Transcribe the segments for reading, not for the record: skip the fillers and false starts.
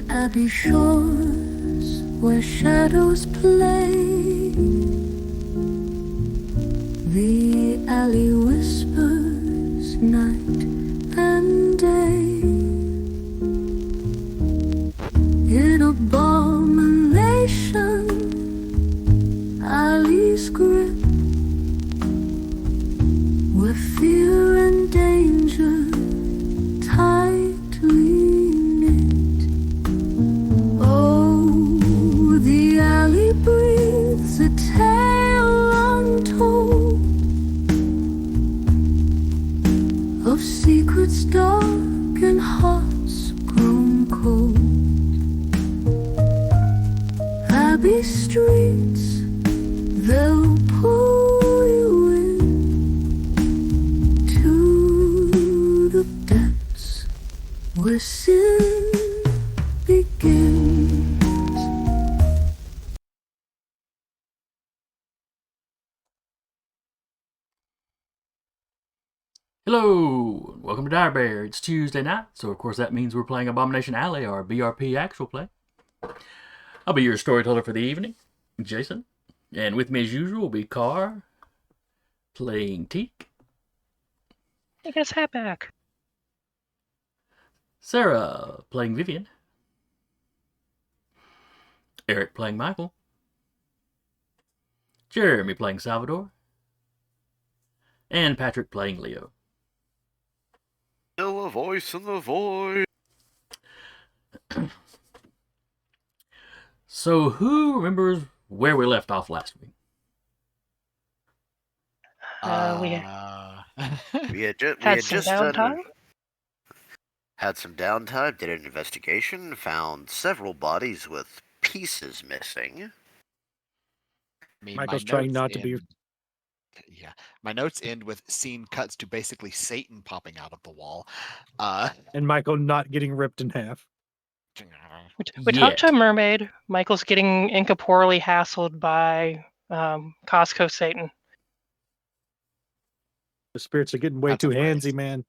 On abbey shores where shadows play, the alley whispers night and day. In abomination, alleys grip, where fear and danger tightly knit. Oh, the alley breathes a tale untold of secrets dark and hearts grown cold. Abbey streets, they'll pull you in to the depths where sin begins. Hello, welcome to Dire Bear. It's Tuesday night, so of course that means we're playing Abomination Alley, our BRP actual play. I'll be your storyteller for the evening, Jason, and with me as usual will be Carr, playing Teak. Take his hat back. Sarah, playing Vivian. Eric, playing Michael. Jeremy, playing Salvador. And Patrick, playing Leo. Still a voice in the void. So, who remembers where we left off last week? We had just had some downtime, did an investigation, found several bodies with pieces missing. Michael's trying not to be. Yeah, my notes end with scene cuts to basically Satan popping out of the wall. And Michael not getting ripped in half. We talked to a mermaid. Michael's getting incorporeally hassled by Costco Satan. The spirits are getting way too handsy, man.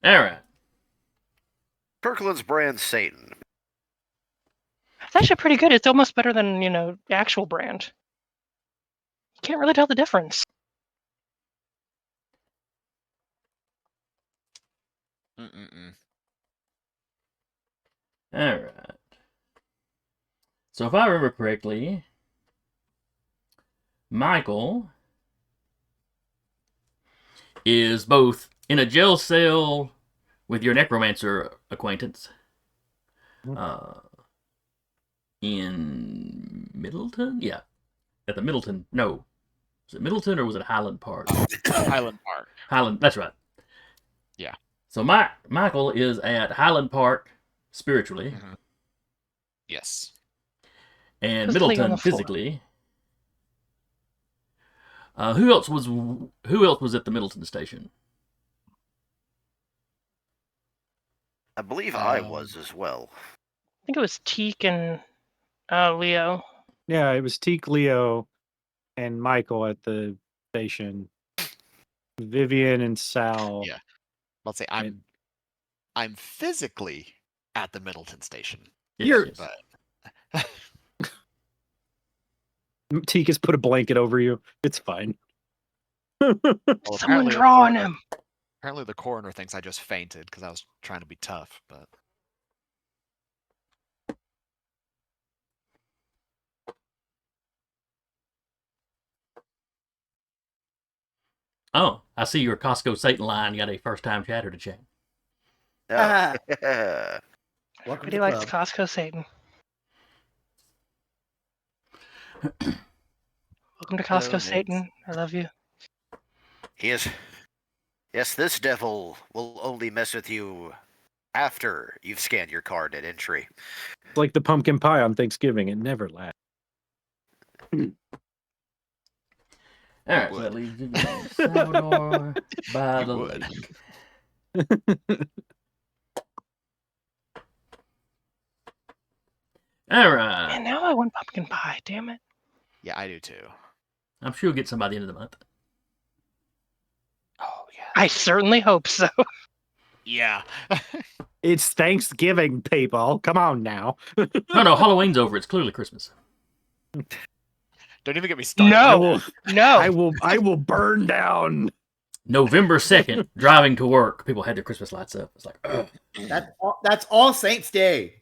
All right. Kirkland's brand Satan. It's actually pretty good. It's almost better than, the actual brand. You can't really tell the difference. All right. So if I remember correctly, Michael is both in a jail cell with your necromancer acquaintance in Middleton? Yeah. At the Middleton. No. Was it Middleton or was it Highland Park? Highland Park. Highland. That's right. Yeah. So Michael is at Highland Park spiritually. Mm-hmm. Yes. And Middleton physically. Who else was at the Middleton station? I believe I was as well. I think it was Teak and Leo. Yeah, it was Teak, Leo, and Michael at the station. Vivian and Sal. Yeah. I'll say I'm physically at the Middleton station. Yes. But Teak has put a blanket over you. It's fine. Someone drawing him. Apparently the coroner thinks I just fainted because I was trying to be tough, but... Oh, I see your Costco Satan line. You got a first-time chatter to check. Everybody likes Costco Satan. Welcome to Costco Satan. I love you. Yes, this devil will only mess with you after you've scanned your card at entry. It's like the pumpkin pie on Thanksgiving. It never lasts. All right, so that leaves you Salvador by the lake. All right. Man, now I want pumpkin pie. Damn it. Yeah, I do too. I'm sure you'll get some by the end of the month. Oh, yeah. I certainly hope so. Yeah. It's Thanksgiving, people. Come on now. No, Halloween's over. It's clearly Christmas. Don't even get me started. No. I will burn down. November 2nd, driving to work, people had their Christmas lights up. It's like, ugh. That's All Saints Day.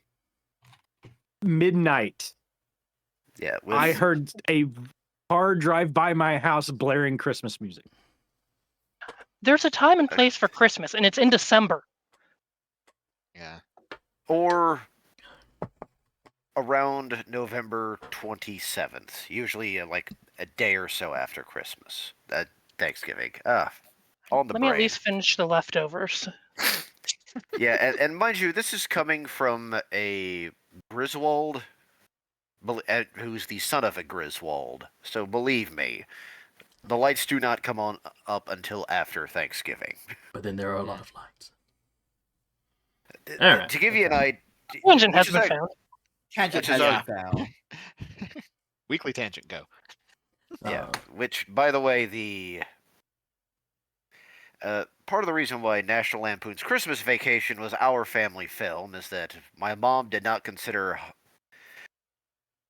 Midnight. Yeah, I heard a car drive by my house blaring Christmas music. There's a time and place for Christmas, and it's in December. Yeah. or around November 27th, usually like a day or so after Christmas, Thanksgiving. On the Let brain. me at least finish the leftovers. Yeah, and mind you, this is coming from a Griswold, who's the son of a Griswold. So believe me, the lights do not come on up until after Thanksgiving. But then there are a lot of lights. All right. To give you an idea, Tangent has been found. Tangent Which is has our- been found. Weekly tangent, go. Yeah, which, by the way, the part of the reason why National Lampoon's Christmas Vacation was our family film is that my mom did not consider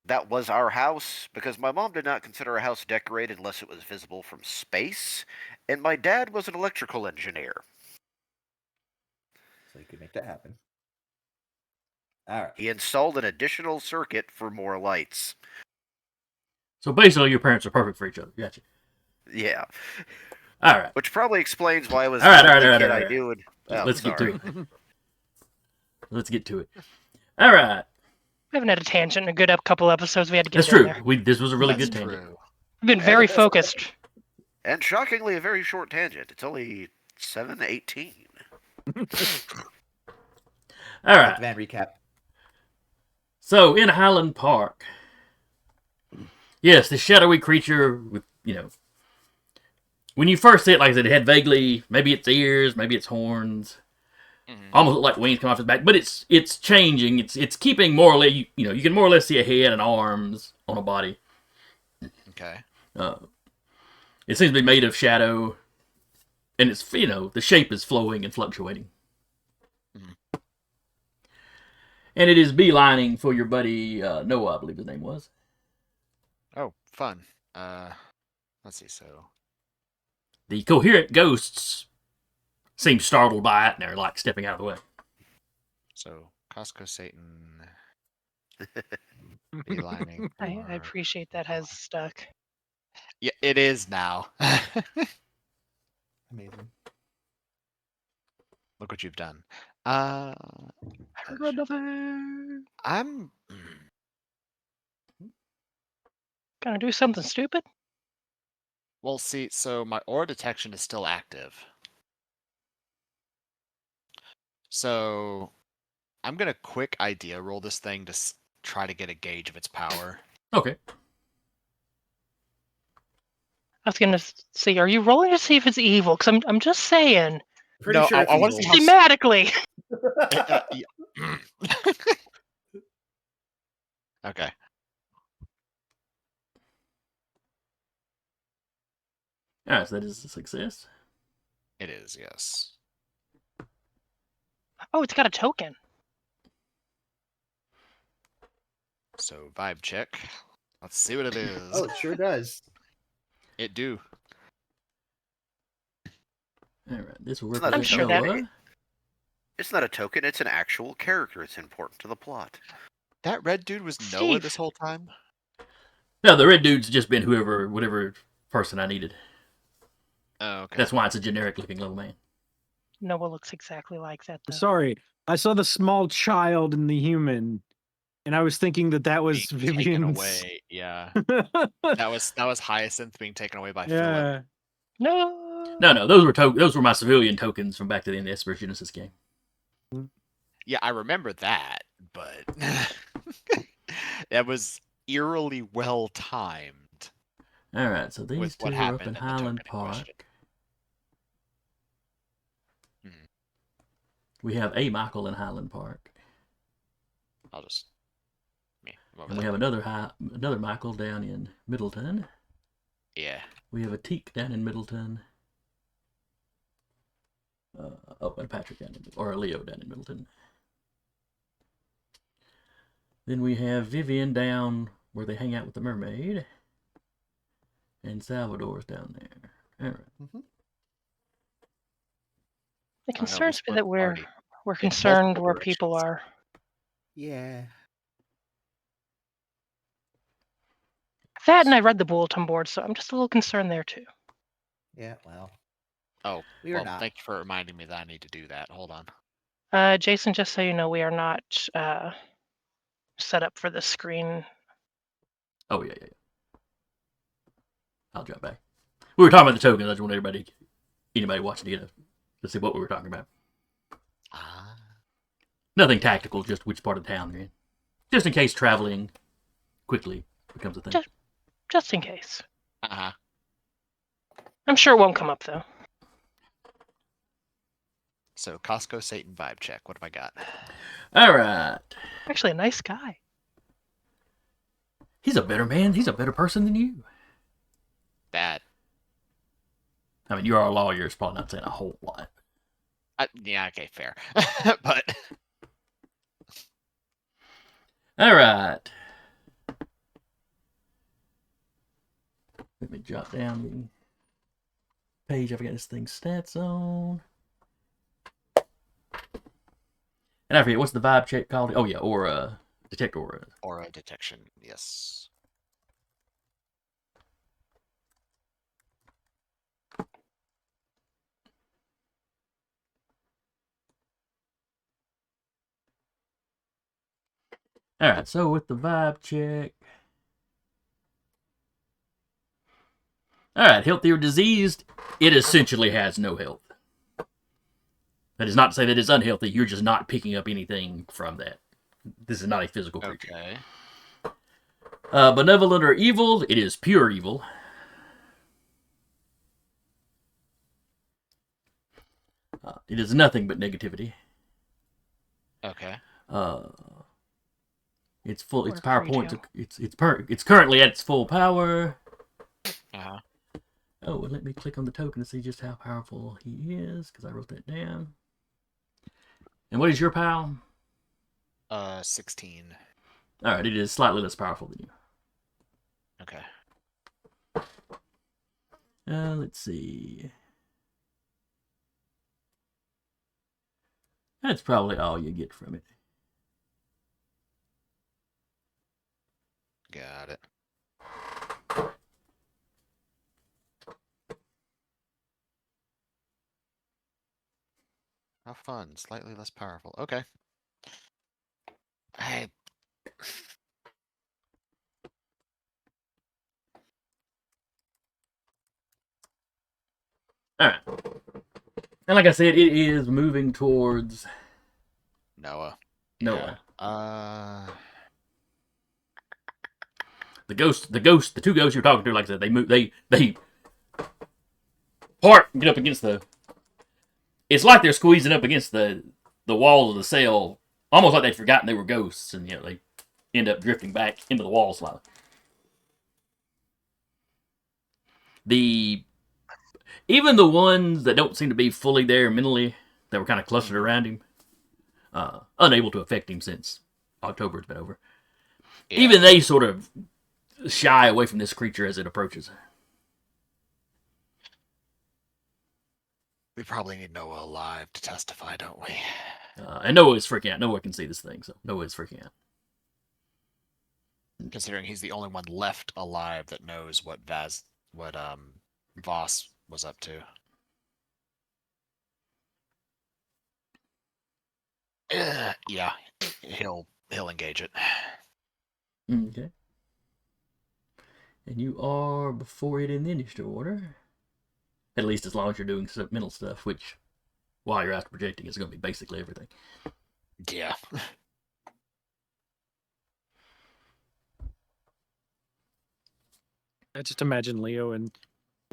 that was our house, because my mom did not consider our house decorated unless it was visible from space, and my dad was an electrical engineer. So you could make that happen. All right. He installed an additional circuit for more lights. So basically, your parents are perfect for each other. Gotcha. Yeah. All right. Which probably explains why I was All right, the all only right, kid all I right. knew. Let's get sorry. to it. Let's get to it. All right. We haven't had a tangent in a good couple episodes. We had to get That's it in true. there. This was a really That's good tangent. true. We've been very focused. And shockingly, a very short tangent. It's only 7:18. All right. Van recap. So in Highland Park, yes, the shadowy creature with, when you first see it, like I said, it had vaguely, maybe it's ears, maybe it's horns, almost look like wings come off his back, but it's changing. It's keeping more or less, you can more or less see a head and arms on a body. Okay. It seems to be made of shadow, and it's, the shape is flowing and fluctuating. And it is beelining for your buddy Noah, I believe his name was. Oh, fun. Let's see. So The coherent ghosts seem startled by it, and they're like stepping out of the way. Costco Satan. Beelining. I for- appreciate that has stuck. Yeah, it is now. Amazing. Look what you've done. I got nothing. I'm. Gonna do something stupid? Well, see, so my aura detection is still active. So I'm gonna quick idea roll this thing to try to get a gauge of its power. Okay. I was gonna see. Are you rolling to see if it's evil? Because I'm just saying. Pretty No, sure I wanna it's see evil. how Thematically. Yeah. Okay. All right, so that is a success. It is, yes. Oh, it's got a token. So vibe check. Let's see what it is. Oh, it sure does. It do. All right, this will It's not represent I'm sure that- Noah. It's not a token, it's an actual character. It's important to the plot. That red dude was Noah Steve. this whole time? No, the red dude's just been whatever person I needed. Oh, okay. That's why it's a generic-looking little man. Noah looks exactly like that. Though. Sorry, I saw the small child and the human, and I was thinking that was Being taken Vivian's. away. Yeah. That was Hyacinth being taken away by Philip. Yeah. No. No, those were my civilian tokens from back to the Esper Genesis game. Yeah, I remember that, but that was eerily well timed. All right, so these With two what are up happened in in the token Highland in question. Park. Mhm. We have a Michael in Highland Park, I'll just me. I'm over and we there. have another Michael down in Middleton. Yeah. We have a Teak down in Middleton. And Patrick down in, or Leo down in Middleton. Then we have Vivian down where they hang out with the mermaid. And Salvador's down there. All right. Mm-hmm. It concerns me that we're in concerned multiple where people directions. are. Yeah. That, and I read the bulletin board, so I'm just a little concerned there too. Yeah, well. Oh, We are well, not. thank you for reminding me that I need to do that. Hold on. Jason, just so you know, we are not set up for the screen. Oh, yeah. I'll jump back. We were talking about the tokens. I just want anybody watching to see what we were talking about. Ah. Nothing tactical, just which part of town you're in. Just in case traveling quickly becomes a thing. Just in case. Uh-huh. I'm sure it won't come up, though. So, Costco Satan vibe check. What have I got? All right. Actually, a nice guy. He's a better man. He's a better person than you. That. I mean, you are a lawyer. It's probably not saying a whole lot. Yeah, okay, fair. But. All right. Let me jot down the page I've got this thing's stats on. And I forget, what's the vibe check called? Oh, yeah, aura. Detect aura. Aura detection, yes. All right, so with the vibe check. All right, healthy or diseased, it essentially has no health. That is not to say that it's unhealthy. You're just not picking up anything from that. This is not a physical creature. Okay. Benevolent or evil, it is pure evil. It is nothing but negativity. Okay. It's full. What Its a power free points. tail. It's currently at its full power. Uh-huh. Oh, and let me click on the token to see just how powerful he is, because I wrote that down. And what is your POW? 16. All right, it is slightly less powerful than you. Okay. Let's see. That's probably all you get from it. Got it. How fun. Slightly less powerful. Okay. I... All right. And like I said, it is moving towards Noah. Noah. Yeah. The two ghosts you're talking to, like I said, they move. They part and get up against the. It's like they're squeezing up against the walls of the cell, almost like they'd forgotten they were ghosts, and they end up drifting back into the wall slightly. Even the ones that don't seem to be fully there mentally, that were kind of clustered around him, unable to affect him since October's been over. Yeah. Even they sort of shy away from this creature as it approaches. We probably need Noah alive to testify, don't we? And Noah is freaking out. Noah can see this thing, so Noah is freaking out. Considering he's the only one left alive that knows what Voss was up to. Yeah, he'll engage it. Okay. And you are before it in the initiative order. At least as long as you're doing some mental stuff, which, while you're astral projecting, is going to be basically everything. Yeah. I just imagine Leo and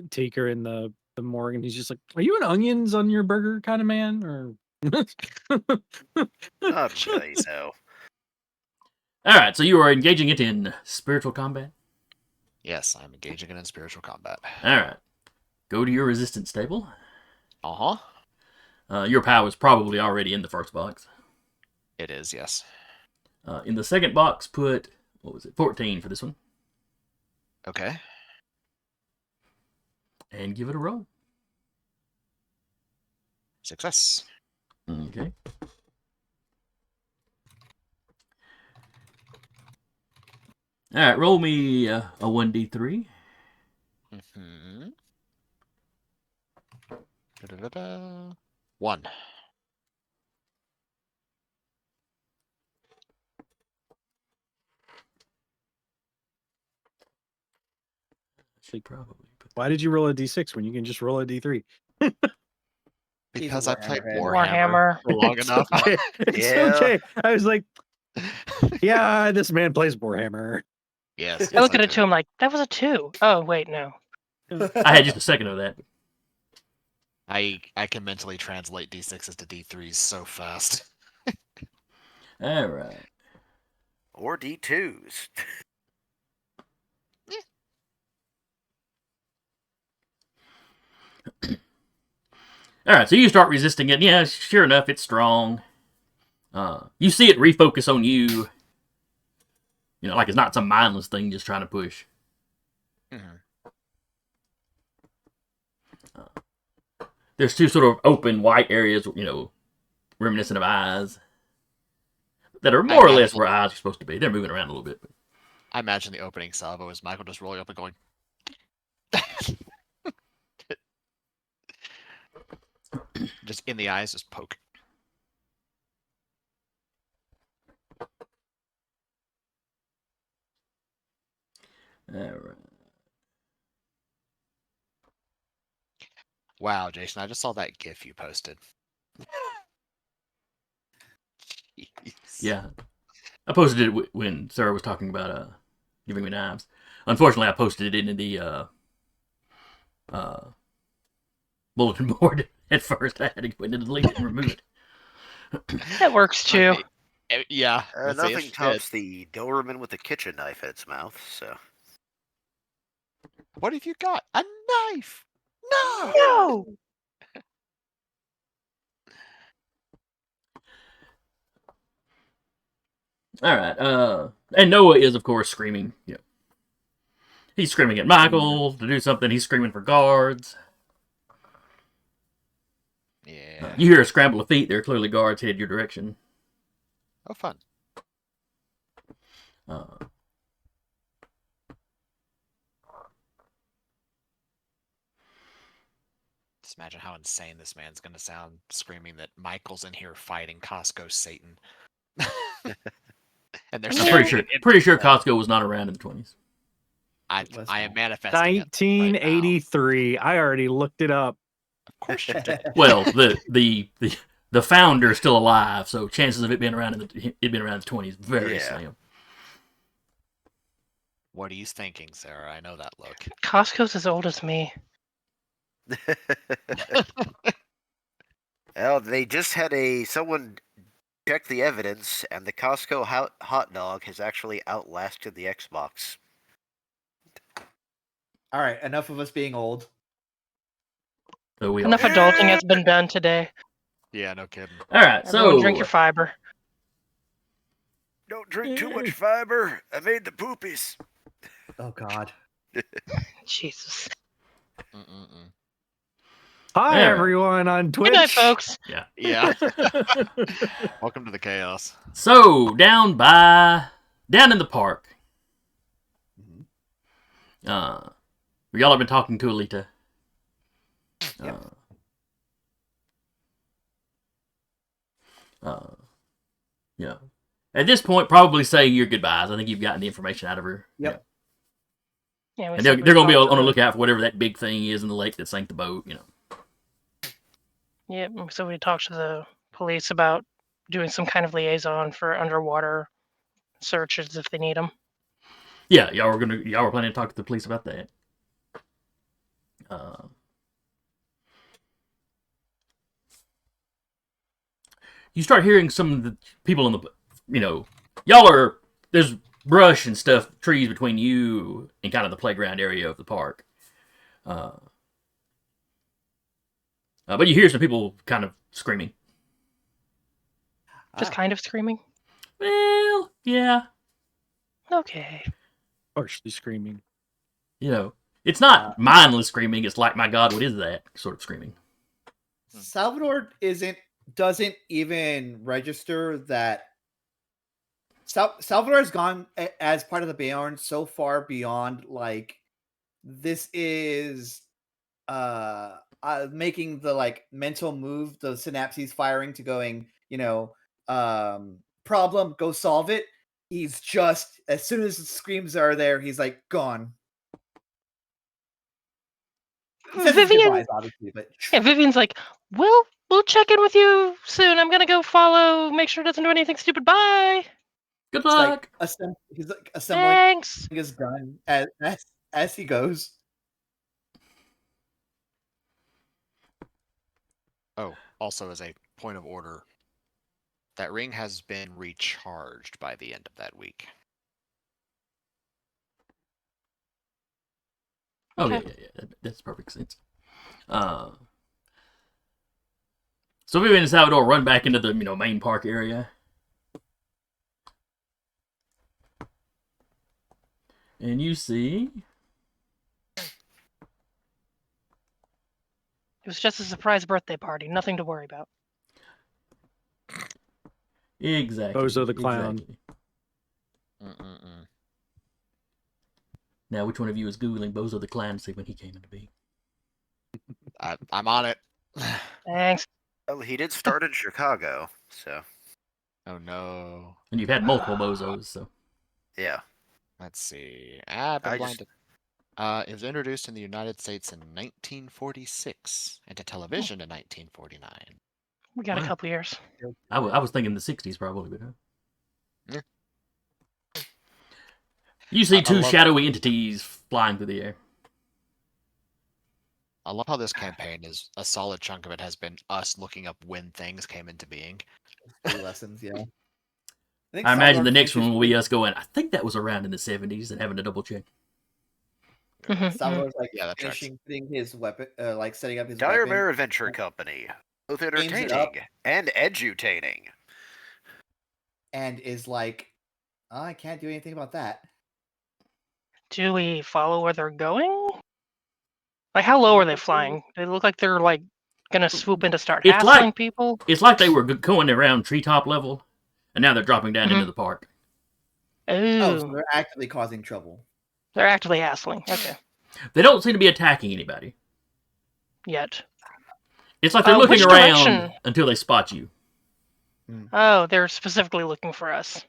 Taker in the morgue, and he's just like, "Are you an onions on your burger kind of man?" Or Okay, so. Alright, so you are engaging it in spiritual combat. Yes, I'm engaging it in spiritual combat. Alright. Go to your resistance table. Uh-huh. Your power is probably already in the first box. It is, yes. In the second box, put, 14 for this one. Okay. And give it a roll. Success. Okay. All right, roll me a 1d3. Mm-hmm. Da-da-da-da. 1. Should probably put Why did you roll a d6 when you can just roll a d3? Because I played Warhammer. Warhammer for long It's enough. okay. It's Yeah. okay. I was like, yeah, this man plays Warhammer. Yes. I look at I it too. I'm like, that was a 2. Oh wait, no. I had just a second of that. I can mentally translate D6s to D3s so fast. All right. Or D2s. All right, so you start resisting it. Yeah, sure enough, it's strong. You see it refocus on you. You know, like it's not some mindless thing just trying to push. Mhm. There's two sort of open white areas, you know, reminiscent of eyes, that are more or less where eyes are supposed to be. They're moving around a little bit. But... I imagine the opening salvo is Michael just rolling up and going. Just in the eyes, just poke. All right. Wow, Jason, I just saw that GIF you posted. Jeez. Yeah. I posted it when Sarah was talking about giving me knives. Unfortunately, I posted it into the bulletin board at first. I had to go in and delete it and remove it. That works too. Yeah. I'd say Nothing it tops did. the Doberman with a kitchen knife at its mouth, so. What have you got? A knife! No! No. All right. And Noah is, of course, screaming. Yeah. He's screaming at Michael to do something. He's screaming for guards. Yeah. You hear a scramble of feet. There are clearly guards headed your direction. Oh, fun. Just imagine how insane this man's going to sound screaming that Michael's in here fighting Costco Satan. And they're I'm pretty sure Costco was not around in the 20s. I am manifesting 1983. I already looked it up. Of course you did. Well, the founder is still alive, so chances of it being around in the 20s very slim. What are you thinking, Sarah? I know that look. Costco's as old as me. Well, they just had someone check the evidence, and the Costco hot dog has actually outlasted the Xbox. All right, enough of us being old. So Enough adulting has been done today. Yeah, no kidding. All right, Everyone drink your fiber. Don't drink too much fiber. I made the poopies. Oh God. Jesus. Mm-mm-mm. Hi, Yeah. everyone on Twitch. Good night, folks. Yeah. Yeah. Welcome to the chaos. So down in the park, y'all have been talking to Alita. Yeah. At this point, probably say your goodbyes. I think you've gotten the information out of her. Yep. Yeah, And they're going to be on the lookout for whatever that big thing is in the lake that sank the boat. You know. Yeah, so we talked to the police about doing some kind of liaison for underwater searches if they need them. Yeah, y'all were planning to talk to the police about that. You start hearing some of the people in the, there's brush and stuff, trees between you and kind of the playground area of the park. But you hear some people kind of screaming. Just kind of screaming. Well, yeah. Okay. Partially screaming. You know, it's not mindless screaming. It's like, my God, what is that sort of screaming? Salvador doesn't even register that Salvador has gone as part of the Beorn so far beyond like this is making the like mental move, the synapses firing to going, problem, go solve it. He's just as soon as the screams are there, he's like gone. He says his Vivian. goodbyes, obviously, but Yeah, Vivian's like, we'll check in with you soon. I'm gonna go follow, make sure it doesn't do anything stupid. Bye. Good it's like luck. he's like assembling Thanks. his gun as he goes. Oh, also as a point of order, that ring has been recharged by the end of that week. Oh, Okay. yeah. That's perfect sense. So Vivian and Salvador run back into the main park area. And you see... It was just a surprise birthday party. Nothing to worry about. Exactly. Bozo the Clown. Exactly. Now, which one of you is Googling Bozo the Clown to see when he came into being? I'm on it. Thanks. Well, he did start in Chicago, so Oh no. And you've had multiple Bozos, so... yeah. Let's see. It was introduced in the United States in 1946 and to television in 1949. We got a Wow. couple years. I was thinking the 60s probably, but... Yeah. You see I two love- shadowy entities flying through the air. I love how this campaign is a solid chunk of it has been us looking up when things came into being. 3 lessons, yeah. think I imagine Salvador the next one finishes will be us going, I think that was around in the 70s, and having to double check. Salvador's like Yeah, that tracks. finishing putting his weapon, like setting up his Dire weapon. Bear Adventure Company, both it up. entertaining and edutaining. And is like, oh, I can't do anything about that. Do we follow where they're going? Like, how low are they flying? They look like they're like gonna swoop in to start It's hassling like- people. It's like they were going around treetop level, and now they're dropping down into the park. Oh, so Ooh, they're actively causing trouble. they're actively hassling. Okay, They don't seem to be attacking anybody. yet. It's like they're looking Which around direction? until they spot you. Oh, they're specifically looking for us.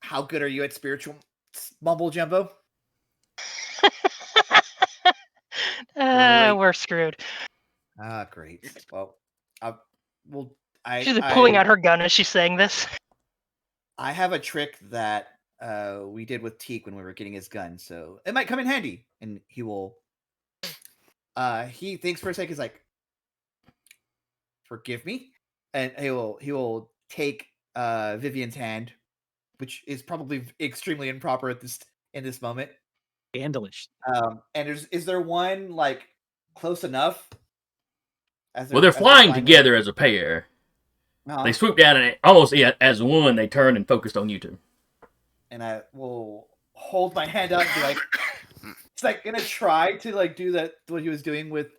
How good are you at spiritual mumble jumbo? Great. We're screwed. Ah, great. Well, She's pulling out her gun as she's saying this. I have a trick that we did with Teak when we were getting his gun, so it might come in handy. And he will. He thinks for a second, he's like, "Forgive me," and he will take Vivian's hand, which is probably extremely improper in this moment. Scandalous. And is there one like close enough? Well, they're flying together as a pair. They swoop down and almost as one, they turned and focused on you two. And I will hold my hand up and be like, it's like gonna try to like do that what he was doing with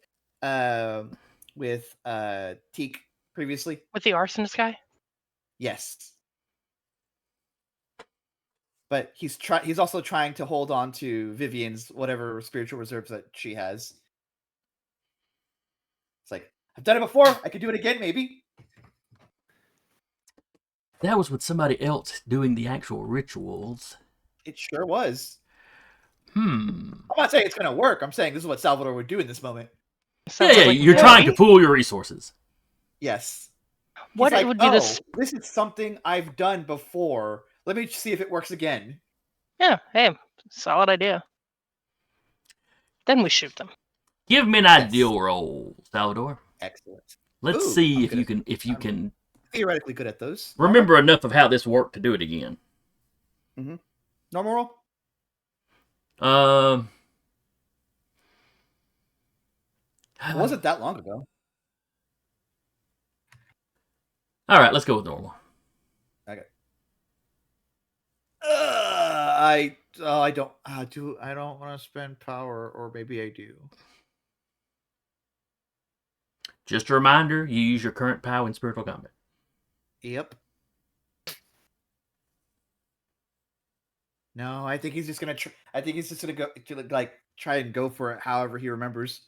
Teak previously. With the arsonist guy? Yes. But he's also trying to hold on to Vivian's whatever spiritual reserves that she has. It's like, I've done it before, I could do it again, maybe. That was with somebody else doing the actual rituals. It sure was. I'm not saying it's gonna work. I'm saying this is what Salvador would do in this moment. Yeah, like you're trying to pool your resources. Yes. What He's like, would be this? This is something I've done before. Let me see if it works again. Yeah, hey, solid idea. Then we shoot them. Give me an ideal roll, Salvador. Excellent. Let's Ooh, see I'm if good you at- can Theoretically good at those. remember enough of how this worked to do it again. Normal roll? It wasn't that long ago. All right, let's go with normal. Okay. I don't I don't want to spend power, or maybe I do. Just a reminder, you use your current POW in spiritual combat. Yep. No, I think he's just gonna. I think he's just gonna go like try and go for it however he remembers.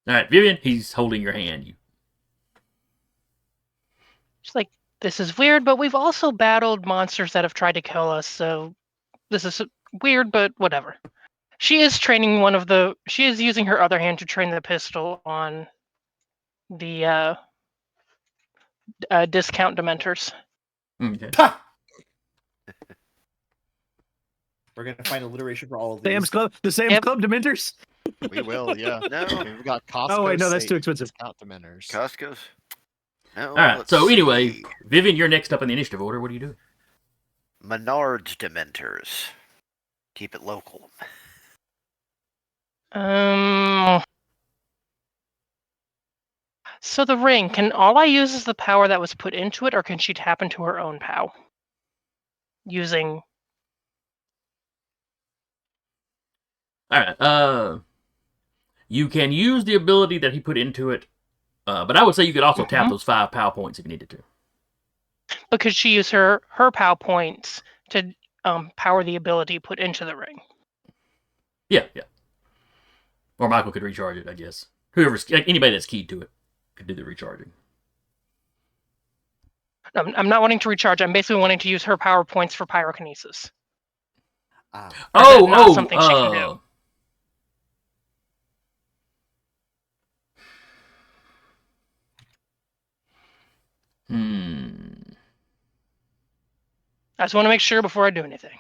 All right, Vivian, he's holding your hand. You. She's like, this is weird, but we've also battled monsters that have tried to kill us, so this is weird, but whatever. She is training she is using her other hand to train the pistol on the discount dementors. Okay. We're gonna find alliteration for all of these. Sam's Club, the Sam's Club Dementors. We will, yeah. No. We've got Costco. Oh wait, no, that's too expensive. Discount Dementors. Costco's. No. All right. let's So anyway, see. Vivian, you're next up in the initiative order. What are you doing? Menards Dementors. Keep it local. So the ring, can all I use is the power that was put into it, or can she tap into her own POW? Using. All right. You can use the ability that he put into it, but I would say you could also tap those 5 POW points if you needed to. But could she use her POW points to power the ability put into the ring? Yeah. Or Michael could recharge it, I guess. Anybody that's keyed to it could do the recharging. I'm not wanting to recharge. I'm basically wanting to use her power points for pyrokinesis. Ah. Something she can do. I just want to make sure before I do anything.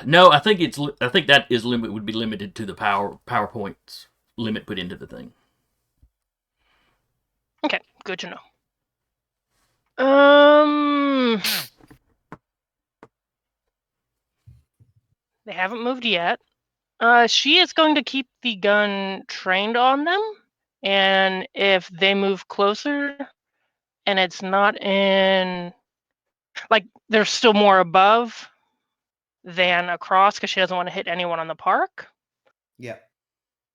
No, I think that is would be limited to the PowerPoints limit put into the thing. Okay, good to know. They haven't moved yet. She is going to keep the gun trained on them, and if they move closer, and it's not in, like, they're still more above than across, because she doesn't want to hit anyone on the park. Yeah.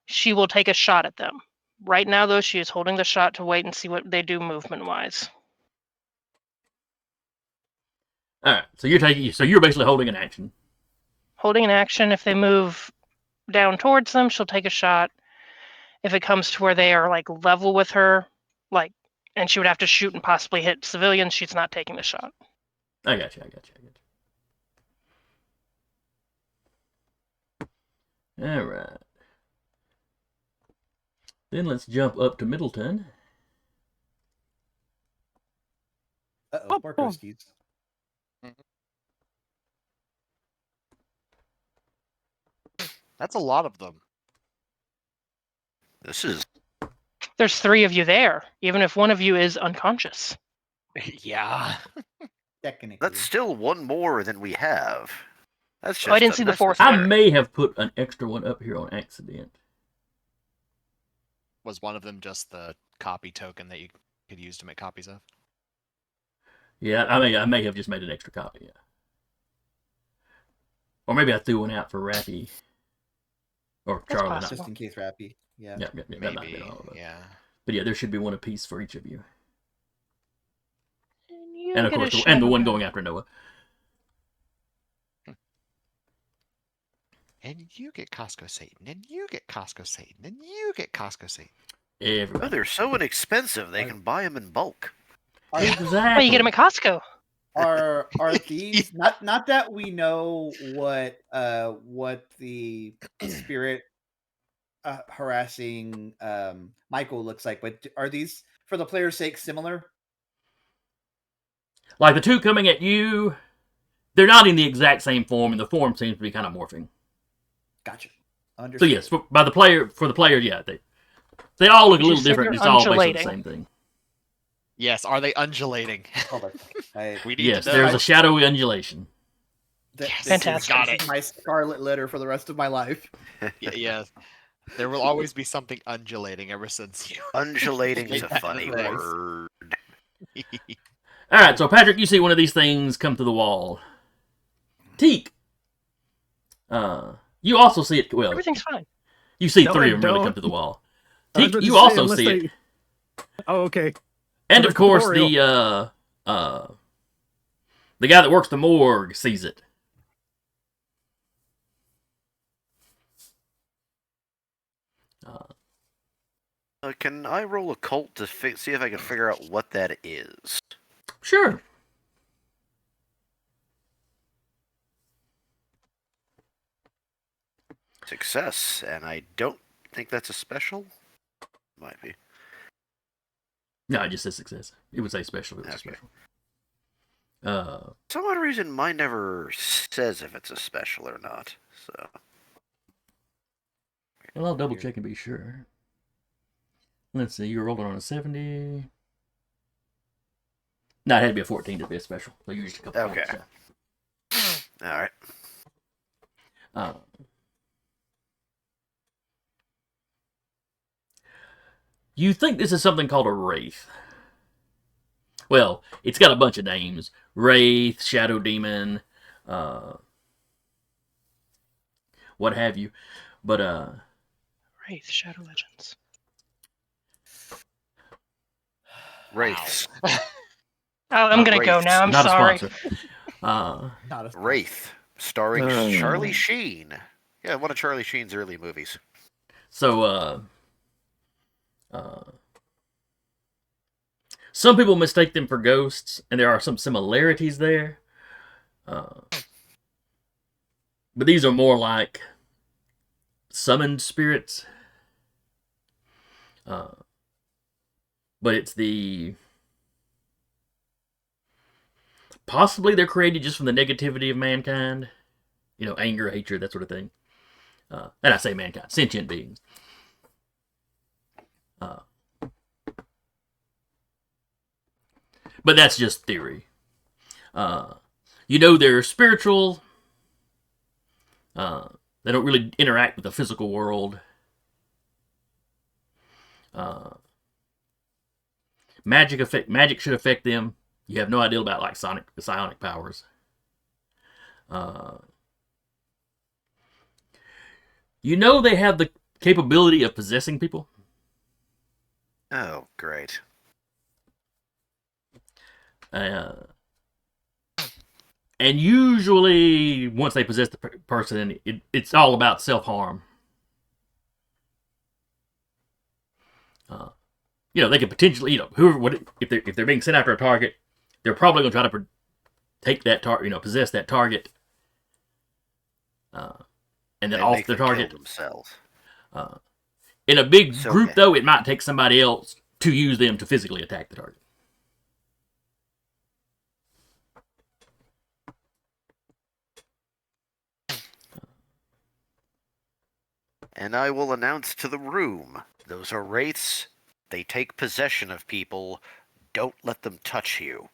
She will take a shot at them. Right now, though, she is holding the shot to wait and see what they do movement-wise. All right, so you're basically holding an action. Holding an action. If they move down towards them, she'll take a shot. If it comes to where they are like level with her, like, and she would have to shoot and possibly hit civilians, she's not taking the shot. I got you. All right. Then let's jump up to Middleton. More Christies. That's a lot of them. There's 3 of you there, even if one of you is unconscious. Yeah. Technically. That's still one more than we have. That's just I didn't see the 4th I one. may have put an extra one up here on accident. Was one of them just the copy token that you could use to make copies of? Yeah, I may have just made an extra copy. Yeah. Or maybe I threw one out for Rappy. Or That's Charlie. possible. Just in case Rappy. Yeah. Yeah, that might have Maybe. been all of it. Yeah. But yeah, there should be one apiece for each of you. You And of get a course, shot and the at one that. going after Noah. And you get Costco Satan, and you get Costco Satan, and you get Costco Satan. Oh, Everybody. they're so inexpensive. They can buy them in bulk. Exactly. Well, you get them at Costco. Are these not that we know what the spirit harassing Michael looks like, but are these, for the player's sake, similar? Like the two coming at you, they're not in the exact same form, and the form seems to be kind of morphing. Gotcha. So Understood. yes, for the player, yeah, they all look a You little said different. they're It's all basically the undulating. same thing. Yes, are they undulating? Hold on. We need Yes, to know. there's a shadowy undulation. This Fantastic. Got this is my scarlet letter for the rest of my life. Yeah. There will always be something undulating ever since you. Undulating's a Make that funny nice. word. All right, so Patrick, you see one of these things come through the wall. Teak, you also see it. Well, Everything's fine. you see No, three I of them really don't. come through the wall. I was Teak, about to you say, also unless see they- it, Oh, okay. and But of course corporeal. the guy that works the morgue sees it. Can I roll a cult to see if I can figure out what that is? Sure. Success, and I don't think that's a special. Might be. No, it just says success. It would say special if it was Okay. a special. For some odd reason, mine never says if it's a special or not. So. Well, I'll double check and be sure. Let's see, you were rolling on a 70. No, it had to be a 14 to be a special. So you used a couple Okay. points, All right. yeah. You think this is something called a wraith. Well, it's got a bunch of names. Wraith, Shadow Demon, what have you. But, Wraith, Shadow Legends. Wraiths. Oh, I'm Not gonna go Wraiths. now. I'm not sorry. a sponsor. Not a Wraith, starring Oh. Charlie Sheen. Yeah, one of Charlie Sheen's early movies. So, some people mistake them for ghosts, and there are some similarities there. But these are more like summoned spirits. But it's possibly they're created just from the negativity of mankind. You know, anger, hatred, that sort of thing. And I say mankind, sentient beings. But that's just theory. You know, they're spiritual. They don't really interact with the physical world. Magic should affect them. You have no idea about like psionic powers. You know they have the capability of possessing people. Oh, great. And usually, once they possess the person, it's all about self-harm. You know, they could potentially, you know, if they're being sent after a target, they're probably going to try to take that target, you know, possess that target, and then And off make the them kill target. themselves. In a big So, group, yeah. though, it might take somebody else to use them to physically attack the target. And I will announce to the room, those are wraiths. They take possession of people. Don't let them touch you.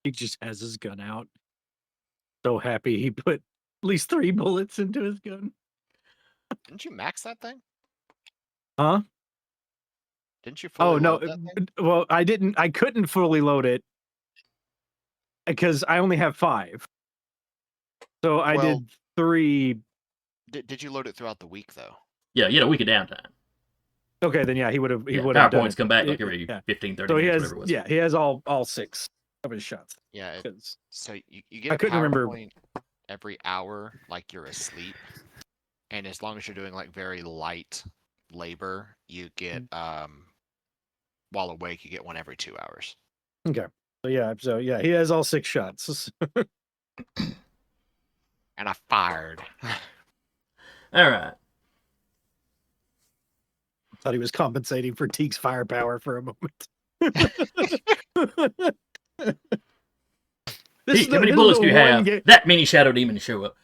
He just has his gun out. So happy he put at least 3 bullets into his gun. Didn't you max that thing? Huh? Didn't you fully Oh no. load that thing? Well, I couldn't fully load it because I only have 5. So I Well- did 3. Did you load it throughout the week though? Yeah, you know, we could downtime. Okay, then yeah, he would have Yeah, done PowerPoints it. come back like It- every yeah. 15, 30 So he minutes, has whatever it was. he has all 6 of his shots. Yeah. 'Cause So you get I a couldn't remember- PowerPoint every hour, like you're asleep, and as long as you're doing like very light labor, you get while awake, you get one every 2 hours. Okay. So yeah, he has all 6 shots. And I fired. All right. Thought he was compensating for Teek's firepower for a moment. Pete, how many bullets do you have? That many shadow demons show up.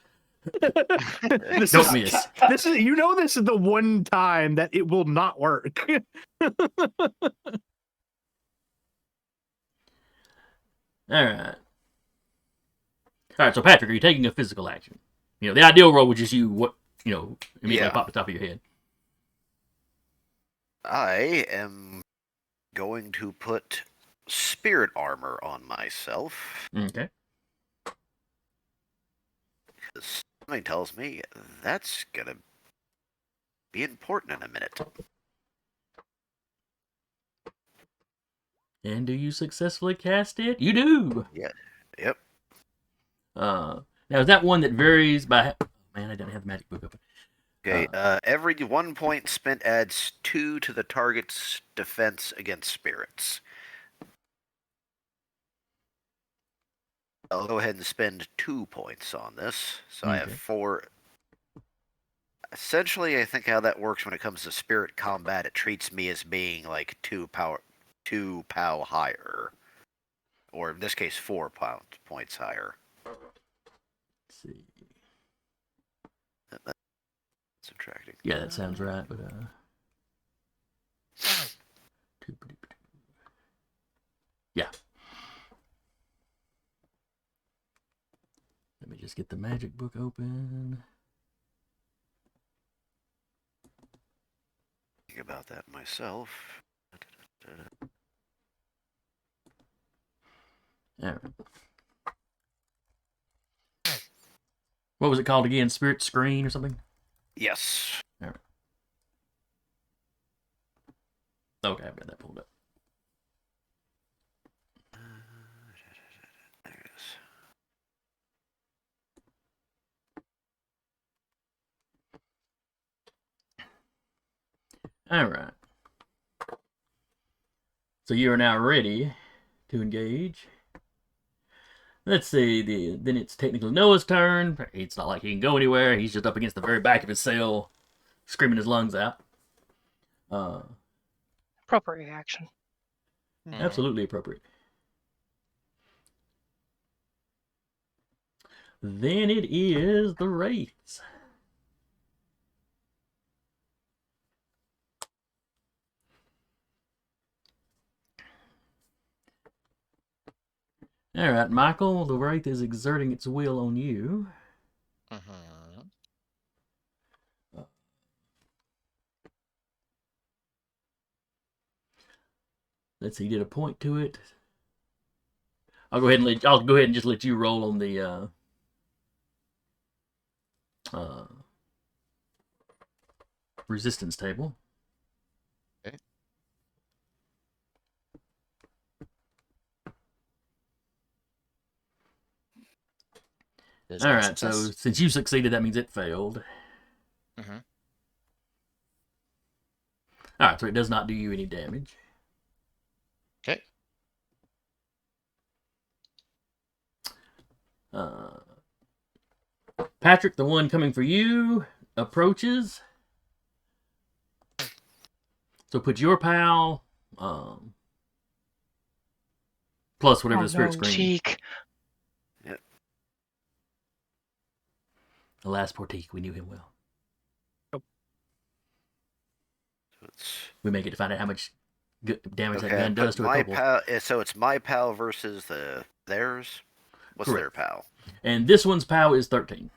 This Don't is, miss. this is the one time that it will not work. All right. All right. So Patrick, are you taking a physical action? You know, the ideal roll would just immediately Yeah. pop the top of your head. I am going to put spirit armor on myself. Okay. Something tells me that's gonna be important in a minute. And do you successfully cast it? You do. Yeah. Yep. Now is that one that varies by? Oh, man, I didn't have the magic book open. Okay. Every 1 point spent adds 2 to the target's defense against spirits. I'll go ahead and spend 2 points on this, so I have Okay. 4. Essentially, I think how that works when it comes to spirit combat, it treats me as being like 2 POW higher, or in this case, 4 points higher. Let's see. Subtracting. Yeah, that sounds right. But yeah. Let me just get the magic book open. Think about that myself. All right. What was it called again? Spirit Screen or something? Yes. All right. Okay, I've got that pulled up. There it is. All right. So you are now ready to engage. Let's see. Then it's technically Noah's turn. It's not like he can go anywhere. He's just up against the very back of his cell, screaming his lungs out. Appropriate action. Absolutely appropriate. Then it is the Wraiths. All right, Michael, the Wraith is exerting its will on you. Let's see, did a point to it. I'll go ahead and just let you roll on the resistance table. Okay. All right, so since you succeeded, that means it failed. Mm-hmm. All right, so it does not do you any damage. Okay. Patrick, the one coming for you, approaches. So put your pal plus whatever the spirit screen. Teak. Yep. Alas, poor Teak, we knew him well. We may get to find out how much damage that gun does to a couple. So it's my pal versus theirs. What's Correct. their pal? And this one's POW is 13.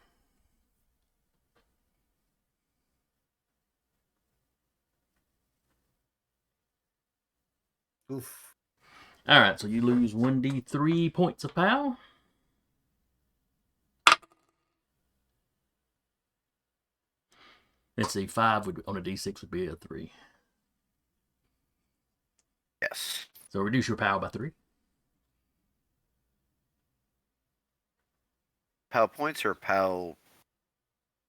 Oof. All right, so you lose 1d3 points of POW. Let's see, 5 would on a d6 would be a 3. Yes. So reduce your POW by 3. Pal points or pal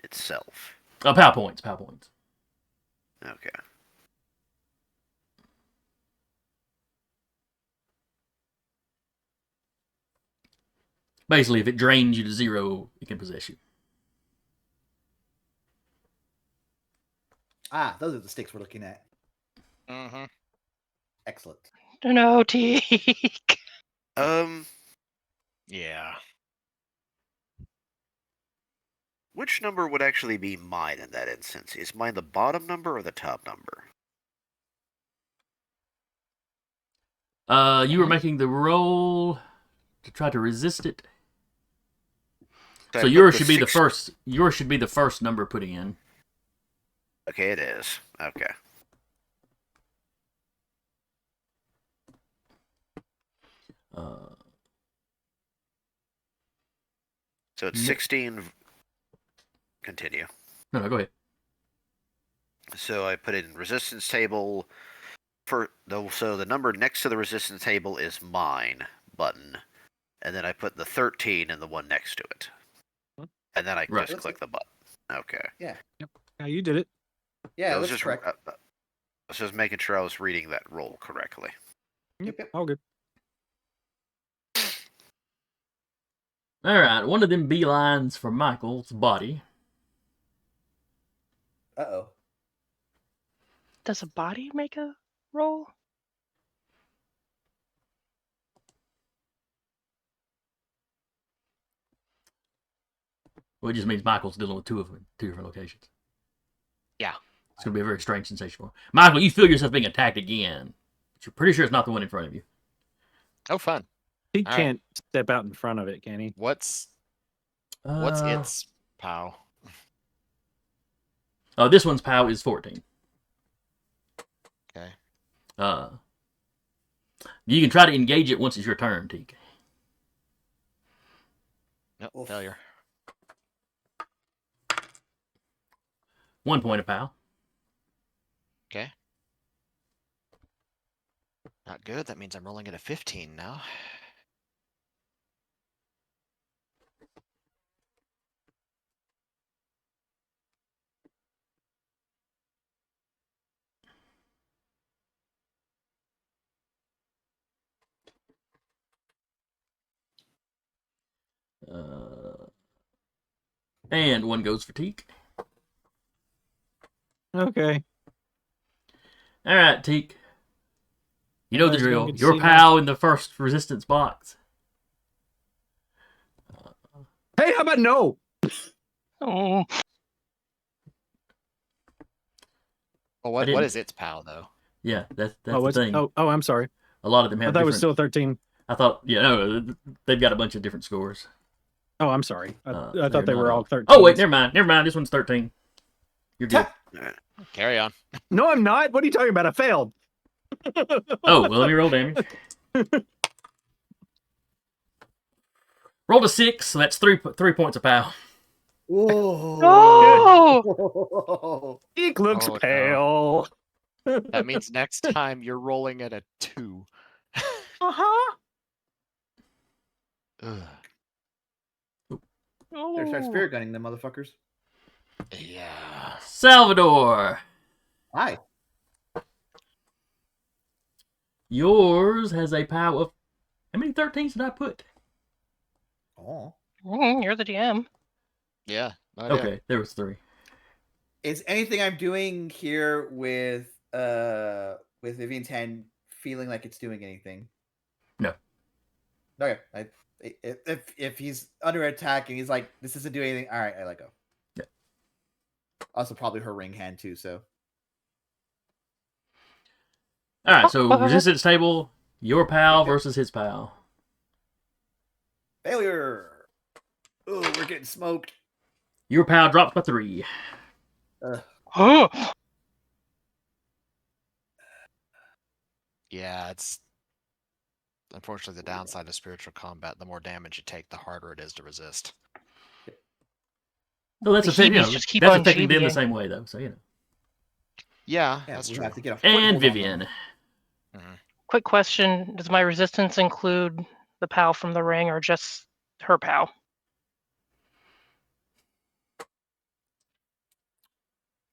itself? POW points. Okay. Basically, if it drains you to 0, it can possess you. Ah, those are the sticks we're looking at. Mm-hmm. Excellent. No, Teak. Yeah. Which number would actually be mine in that instance? Is mine the bottom number or the top number? You were making the roll. to try to resist it. I So put yours the should be the 6 first. Yours should be the first number putting in. Okay, it is. Okay. Uh, So it's Ne- 16. Continue. no, go ahead. So I put in resistance table. So the number next to the resistance table is mine button, and then I put the 13 in the one next to it, and then I Right. just click the button. Okay. Yeah, you did it. Yeah, I was that's just correct. I was just making sure I was reading that roll correctly. Yep. All good. All right, one of them beelines for Michael's body. Uh-oh. Does a body make a roll? Well, it just means Michael's dealing with two different locations. Yeah. It's going to be a very strange sensation for him. Michael, you feel yourself being attacked again, but you're pretty sure it's not the one in front of you. Oh, fun. He All right. can't step out in front of it, can he? What's Uh, its POW? Oh, this one's POW is 14. Okay. You can try to engage it once it's your turn, Teak. Nope, Oof. failure. 1 point of POW. Okay. Not good. That means I'm rolling at a 15 now. And one goes for Teak. Okay. All right, Teak. You know the Everybody's gonna drill. get to Your see POW in the first resistance box. Hey, how about no? Oh, Well, I what didn't- is its POW though? Yeah, that's Oh, the it's, thing. oh, I'm sorry. A lot of them I have thought it was different. still 13. I thought, yeah, no, they've got a bunch of different scores. Oh, I'm sorry. I They're thought they not were all 13. Oh, wait, never mind. Never mind. This one's 13. You're good. Carry on. No, I'm not. What are you talking about? I failed. Oh, well, let me roll damage. Rolled a 6, so that's 3 points of POW. Whoa. no! Eek looks Oh, no. pale. That means next time you're rolling at a 2. Uh-huh. Ugh. Better start Oh. spirit gunning them motherfuckers. Yeah. Salvador, Hi. yours has a POW of. How many 13s did I put? Oh. You're the DM. Yeah. No idea. Okay, there was 3. Is anything I'm doing here with Vivian's hand feeling like it's doing anything? No. Okay. If he's under attack and he's like, this isn't doing anything, all right, I let go. Yeah. Also, probably her ring hand too. So All right, so resistance table, your POW versus his POW. failure. Oh, we're getting smoked. Your POW drops by 3. Oh, Yeah, it's unfortunately the downside of spiritual combat. The more damage you take, the harder it is to resist. So that's The affecting, Hebes just keep that's on affecting them the chibiing. same way, though. So you know. Yeah, Yeah, that's we true. have to get a And foothold on Vivian. them. quick question. Does my resistance include the POW from the ring or just her POW?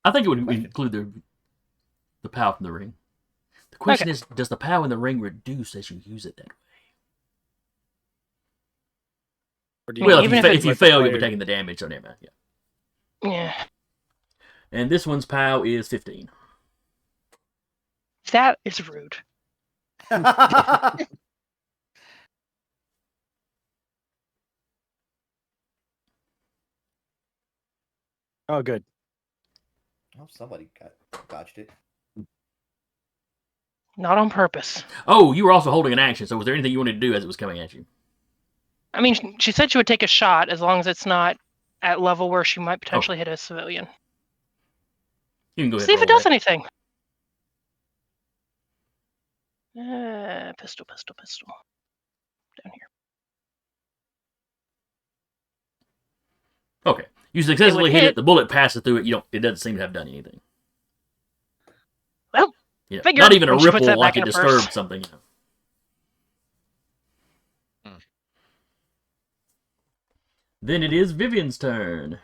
I think it would Question. include the POW from the ring. The question is, does the POW in the ring reduce as you use it that way? Or do you Well, even if if you let the fail, you'll be player- taking the damage on never mind. Yeah. Yeah. And this one's POW is 15. That is rude. Oh, good. Oh, somebody dodged it. Not on purpose. Oh, you were also holding an action. So was there anything you wanted to do as it was coming at you? I mean, she said she would take a shot as long as it's not at level where she might potentially hit a civilian. You can go ahead See and if it roll does that. anything. Pistol. Down here. Okay. You successfully hit hit. it. The bullet passes through it. It doesn't seem to have done anything. Well, Yeah. figured Not even a when she puts ripple that like back in it her purse. disturbed something. Then it is Vivian's turn.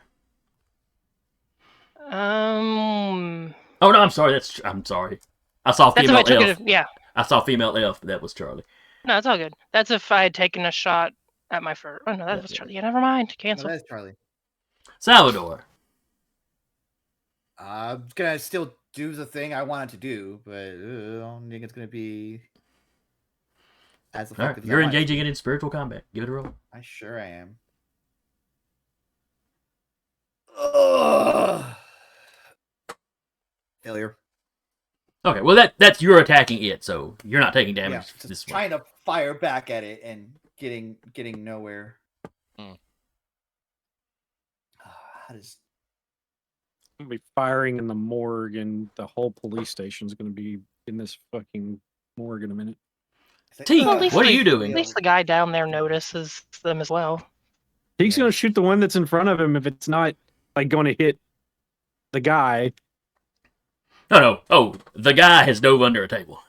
Oh no, I'm sorry. I'm sorry. I saw That's if I female took F. it. Yeah. I saw female F, but that was Charlie. No, it's all good. That's if I had taken a shot at my first. Oh no, that was Charlie. Yeah, never mind. No, Cancel. that is Charlie. Salvador. I'm gonna still do the thing I wanted to do, but I don't think it's gonna be as All right. effective. You're engaging it in spiritual combat. Give it a roll. I sure am. Ugh. Failure. Okay. Well, that's you're attacking it, so you're not taking damage Yeah, this way. trying to fire back at it and getting nowhere. How does I'm gonna be firing in the morgue, and the whole police station's gonna be in this fucking morgue in a minute. T, Well, at least what are the- you doing? At least the guy down there notices them as well. He's gonna shoot the one that's in front of him if it's not like going to hit the guy. No. Oh, the guy has dove under a table.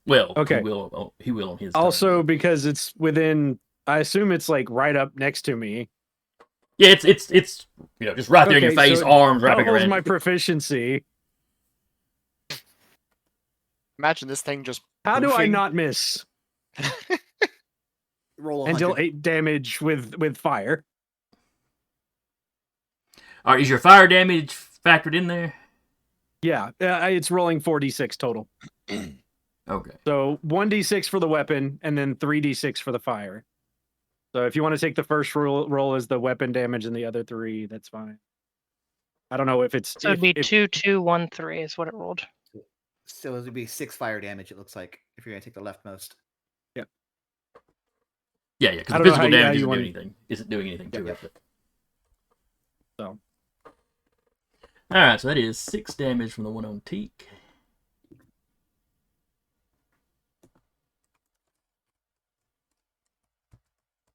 Well, Okay. He will on his turn. Also, because it's within, I assume it's like right up next to me. Yeah, it's just right there in your face, so arms wrapping doubles around. my proficiency. Imagine this thing just. How do I poofing. not miss? roll And deal 100? 8 damage with fire. All right, is your fire damage factored in there? Yeah, it's rolling 4d6 total. Okay. So 1d6 for the weapon, and then 3d6 for the fire. So if you want to take the first roll as the weapon damage and the other 3, that's fine. I don't know if it's... So it'd be 2, 2, 1, 3 is what it rolled. So it would be 6 fire damage. It looks like if you're gonna take the leftmost. Yeah, because I the don't know physical how damage you isn't want- doing anything. Isn't doing anything to Yep. it. So All right, so that is 6 damage from the one on Teak.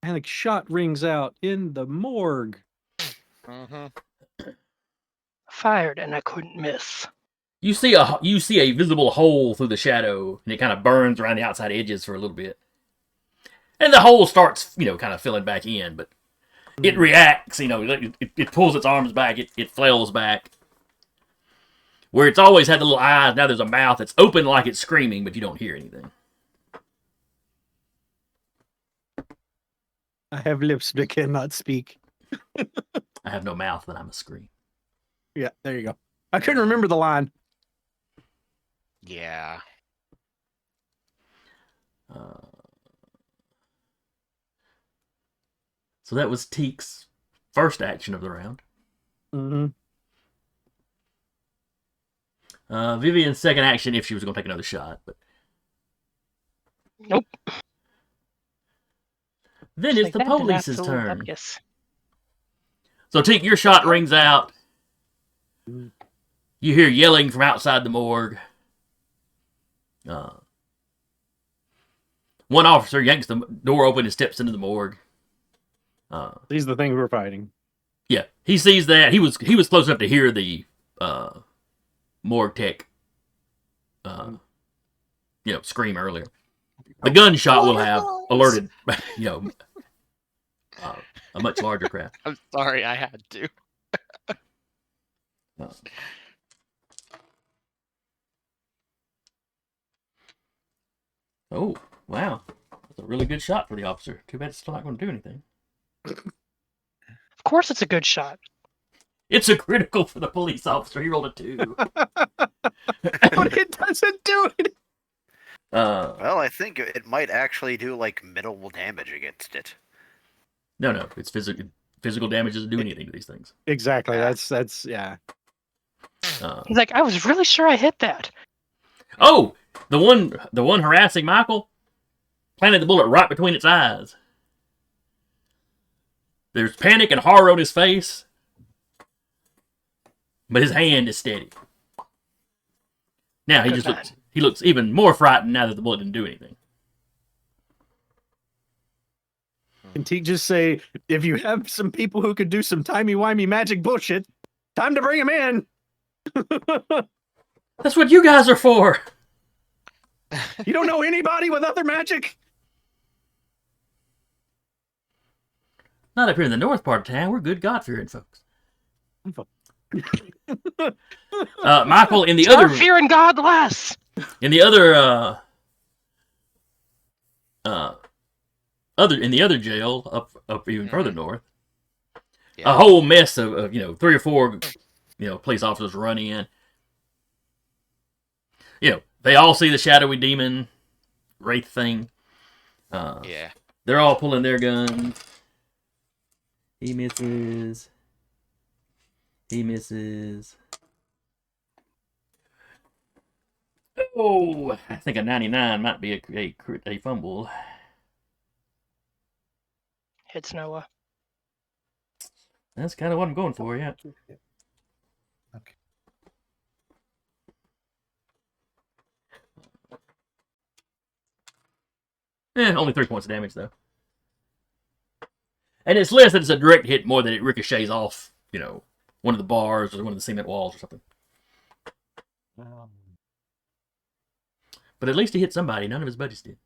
and the shot rings out in the morgue. Fired and I couldn't miss. You see a visible hole through the shadow, and it kind of burns around the outside edges for a little bit. And the hole starts, kind of filling back in, but it reacts, it pulls its arms back, it flails back. Where it's always had the little eyes, now there's a mouth that's open like it's screaming, but you don't hear anything. I have lips but cannot speak. I have no mouth, but I'm a scream. Yeah, there you go. I couldn't remember the line. Yeah. So that was Teak's first action of the round. Mm-hmm. Vivian's second action, if she was going to take another shot, but Nope. then it's the Like, that did police's absolute turn. bupkis. So Teak, your shot rings out. You hear yelling from outside the morgue. One officer yanks the door open and steps into the morgue. These are the things we're fighting. Yeah, he sees that. He was close enough to hear the morgue tech, scream earlier. The gunshot will have alerted, a much larger crowd. I'm sorry, I had to. Oh, wow. That's a really good shot for the officer. Too bad it's still not going to do anything. Of course it's a good shot. It's a critical for the police officer. He rolled a 2. But it doesn't do it. Well, I think it might actually do like minimal damage against it. No. It's physical. Physical damage doesn't do anything to these things. Exactly. That's yeah. He's like, I was really sure I hit that. Oh, the one harassing Michael planted the bullet right between its eyes. There's panic and horror on his face, but his hand is steady. Now he looks even more frightened now that the bullet didn't do anything. Can Teak just say, if you have some people who could do some timey-wimey magic bullshit, time to bring them in. That's what you guys are for. You don't know anybody with other magic? Not up here in the north part of town. We're good God-fearing folks. Michael, in the Start other fearing God less. in the other in the other jail up even further north, a whole mess of 3 or 4 police officers run in. They all see the shadowy demon wraith thing. They're all pulling their guns. He misses. Oh, I think a 99 might be a fumble. Hits Noah. That's kind of what I'm going for, yeah. Okay. Only 3 points of damage, though. And it's less that it's a direct hit, more than it ricochets off, one of the bars or one of the cement walls or something. But at least he hit somebody. None of his buddies did.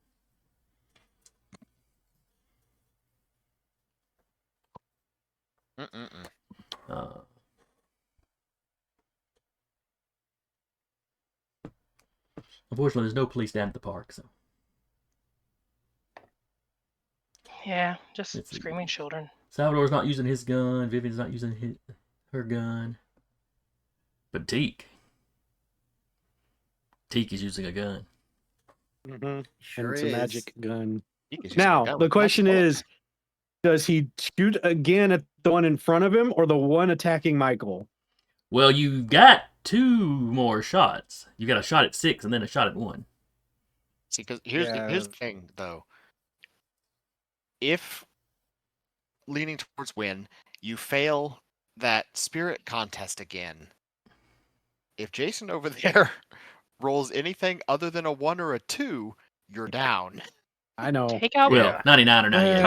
Unfortunately, there's no police down at the park, so. Yeah, just screaming children. Salvador's not using his gun. Vivian's not using her gun. But Teak is using a gun. Mm-hmm. Sure It's is. a magic gun. Using Now, a gun the with question magic is, does he shoot again at the one in front of him or the one attacking Michael? Well, you got 2 more shots. You got a shot at 6 and then a shot at 1. See, because here's the thing, though. If leaning towards win, you fail that spirit contest again. If Jason over there rolls anything other than a 1 or a 2, you're down. I know. Take out. Well, 99 or 98.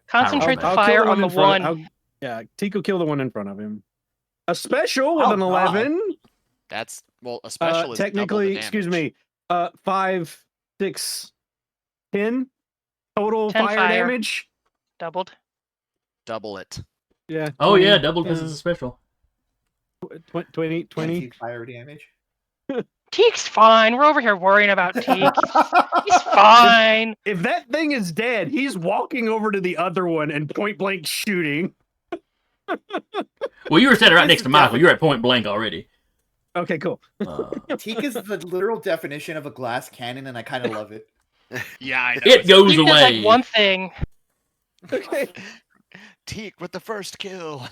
Concentrate the I'll fire on the one. Teak will kill the one in front of him. A special with Oh, an God. 11. That's a special is technically, double the excuse damage. me. 5, 6, 10 total 10 fire fire. damage. Doubled. Double it. Yeah. Oh, 20, yeah, double because it's a special. 20. Fire damage. Teek's fine. We're over here worrying about Teek. He's fine. If that thing is dead, he's walking over to the other one and point blank shooting. Well, you were standing right next to Michael. You're at point blank already. Okay, cool. Teak is the literal definition of a glass cannon, and I kind of love it. Yeah, I know. It goes Teek does away. like one thing. Okay. Teak with the first kill,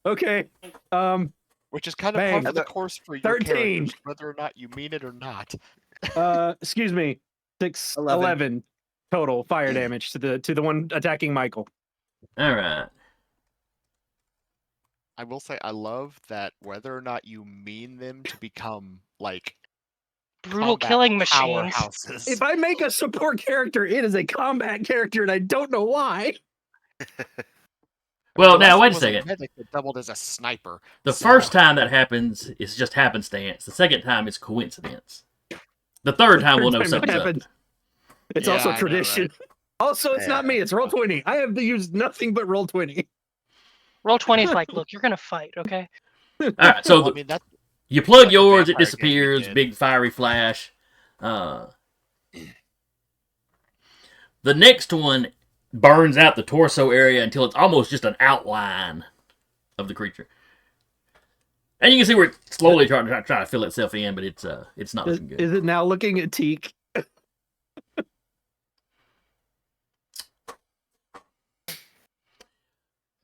Okay. which is kind of Bang. part of the course for your 13. characters, whether or not you mean it or not. Excuse me. 6, 11. 11 total fire damage to the one attacking Michael. All right. I will say I love that whether or not you mean them to become like Brutal combat killing machines. powerhouses. If I make a support character, it is a combat character, and I don't know why. Well, The now, last wait one a was second. medic that doubled as a sniper. The So- first time that happens is just happenstance. The second time is coincidence. The third time we'll know Third time it something's up. happens. It's Yeah, also I know, tradition. right? Also, it's not me. It's roll 20. I have to use nothing but roll 20. Roll 20 is like, look, you're gonna fight, okay? All right, so Well, I mean, that's you plug like a yours, it vampire game we disappears, did. big fiery flash. The next one burns out the torso area until it's almost just an outline of the creature. And you can see where it's slowly trying to fill itself in, but it's not Is, looking good. is it now looking at Teak?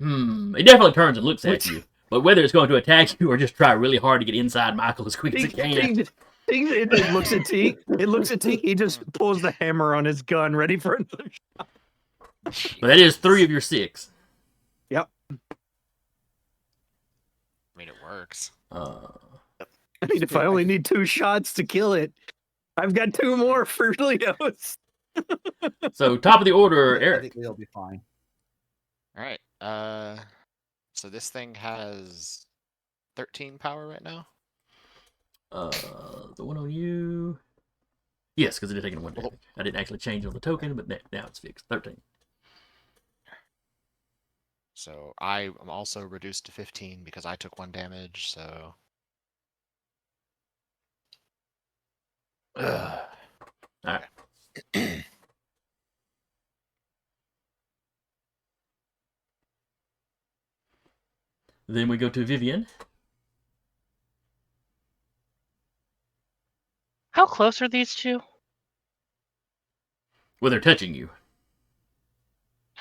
It definitely turns and looks at you. But whether it's going to attack you or just try really hard to get inside Michael as quick as it can. It looks at Teak. It looks at Teak. He just pulls the hammer on his gun, ready for another. But that is 3 of your 6. I mean, it works. I mean, if I only need 2 shots to kill it, I've got 2 more for Leos. So top of the order, I Eric. think we'll be fine. All right. So this thing has 13 power right now. The one on you. Yes, because it did take 1 damage. I didn't actually change on the token, but now it's fixed. 13. So I am also reduced to 15 because I took 1 damage. So. All right. Then we go to Vivian. How close are these two? Well, they're touching you.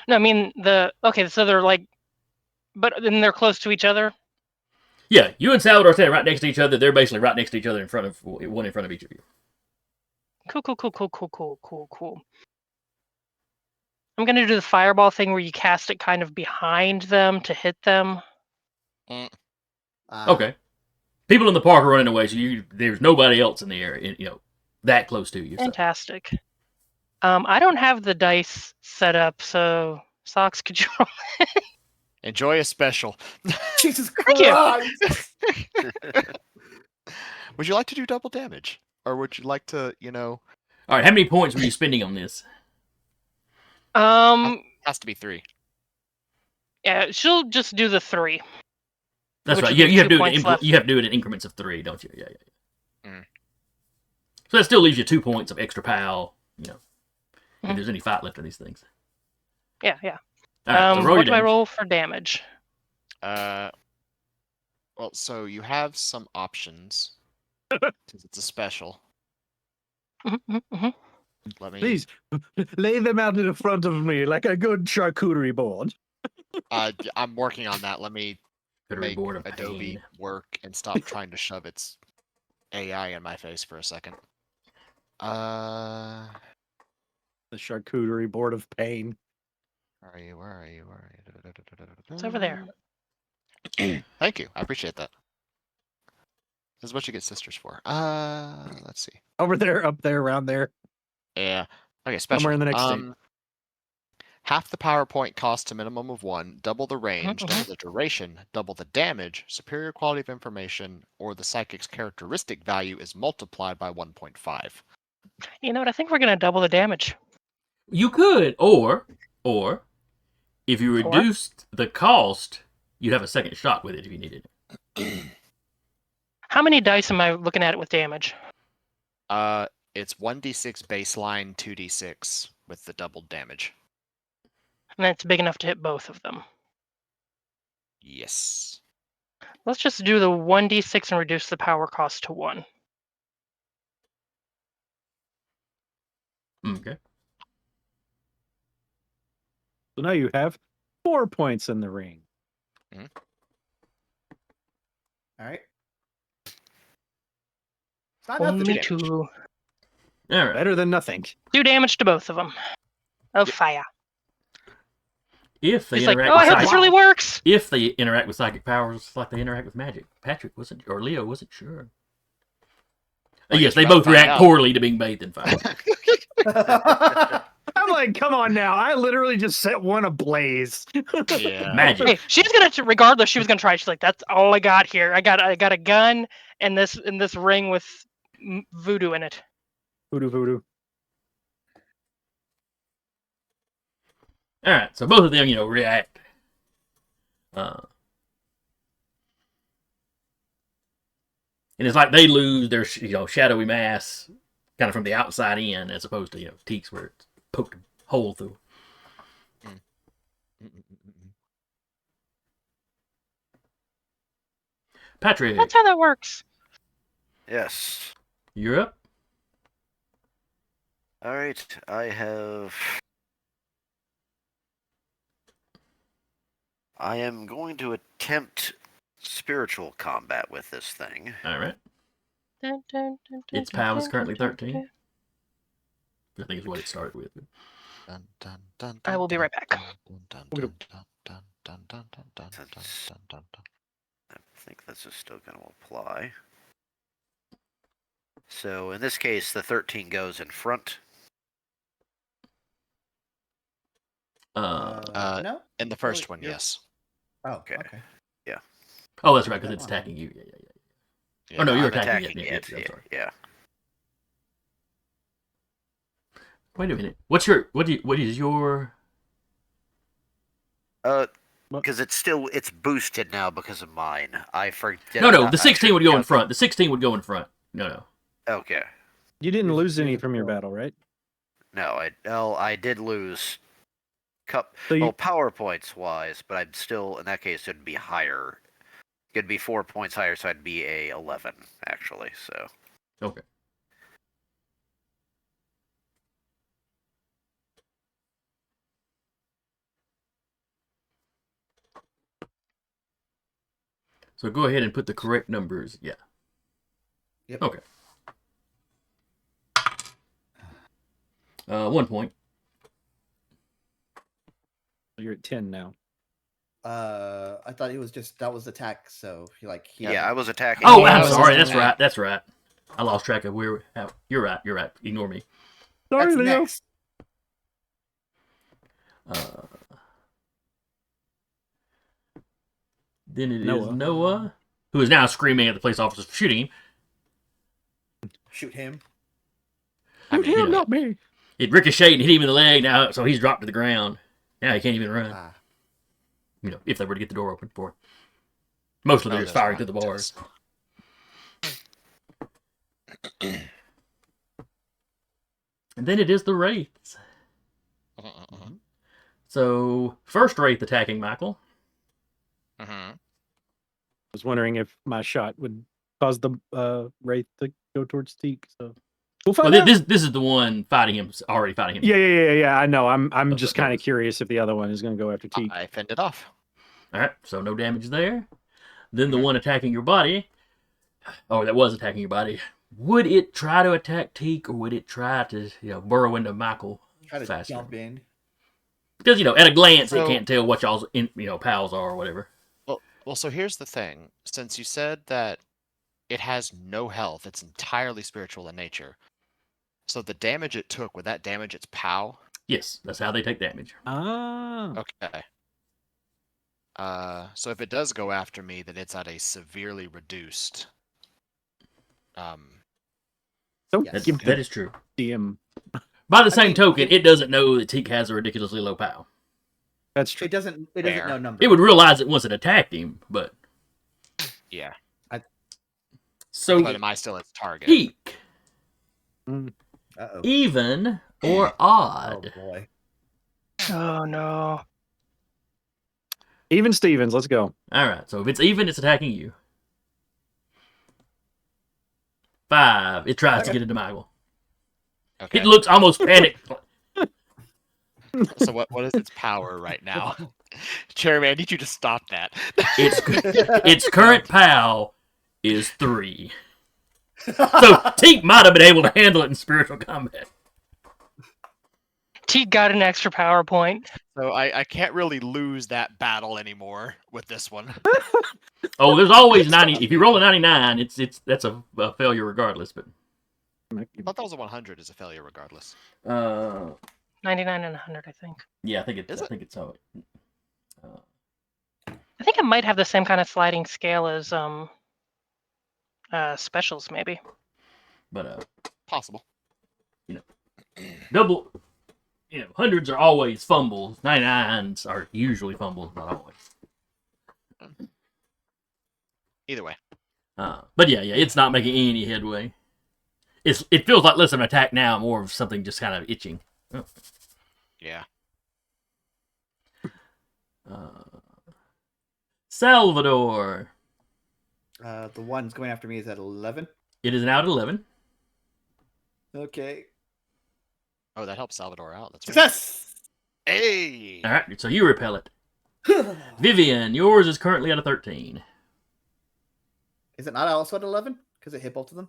No, I mean okay, so they're like, but then they're close to each other. Yeah, you and Salvador stand right next to each other. They're basically right next to each other in front of one in front of each of you. Cool. I'm gonna do the fireball thing where you cast it kind of behind them to hit them. Okay. People in the park are running away, so there's nobody else in the area, that close to you. So. Fantastic. I don't have the dice set up, so Socks, could you roll? Enjoy a special. Jesus Thank you. Christ! Would you like to do double damage, or would you like to, All right, how many points were you spending on this? Has to be 3. Yeah, she'll just do the 3. That's which right. would Yeah, leave you have 2 to do points left. you have to do it in increments of 3, don't you? Yeah. Mm. So that still leaves you 2 points of extra pal. If Mhm. there's any fight left in these things. Yeah. All right, so roll what your do I damage. roll for damage? Well, so you have some options because it's a special. Mhm. Let me. Please lay them out in front of me like a good charcuterie board. I'm working on that. Let me Could make reward of Adobe pain. work and stop trying to shove its AI in my face for a second. The charcuterie board of pain. Where are you? It's over there. Thank you. I appreciate that. This is what you get sisters for. Let's see. Over there, up there, around there. Yeah. Okay, special. Somewhere in the next state. Half the power point cost a minimum of 1, double the range, double the duration, double the damage, superior quality of information, or the psychic's characteristic value is multiplied by 1.5. You know what? I think we're gonna double the damage. You could, or if you reduced the cost, you'd have a second shot with it if you needed it. How many dice am I looking at it with damage? It's 1d6 baseline, 2d6 with the doubled damage. And that's big enough to hit both of them. Yes. Let's just do the 1d6 and reduce the power cost to 1. Okay. So now you have 4 points in the ring. All right. It's not Only nothing. 2. All right. Better than nothing. 2 damage to both of them. Of fire. If they He's like, interact oh, I with hope this really works. If they interact with psychic powers like they interact with magic, Patrick wasn't, or Leo wasn't sure. Well, Yes, you're they about to both find react out. poorly to being bathed in fire. I'm like, come on now. I literally just set one ablaze. Yeah. Magic. Hey, she's gonna regardless. She was gonna try. She's like, that's all I got here. I got a gun and this ring with voodoo in it. Voodoo. All right, so both of them, react. And it's like they lose their, shadowy mass kind of from the outside in, as opposed to, Teaks where it's poked a hole through. Patrick, That's how that works. Yes. you're up. All right. I am going to attempt spiritual combat with this thing. All right. Dun, dun, dun, dun, Its PAL is dun, currently dun, 13. dun. I think is what it started with. I will be right back. I think this this is still going to apply. So in this case, the 13 goes in front. No. In the first Well, one, you're- yes. Oh, Okay. okay. Oh, that's right, because That it's one. attacking you. Yeah. Yeah. Oh no, you're I'm attacking, attacking it. it. I'm sorry. Yeah. Wait a minute. What is your? Because it's boosted now because of mine. I forget. No. The 16 would go in front. The 16 would go in front. No. Okay. You didn't Here's- lose any here's from your the- battle, right? No, I did lose So you, PowerPoints wise, but I'm still in that case it'd be higher. It'd be 4 points higher, so I'd be a 11 actually. So Okay. So go ahead and put the correct numbers. Yeah. Yep. Okay. 1 point. you're at 10 now. I thought it was just that was attack. So he yeah, I was attacking. Oh, Yeah, I'm I was sorry. just That's right. I lost track of where. You're right. Ignore me. Sorry, That's Leo. next. Then it is Noah. Noah, who is now screaming at the police officers for shooting him. Shoot him. I mean, you know, not me. It ricocheted and hit him in the leg now, so he's dropped to the ground. Now he can't even run. Ah. If they were to get the door open for him. Mostly they're just firing through the bars. And then it is the Wraiths. So, first Wraith attacking Michael. I was wondering if my shot would cause the Wraith to go towards Teak. So we'll find Well, out. this is the one already fighting him. Yeah. I know. I'm just Okay. kind of curious if the other one is going to go after Teak. I fended off. All right, so no damage there. Then the one attacking your body, or that was attacking your body, would it try to attack Teak, or would it try to burrow into Michael Try to faster? jump in. Because at a glance it So- can't tell what y'all's pals are or whatever. Well, so here's the thing. Since you said that it has no health, it's entirely spiritual in nature. So the damage it took, would that damage its POW? Yes, that's how they take damage. Ah. Okay. So if it does go after me, then it's at a severely reduced. So Yes. give That is true. DM. By the I same mean, token, it doesn't know that Teak has a ridiculously low POW. That's true. It doesn't Fair. know number. It would realize it once it attacked him, but Yeah. so But am I still its target? Teak, Uh-oh. even or Oh odd. boy. Oh no. Even Stevens. Let's go. All right, so if it's even, it's attacking you. 5. It tries to get into Michael. Okay. It looks almost panicked. So what is its power right now? Jeremy, I need you to stop that. Its current POW is 3. So Teak might have been able to handle it in spiritual combat. Teak got an extra PowerPoint. So I can't really lose that battle anymore with this one. Oh, there's always 90. If you roll a 99, that's a failure regardless. But I thought that was a 100 is a failure regardless. 99 and 100, I think. Yeah, I think it's. Is I it? think it's so. I think it might have the same kind of sliding scale as specials, maybe. But Possible. double. Hundreds are always fumbles. 99s are usually fumbles, not always. Either way. But yeah, it's not making any headway. It feels like less of an attack now, more of something just kind of itching. Oh. Yeah. Salvador. The one's going after me is at 11. It is now at 11. Okay. Oh, that helps Salvador out. That's right. Success. Hey! All right, so you repel it. Vivian, yours is currently at a 13. Is it not also at 11? Because it hit both of them.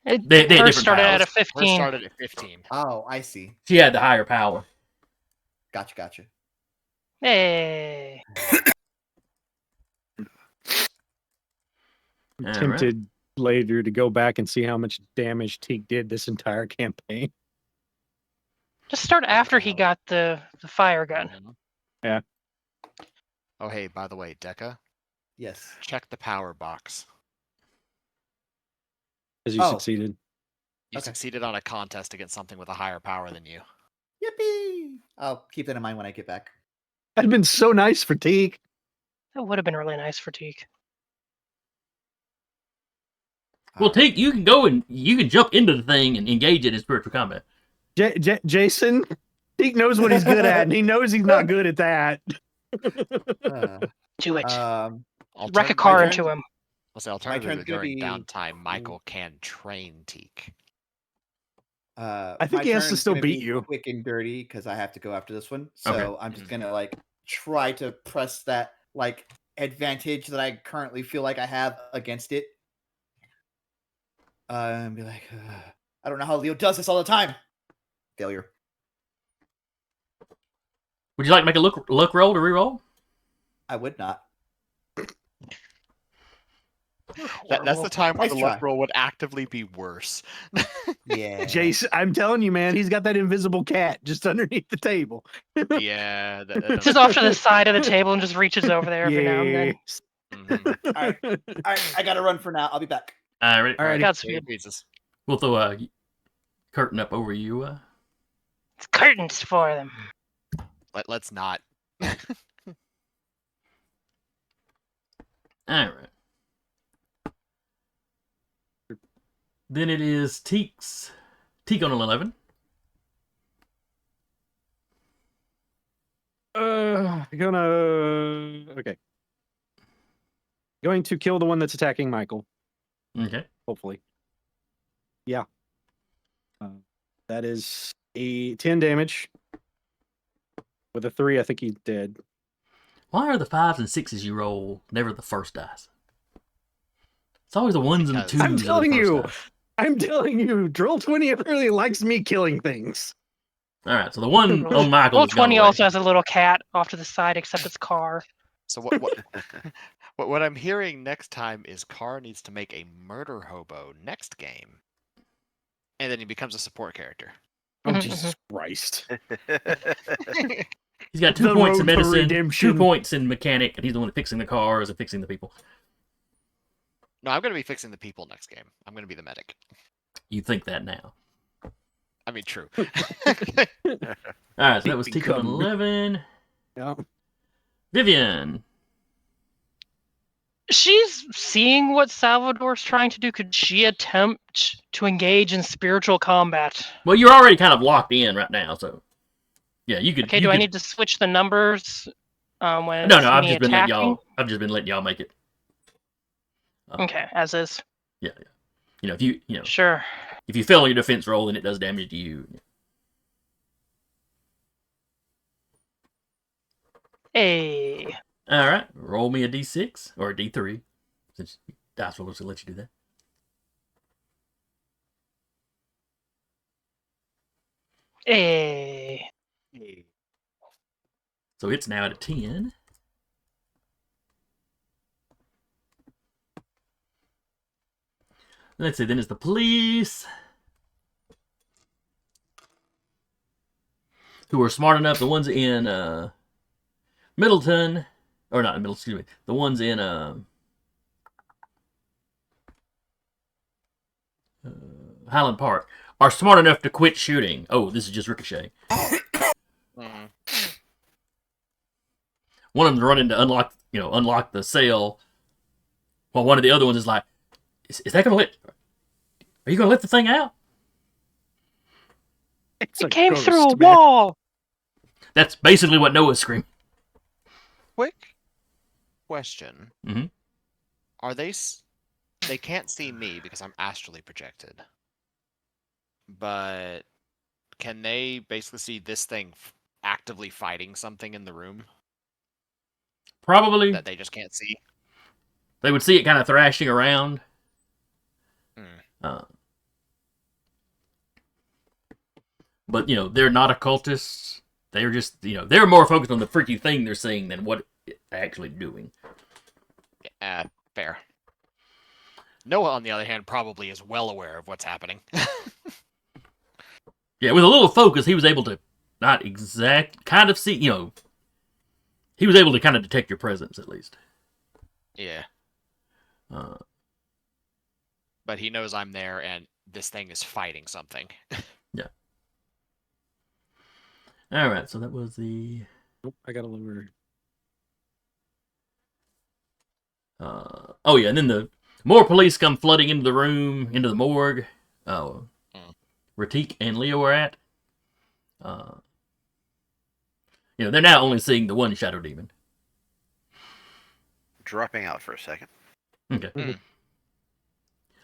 It They had different first started at a powers. First 15. started at 15. Oh, I see. She had the higher power. Gotcha. Hey. tempted later to go back and see how much damage Teak did this entire campaign. Just start after he got the fire gun. Yeah. Oh, hey, by the way, Deca, Yes. check the power box. Because you Oh. succeeded. You Okay. succeeded on a contest against something with a higher power than you. Yippee! I'll keep that in mind when I get back. That'd been so nice for Teak. That would have been really nice for Teak. Well, Alright. Teak, you can go and you can jump into the thing and engage it in spiritual combat. Jason, Teak knows what he's good at, and he knows he's not good at that. Uh, Do it. Wreck a Alternatively- car turn? into him. Let's say turn's alternatively, gonna during be- downtime, Michael can train Teak. I think my he has to turn's still gonna beat be you. quick and dirty because I have to go after this one. So Okay. I'm just gonna like try to press that like advantage that I currently feel like I have against it. And be like, I don't know how Leo does this all the time. Failure. Would you like to make a luck roll to reroll? I would not. That's the time where Nice the luck try. roll would actively be worse. Yeah. Jason, I'm telling you, man, he's got that invisible cat just underneath the table. Yeah. Just off to the side of the table and just reaches over there every now and then. Yes. Mhm. Alright. I gotta run for now. I'll be back. All right. Alrighty. Godspeed. Jesus. We'll throw a curtain up over you. It's curtains for them. Let's not. All right. Then it is Teak on an 11. Okay. Going to kill the one that's attacking Michael, Okay. hopefully. Yeah. That is a 10 damage. With a 3, I think he's dead. Why are the 5s and 6s you roll never the first dice? It's always the 1s and the Because- 2s. I'm are the telling first you. dice. I'm telling you, Drill 20 really likes me killing things. All right. So the one on Michael Roll is gone 20 away. also has a little cat off to the side, except it's car. So what I'm hearing next time is Carr needs to make a murder hobo next game, and then he becomes a support character. Oh, Mhm, Jesus Christ. He's got 2 The points in road to medicine, 2 redemption. points in mechanic, and he's the one fixing the cars and fixing the people. No, I'm going to be fixing the people next game. I'm going to be the medic. You think that now. I mean, true. All right, so that was Teak on Become- 11. Yeah. Vivian. She's seeing what Salvador's trying to do. Could she attempt to engage in spiritual combat? Well, you're already kind of locked in right now, so yeah, you could. Okay, you do I could- need to switch the numbers when No, it's no, I've me just been letting attacking? y'all. I've just been letting y'all make it. Okay, as is. Yeah, yeah. You know, Sure. if you fail on your defense roll, then it does damage to you. Hey. All right, roll me a d6 or a d3, since dice rollers will let you do that. Hey. So it's now at a 10. Let's see, then it's the police. Who are smart enough, the ones in Middleton, or not in Middleton, excuse me, the ones in Highland Park are smart enough to quit shooting. Oh, this is just Ricochet. Mhm. One of them's running to unlock the cell, while one of the other ones is like, is that gonna let? Are you gonna let the thing out? It's It a came ghost, through a man. wall. That's basically what Noah's screaming. Quick question. Mhm. Are they... They can't see me because I'm astrally projected. But can they basically see this thing actively fighting something in the room Probably that they just can't see? they would see it kind of thrashing around. Hmm. But they're not occultists. They're just they're more focused on the freaky thing they're seeing than what it's actually doing. Fair. Noah, on the other hand, probably is well aware of what's happening. Yeah, with a little focus, he was able to kind of see, he was able to kind of detect your presence at least. Yeah. Uh, But he knows I'm there, and this thing is fighting something. yeah. All right, so that was the. Nope, I got a lower. Oh yeah, and then the more police come flooding into the room, into the morgue. Ratik and Leo are at. They're now only seeing the one shadow demon. Dropping out for a second. Okay.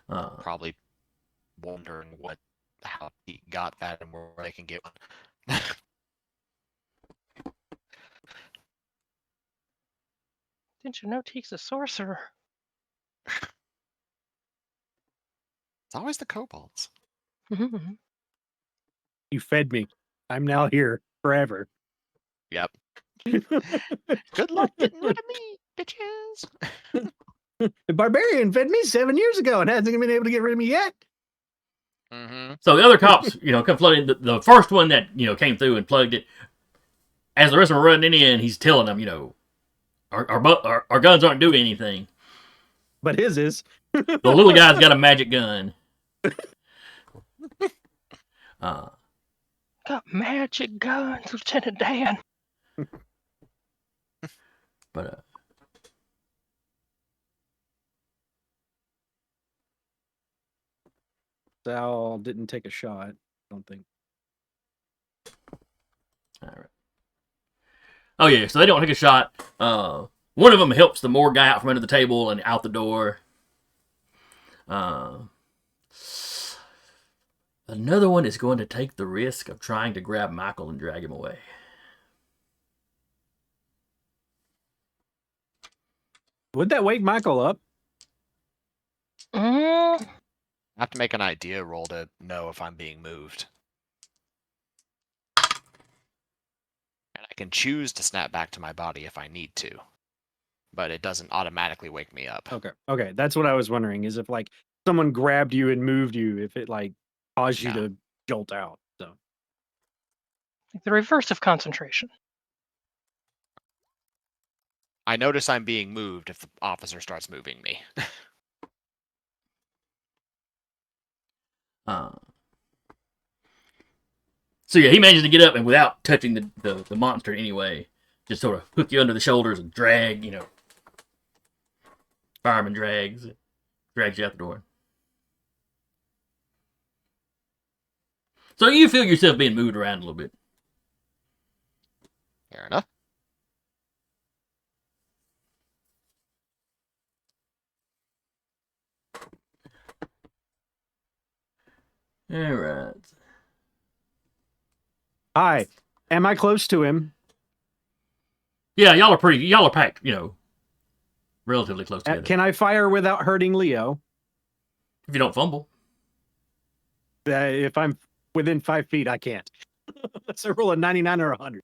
Probably wondering how he got that and where they can get one. Didn't you know Teek's a sorcerer? It's always the kobolds. You fed me. I'm now here forever. Yep. Good luck getting rid of me, bitches. The barbarian fed me 7 years ago and hasn't been able to get rid of me yet. Mm-hmm. So the other cops, come flooding. The first one that came through and plugged it. As the rest of them are running in, he's telling them, our guns aren't doing anything. But his is. The little guy's got a magic gun. Got magic guns, Lieutenant Dan. But Sal didn't take a shot, I don't think. all right. Oh yeah, so they don't take a shot. One of them helps the morgue guy out from under the table and out the door. Another one is going to take the risk of trying to grab Michael and drag him away. Would that wake Michael up? I have to make an idea roll to know if I'm being moved. And I can choose to snap back to my body if I need to. But it doesn't automatically wake me up. Okay. That's what I was wondering, is if like someone grabbed you and moved you, if it like caused you to jolt out. So The reverse of concentration. I notice I'm being moved if the officer starts moving me. So yeah, he managed to get up and without touching the monster anyway, just sort of hook you under the shoulders and drag, fireman drags you out the door. So you feel yourself being moved around a little bit. Fair enough. All right. hi. Am I close to him? Yeah, y'all are packed, relatively close together. Can I fire without hurting Leo? If you don't fumble. If I'm within 5 feet, I can't. Let's roll a 99 or 100.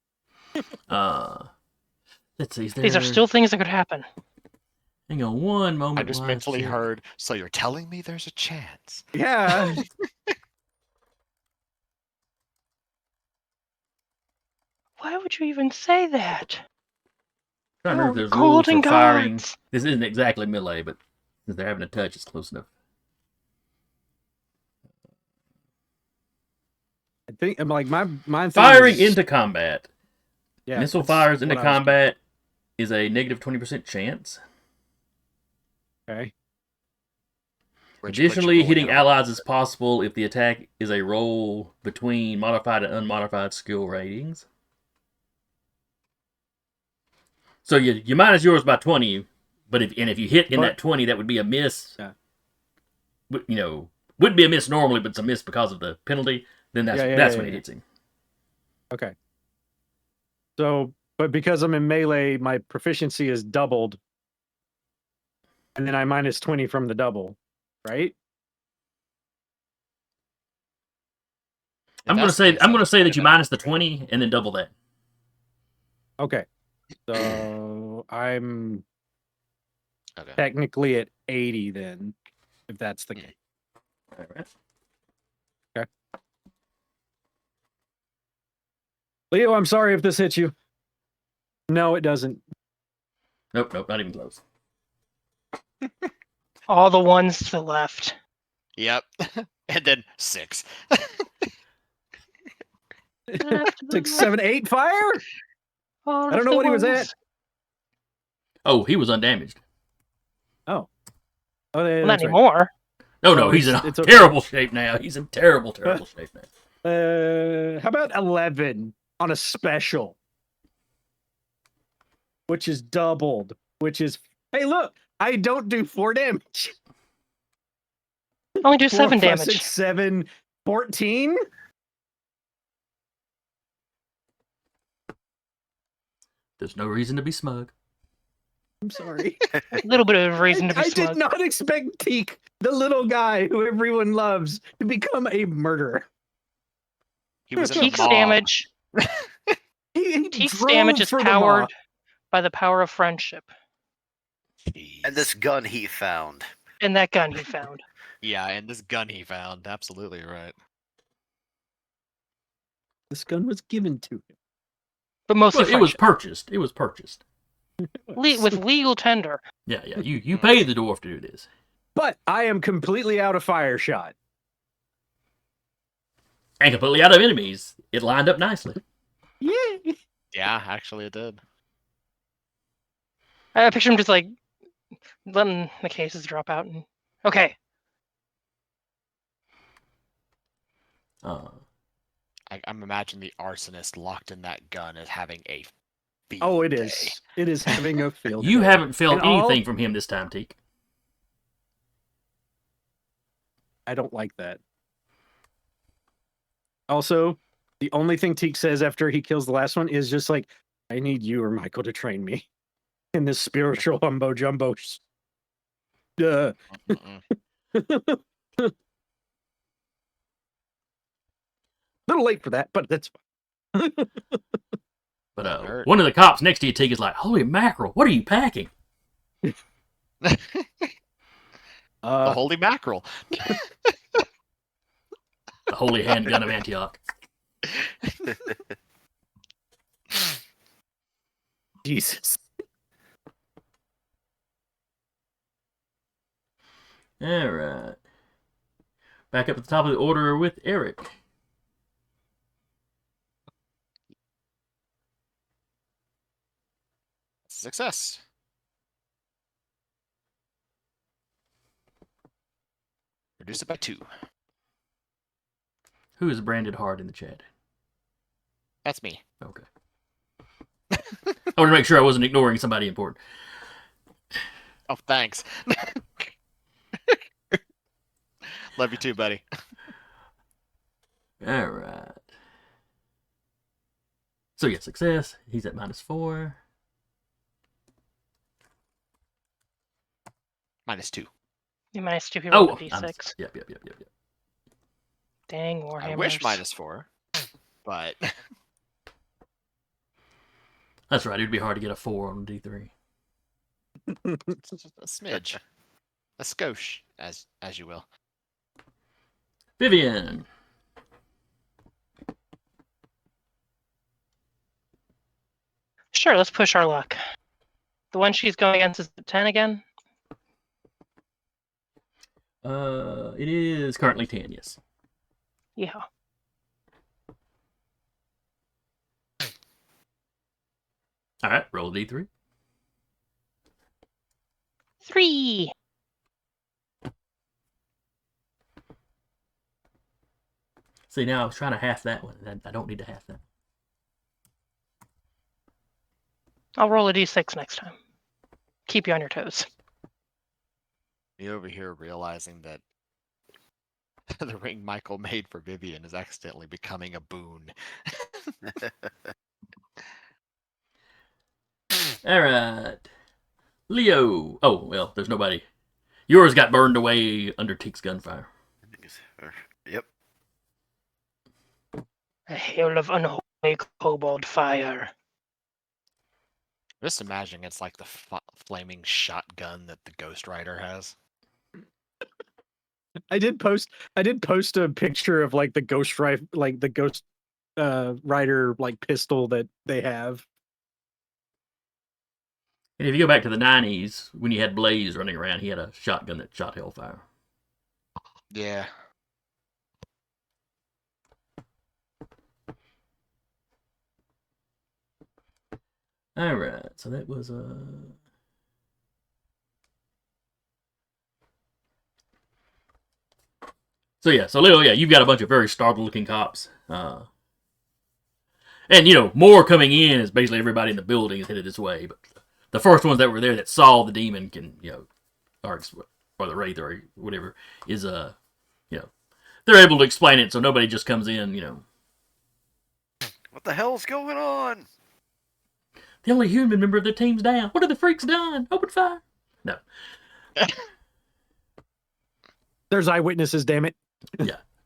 Let's see. These are still things that could happen. Hang on one moment. I just mentally heard, so you're telling me there's a chance? Yeah. Why would you even say that? I don't know if there's rules Golden for firing. gods. This isn't exactly melee, but since they're having a touch, it's close enough. I think I'm like my Firing into combat. Yeah, Missile that's fires into what I was combat is a negative 20% chance. Okay. Additionally, hitting allies is possible if the attack is a roll between modified and unmodified skill ratings. So you minus yours by 20, but if you hit in that 20, that would be a miss. Yeah. Wouldn't be a miss normally, but it's a miss because of the penalty. Then that's when it hits him. Okay. So, but because I'm in melee, my proficiency is doubled, and then I minus 20 from the double, right? I'm gonna say that you minus the 20 and then double that. Okay. So I'm Okay. technically at 80 then. if that's the case. All right. Leo, I'm sorry if this hits you. No, it doesn't. Nope, not even close. All the ones to the left. Yep. And then 6. Left of the 6, 7, 8 fire? all I don't of know the what he was ones. at. Oh, he was undamaged. Oh, yeah, Well, not that's right. anymore. No, Oh, he's in it's okay. terrible shape now. He's in terrible shape now. How about 11 on a special? Which is doubled. Which is, hey, look, I don't do 4 damage. Only do 4, 7 5, damage. 6, 7, 14? There's no reason to be smug. I'm sorry. A little bit of reason to be I smug. did not expect Teak, the little guy who everyone loves, to become a murderer. He was in the Teak's mob. damage. He Teak's drove damage is for the mob. powered by the power of friendship. And this gun he found. And that gun he found. Yeah, and this gun he found. Absolutely right. This gun was given to him. But mostly Well, it was friendship. purchased. It was purchased. With legal tender. Yeah. You paid the dwarf to do this. But I am completely out of fire shot. And completely out of enemies. It lined up nicely. Yay! Yeah, actually it did. I picture him just like letting the cases drop out and okay. I'm imagining the arsonist locked in that gun as having a field Oh, it day. is. It is having a field You day. haven't felt And all- anything from him this time, Teak. I don't like that. Also, the only thing Teak says after he kills the last one is just like, I need you or Michael to train me in this spiritual humbo jumbo. Mm-mm. Little late for that, but that's fine. But Hurt. one of the cops next to you, Teak, is like, holy mackerel, what are you packing? The holy mackerel. The holy handgun of Antioch. Jesus. All right. Back up at the top of the order with Eric. Success. Reduce it by 2. Who is branded hard in the chat? That's me. Okay. I want to make sure I wasn't ignoring somebody important. Oh, thanks. Love you too, buddy. All right. So yeah, success. He's at -4. -2. You minus 2 he Oh, rolled a I'm- D6. Yep. Dang Warhammers. I wish -4, but That's right. It'd be hard to get a 4 on D3. just a smidge, a skosh, as you will. Vivian. Sure, let's push our luck. The one she's going against is the 10 again. It is currently 10, yes. Yeah. All right, roll a D3. 3. See, now I was trying to half that one. I don't need to half that. I'll roll a D6 next time. Keep you on your toes. Me over here realizing that the ring Michael made for Vivian is accidentally becoming a boon. All right. Leo. Oh, well, there's nobody. Yours got burned away under Teak's gunfire. Yep. A hail of unholy kobold fire. Just imagine it's like the flaming shotgun that the Ghost Rider has. I did post a picture of like the ghost rifle, like the ghost rider like pistol that they have. And if you go back to the 90s, when you had Blaze running around, he had a shotgun that shot hellfire. Yeah. All right, so that was So yeah, so Leo, yeah, you've got a bunch of very startled-looking cops, and more coming in is basically everybody in the building is headed this way. But the first ones that were there that saw the demon can, or the wraith or whatever is they're able to explain it, so nobody just comes in. What the hell's going on? The only human member of the team's down. What have the freaks done? Open fire! No. There's eyewitnesses, damn it.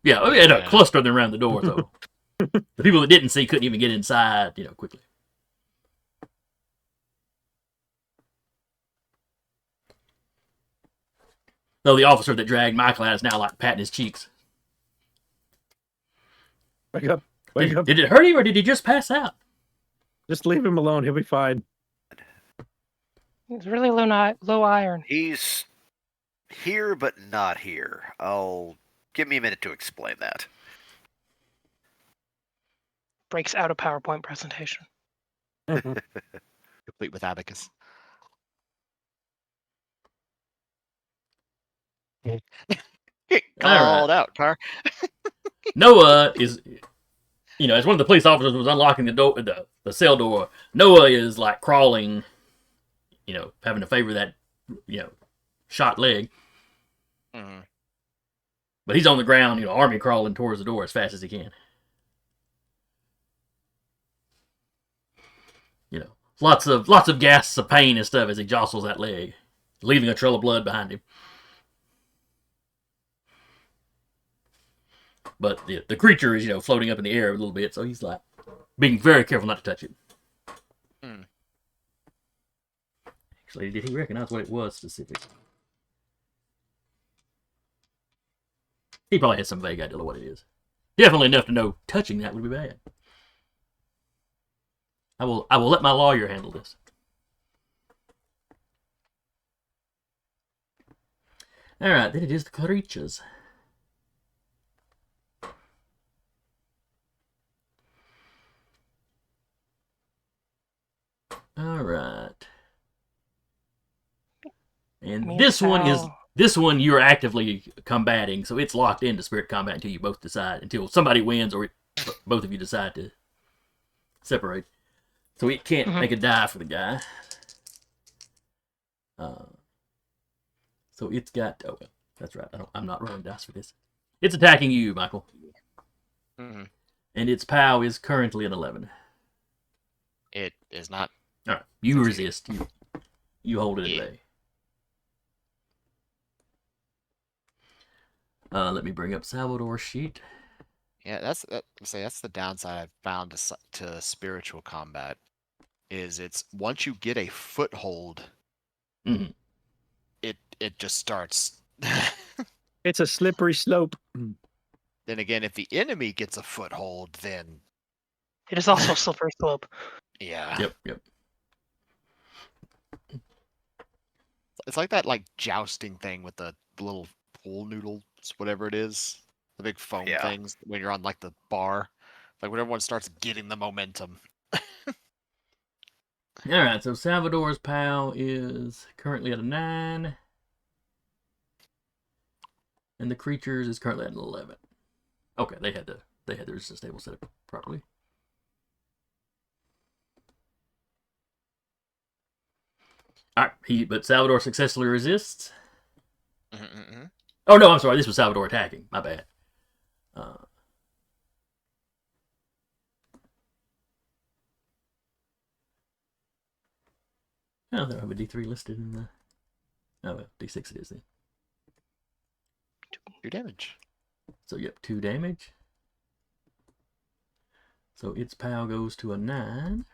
Yeah, oh, yeah, no, cluster them around the door, so the people that didn't see couldn't even get inside, quickly. Though the officer that dragged Michael out is now like patting his cheeks. Wake up. Wake up. Did it hurt him or did he just pass out? Just leave him alone. He'll be fine. It's really low iron. He's here, but not here. Give me a minute to explain that. Breaks out a PowerPoint presentation. Complete with abacus. Called out, Car. Noah is, as one of the police officers was unlocking the door, the cell door. Noah is like crawling, having to favor that, shot leg. Mm-hmm. But he's on the ground, army crawling towards the door as fast as he can. Lots of gasps of pain and stuff as he jostles that leg, leaving a trail of blood behind him. But the creature is, floating up in the air a little bit, so he's like being very careful not to touch it. Mm. Actually, did he recognize what it was specifically? He probably has some vague idea of what it is. Definitely enough to know touching that would be bad. I will let my lawyer handle this. Alright, then it is the creatures. Alright. And this one you're actively combating, so it's locked into spirit combat until you both decide, until somebody wins or both of you decide to separate. So it can't make a die for the guy. So it's got... Oh, that's right. I'm not rolling dice for this. It's attacking you, Michael. Mm-hmm. And its POW is currently an 11. It is not. All right. You resist. You hold it at bay. Let me bring up Salvador's sheet. Yeah, that's the downside I've found to spiritual combat. Is it's once you get a foothold, it just starts. It's a slippery slope. Then again, if the enemy gets a foothold, then it is also a slippery slope. Yeah. Yep. It's like that jousting thing with the little pool noodles, whatever it is, the big foam things when you're on the bar, when everyone starts getting the momentum. All right, so Salvador's POW is currently at a 9, and the creatures is currently at an 11. Okay, they had the resistance table set up properly. All right, but Salvador successfully resists. Mm-hmm. Oh no, I'm sorry. This was Salvador attacking. My bad. I don't have a D3 listed in the... Oh, well, D6 it is then. 2 damage. So, yep, 2 damage. So, its POW goes to a 9.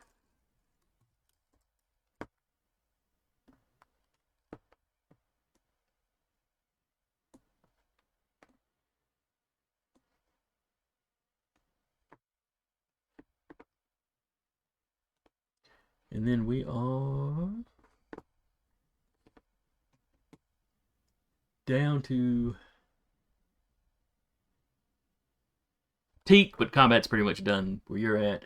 And then we are down to Teak, but combat's pretty much done where you're at.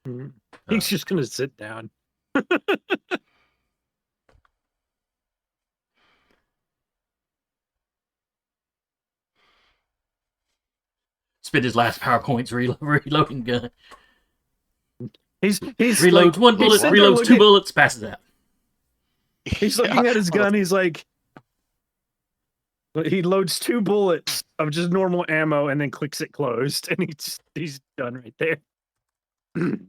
Mhm. He's just gonna sit down. Spent his last power points reloading gun. He's Reloads like, one he's bullet, sitting there reloads two looking- bullets, passes out. He's looking at his gun. He's like, he loads 2 bullets of just normal ammo and then clicks it closed, and he's done right there. Mm-mm-mm.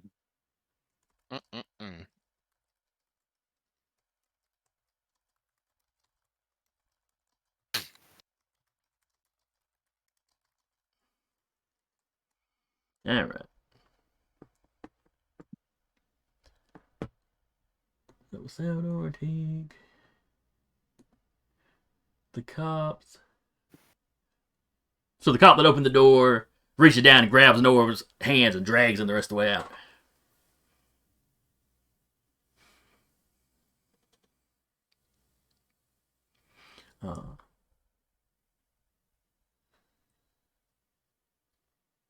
All right. That was Salvador, Teague. The cops. So the cop that opened the door reaches down and grabs Nora's hands and drags him the rest of the way out.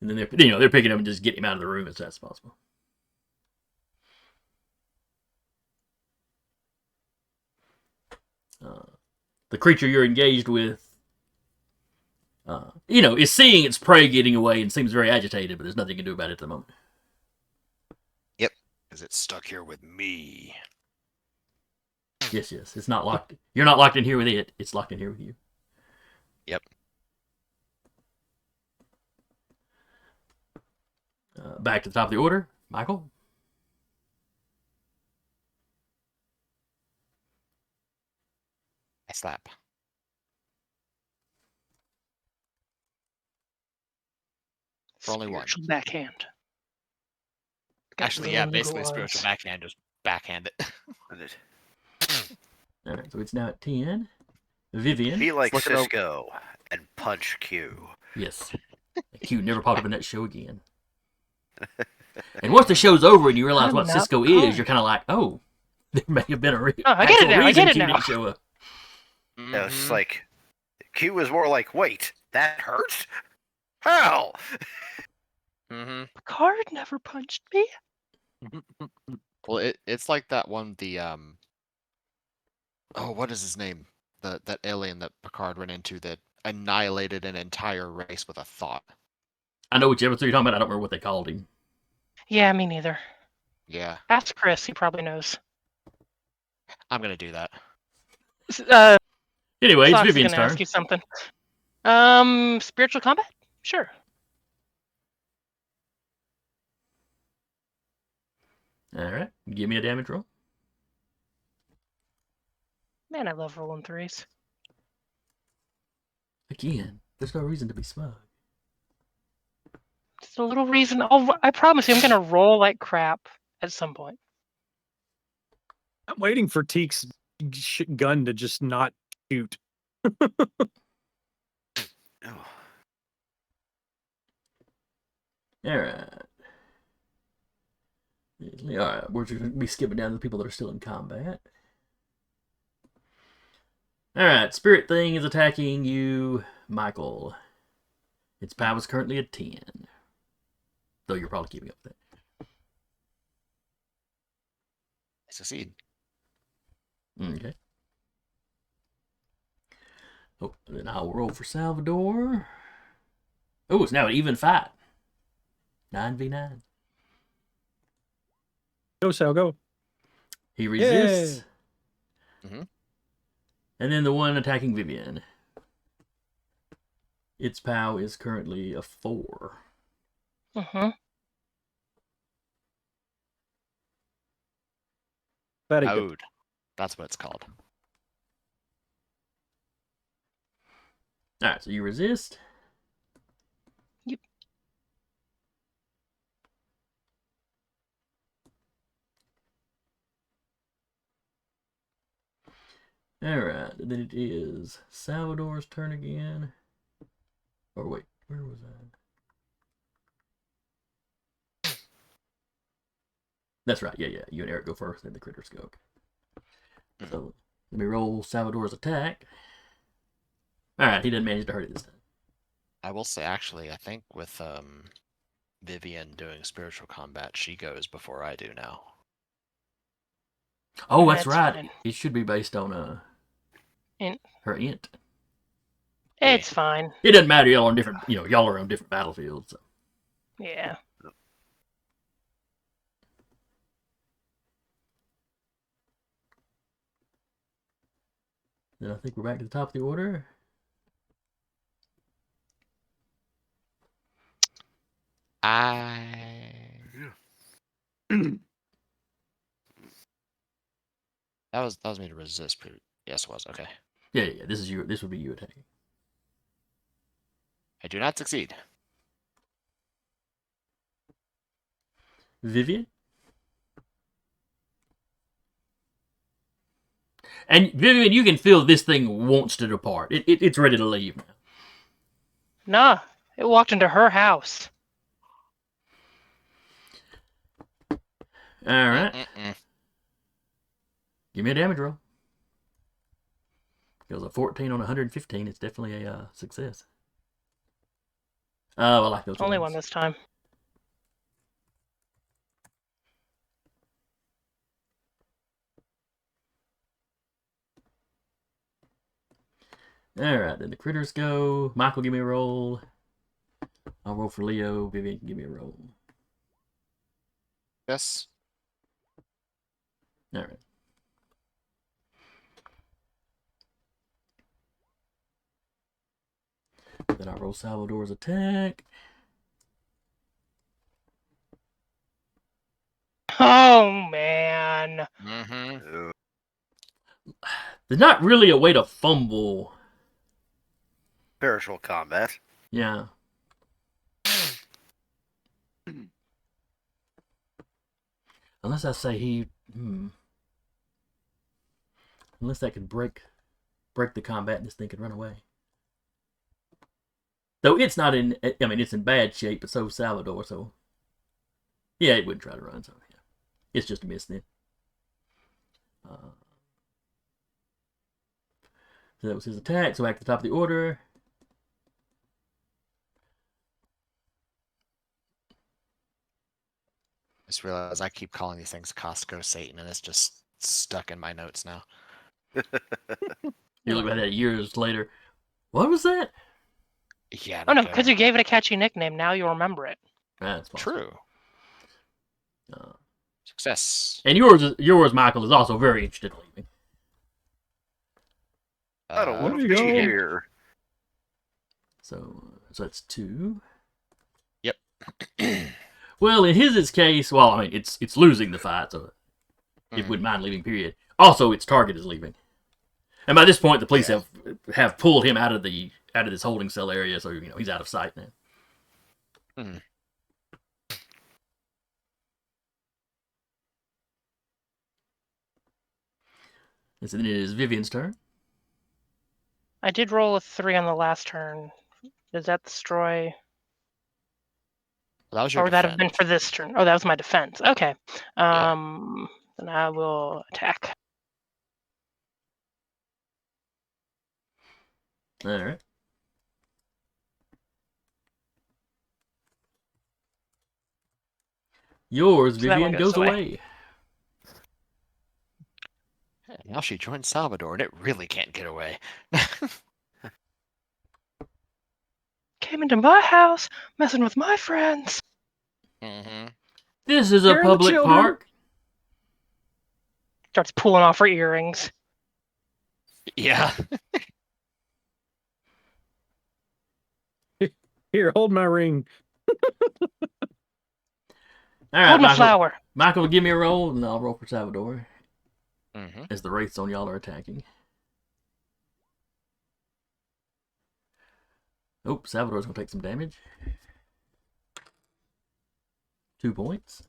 And then they're picking him and just getting him out of the room as fast as possible. The creature you're engaged with, is seeing its prey getting away and seems very agitated, but there's nothing you can do about it at the moment. Yep, because it's stuck here with me. Yes, it's not locked. You're not locked in here with it. It's locked in here with you. Yep. Back to the top of the order, Michael. I slap. For only one. Spiritual backhand. Actually, Got yeah, little basically eagle spiritual eyes. backhand, just backhand it. All right, so it's now at 10. Vivian. Be like Look it over. Cisco and punch Q. Yes. Q never popped up in that show again. And once the show's over and you realize I'm what not Cisco kind. is, you're kind of like, oh, there may have been a Oh, I get it now, I reason get it Q now. didn't show up. No, it's Mhm. like Q was more like, wait, that hurts? How? Mhm. Picard never punched me. Well, it's like that one. Oh, what is his name? That alien that Picard ran into that annihilated an entire race with a thought. I know which episode you're talking about. I don't remember what they called him. Yeah, me neither. Yeah, Ask Chris. He probably knows. I'm gonna do that. Anyway, it's Sox is Vivian's gonna turn. ask you something. Spiritual combat? Sure. All right, give me a damage roll. Man, I love rolling 3s. Again, there's no reason to be smug. Just a little reason. I promise you, I'm gonna roll like crap at some point. I'm waiting for Teek's gun to just not shoot. Oh. All right. All right, we're just going to be skipping down to the people that are still in combat. All right, Spirit Thing is attacking you, Michael. Its power is currently at 10. Though you're probably keeping up with that. I succeed. Okay. Oh, then I'll roll for Salvador. Oh, it's now an even fight. 9v9. Go, Sal, go. He resists. Mhm. And then the one attacking Vivian. Its POW is currently a 4. Mm-hmm. Very good. Ode. That's what it's called. Alright, so you resist. Yep. Alright, and then it is Salvador's turn again. Or wait, where was I? That's right. Yeah. You and Eric go first, then the critters go. Okay. So let me roll Salvador's attack. All right, he didn't manage to hurt it this time. I will say, actually, I think with Vivian doing spiritual combat, she goes before I do now. Oh, that's That's right. fine. It should be based on Int. her int. It's fine. It doesn't matter. Y'all are on different. Y'all are on different battlefields. So. Yeah. Then I think we're back to the top of the order. That was me to resist. Yes, it was. Okay. Yeah. This is you. This would be you attacking. I do not succeed. Vivian. And Vivian, you can feel this thing wants to depart. It's ready to leave now. Nah, it walked into her house. All right. Mm-mm-mm. Give me a damage roll. It was a 14 on 115. It's definitely a success. I like those Only ones. one this time. All right, then the critters go. Michael, give me a roll. I'll roll for Leo. Vivian, give me a roll. Yes. All right. Then I roll Salvador's attack. Oh man. Mm-hmm. There's not really a way to fumble. Spiritual combat. Yeah. Unless I say he. Unless that could break the combat and this thing could run away. Though it's not in. I mean, it's in bad shape, but so is Salvador. So. Yeah, it wouldn't try to run. So yeah, it's just a miss then. So that was his attack. So back to the top of the order. I just realized I keep calling these things Costco Satan, and it's just stuck in my notes now. You look at that years later. What was that? Yeah. Oh no, because you gave it a catchy nickname. Now you'll remember it. That's possible. True. Success. And yours, Michael, is also very interested in leaving. I don't want there to you be go. here. So that's 2. Yep. Well, in his case, well, I mean, it's losing the fight, so it wouldn't mind leaving. Period. Also, its target is leaving, and by this point, the police have pulled him out of this holding cell area, so he's out of sight now. Mm. And so then it is Vivian's turn. I did roll a 3 on the last turn. Does that destroy? That was Or your would that have defense. been for this turn? Oh, that was my defense. Okay. Then I will attack. All right. Yours, So that one Vivian, goes goes away. away. Now she joined Salvador, and it really can't get away. Came into my house, messing with my friends. Mm-hmm. This is a Scaring the public children. park. Starts pulling off her earrings. Yeah. Here, hold my ring. All right, Hold my Michael. flower. Michael, give me a roll, and I'll roll for Salvador Mm-hmm. as the wraiths on y'all are attacking. Oh, Salvador's gonna take some damage. 2 points.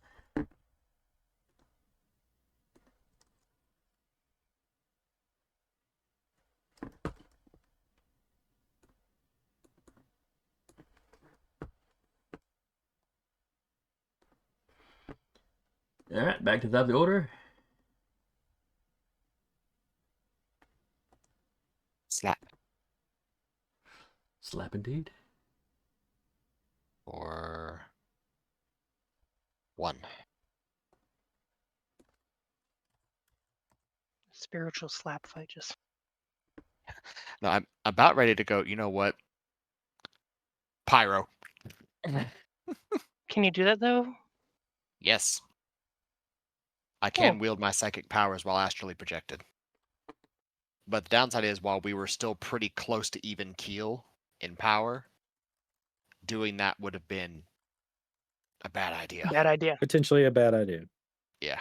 All right, back to the top of the order. Slap. Slap indeed. Or 1. Spiritual slap fight. Just No, I'm about ready to go. You know what? Pyro. can you do that though? Yes. I can wield my psychic powers while astrally projected. But the downside is, while we were still pretty close to even keel in power, doing that would have been a bad idea. Bad idea. Potentially a bad idea. Yeah.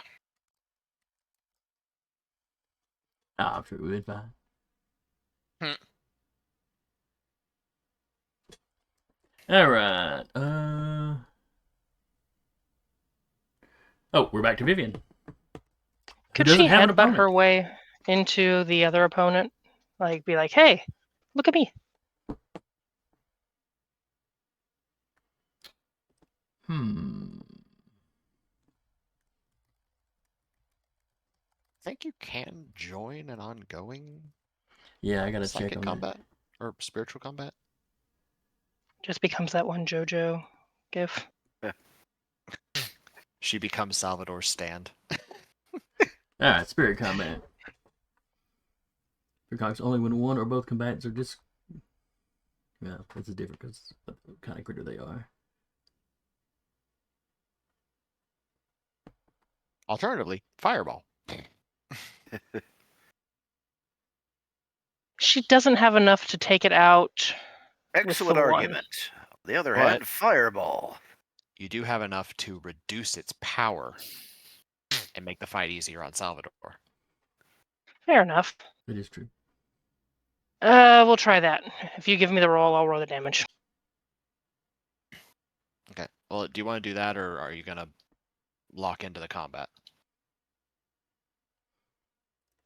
I'm sure we've been fine. All right. Oh, we're back to Vivian. Could doesn't she have an headbutt opponent. her way into the other opponent? Like, be like, hey, look at me. I think you can join an ongoing Yeah, I gotta check psychic on combat or spiritual combat. Just becomes that one JoJo gif. She becomes Salvador's stand. that. All right, spirit combat. Because only when one or both combatants are just. Yeah, this is different because of what kind of critter they are. Alternatively, fireball. She doesn't have enough to take it out. Excellent the one. argument. On the other But- hand, fireball. You do have enough to reduce its power and make the fight easier on Salvador. Fair enough. It is true. We'll try that. If you give me the roll, I'll roll the damage. Okay. Well, do you want to do that, or are you going to lock into the combat?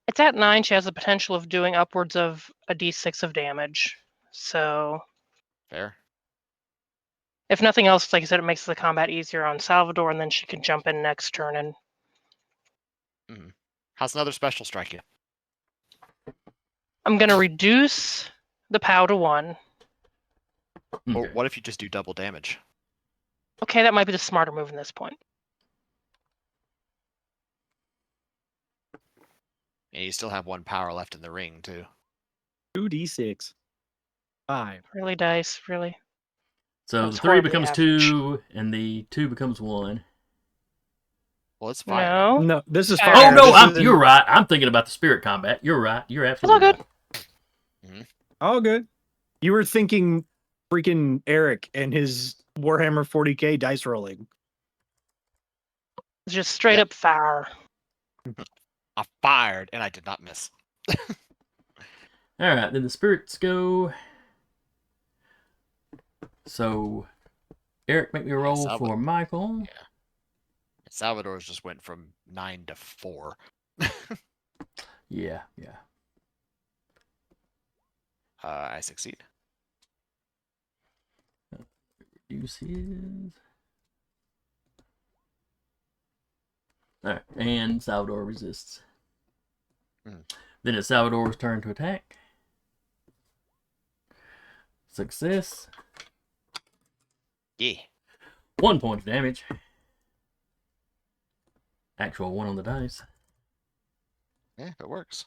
It's at 9. She has the potential of doing upwards of a d6 of damage. So, Fair. if nothing else, like I said, it makes the combat easier on Salvador, and then she can jump in next turn. And How's another special strike you? I'm going to reduce the POW to 1. Or Okay. what if you just do double damage? Okay, that might be the smarter move in this point. And you still have 1 power left in the ring, too. 2d6. 5. Really, dice, really. So That's the 3 horribly becomes average. 2, and the 2 becomes 1. Well, it's fire. No. No, this is Fire. fire. Oh no, This you're right. I'm thinking about the spirit combat. You're right. You're It's all absolutely good. right. all good. You were thinking freaking Eric and his Warhammer 40k dice rolling. It's just straight Yep. up fire. I fired, and I did not miss. All right, then the spirits go. So, Eric, make me a roll Salvador. for Michael. Salvador's just went from 9 to 4. Yeah. I succeed. Reduce his. All right, and Salvador resists. Then it's Salvador's turn to attack. Success. Yeah. 1 point of damage. Actual 1 on the dice. Yeah, it works.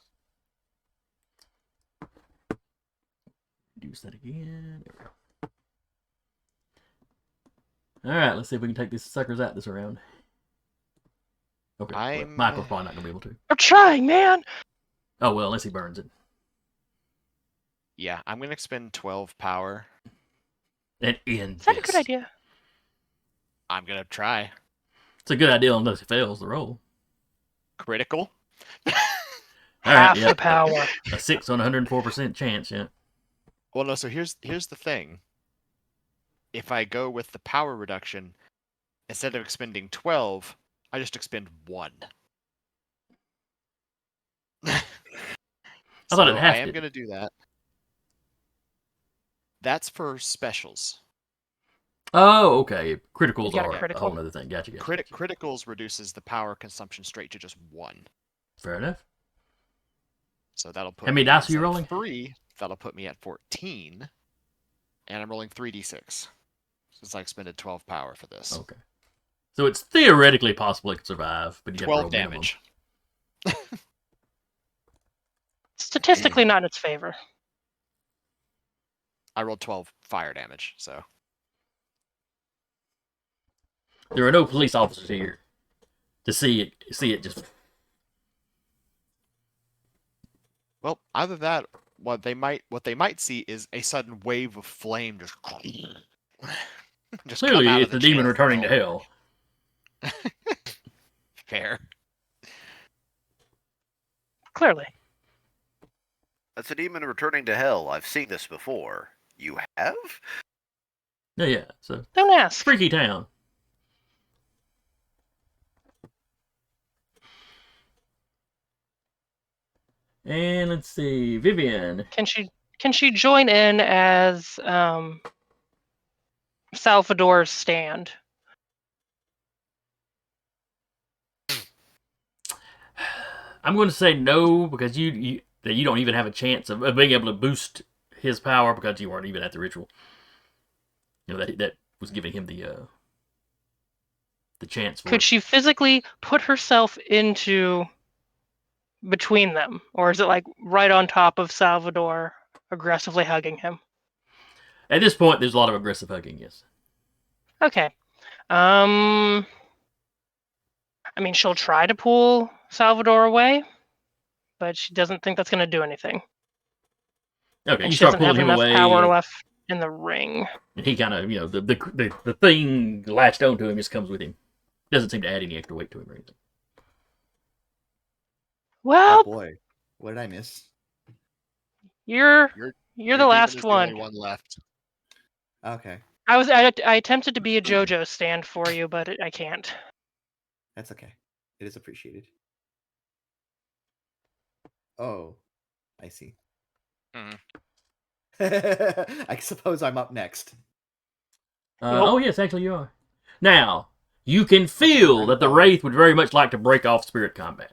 Reduce that again. There we go. All right, let's see if we can take these suckers out this round. Okay, well, Michael's probably not gonna be able to. I'm trying, man. Oh well, unless he burns it. Yeah, I'm going to expend 12 power. And end Is that a this. good idea? I'm going to try. It's a good idea unless it fails the roll. Critical. All Half right, the power. A 6 on 104% chance, yeah. Well, no, so here's the thing. If I go with the power reduction, instead of expending 12, I just expend 1. I thought it I halved am it. going to do that. That's for specials. Oh, okay. Criticals You got a are a critical. whole other thing. Gotcha. Criticals reduces the power consumption straight to just 1. Fair enough. So that'll put How many me dice are you instead of rolling? 3. That'll put me at 14. And I'm rolling 3d6. Since I expended 12 power for this. Okay. So it's theoretically possible it could survive, but you have to 12 roll minimum. damage. Statistically not in its favor. I rolled 12 fire damage, so. There are no police officers here to see it just. Well, either that, what they might see is a sudden wave of flame just come Clearly, out it's of the demon chest. returning to hell. Fair. Clearly. That's a demon returning to hell. I've seen this before. You have? Yeah. So Don't ask. freaky town. And let's see, Vivian. Can she join in as Salvador's stand? I'm going to say no because you don't even have a chance of being able to boost his power because you weren't even at the ritual. You know that was giving him the chance for. Could she physically put herself into between them, or is it like right on top of Salvador, aggressively hugging him? At this point, there's a lot of aggressive hugging. Yes. Okay. I mean, she'll try to pull Salvador away, but she doesn't think that's going to do anything. Okay, And you she start doesn't have pulling him enough away. power left in the ring. And he kind of, the thing latched onto him just comes with him. Doesn't seem to add any extra weight to him or anything. Well, Oh boy, what did I miss? you're Your the demon last is the one. only one left. Okay, I attempted to be a JoJo stand for you, but I can't. that's okay. It is appreciated. Oh, I see. Mhm. I suppose I'm up next. Nope. Oh, yes, actually you are. Now, you can feel that the Wraith would very much like to break off spirit combat.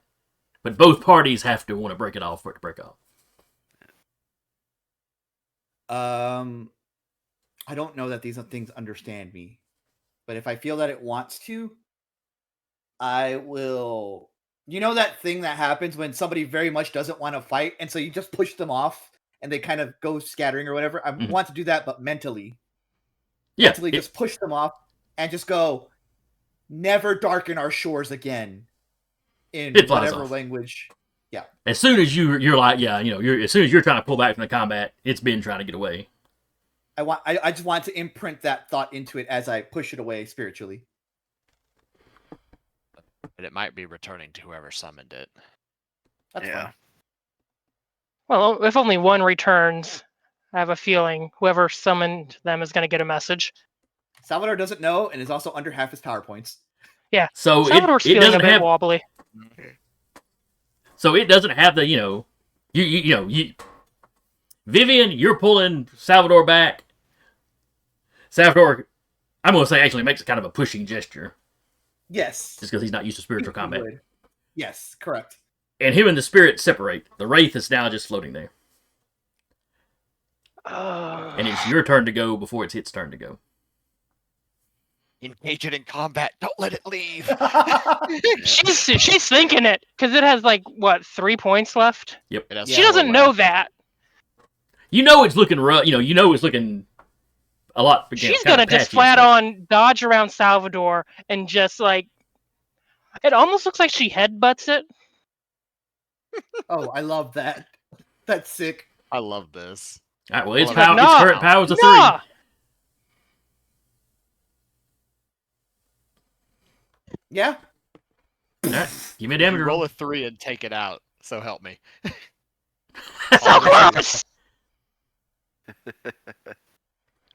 But both parties have to want to break it off for it to break off. I don't know that these things understand me, but if I feel that it wants to, I will. You know that thing that happens when somebody very much doesn't want to fight, and so you just push them off, and they kind of go scattering or whatever. I want to do that, but mentally. Yeah, Mentally, just push them off and just go. Never darken our shores again. In It flies whatever off. language. Yeah. As soon as you're like, as soon as you're trying to pull back from the combat, it's been trying to get away. I just want to imprint that thought into it as I push it away spiritually. But it might be returning to whoever summoned it. That's Yeah. fine. Well, if only one returns, I have a feeling whoever summoned them is going to get a message. Salvador doesn't know and is also under half his power points. Yeah. So Salvador's it feeling a doesn't bit have. wobbly. So it doesn't have the Vivian, you're pulling Salvador back. Salvador, I'm going to say, actually makes a kind of a pushing gesture. Yes. Just because he's not used to spiritual combat. Would. Yes, correct. And him and the spirit separate. The Wraith is now just floating there. And it's your turn to go before it's its turn to go. Engage it in combat. Don't let it leave. She's thinking it because it has 3 points left. Yep. It has She four doesn't know left. that. It's looking rough. It's looking a lot. She's gonna just flat on dodge around Salvador and just it almost looks like she headbutts it. Oh, I love that. That's sick. I love this. All right, well, its Well, current power is a 3. Nah. Yeah. All right, give me a damage You roll. roll a 3 and take it out. So help me. So close!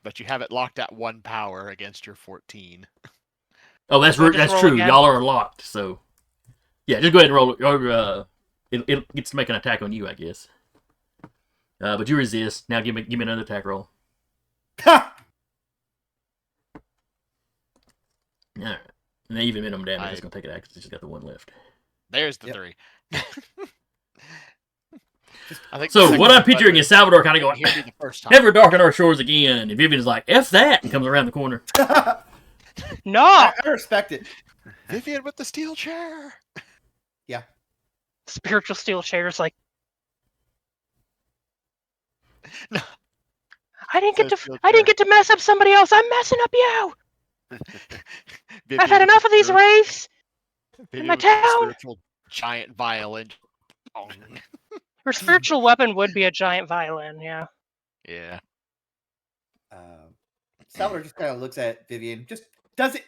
But you have it locked at 1 power against your 14. Oh, that's We'll just that's roll true. again. Y'all are locked, so yeah, just go ahead and roll. Or it gets to make an attack on you, I guess. But you resist. Now give me another attack roll. Ha! All right. And even minimum damage is I- going to take it out 'cause it's just got the one left. There's the Yep. 3. Just I think So the second what I'm one picturing is Salvador kind of didn't going, hear me the first time. never darken our shores again. And Vivian is like, F that, and comes around the corner. No! I respect it. Vivian with the steel chair. Spiritual steel chair's like, No. I didn't get So to steel I didn't chair. get to mess up somebody else. I'm messing up you. Vivian I've had with enough the of these spirit- wraiths Vivian my with the town. spiritual giant violin. Oh. Her spiritual weapon would be a giant violin, yeah. Yeah. Salvador just kind of looks at Vivian. Just doesn't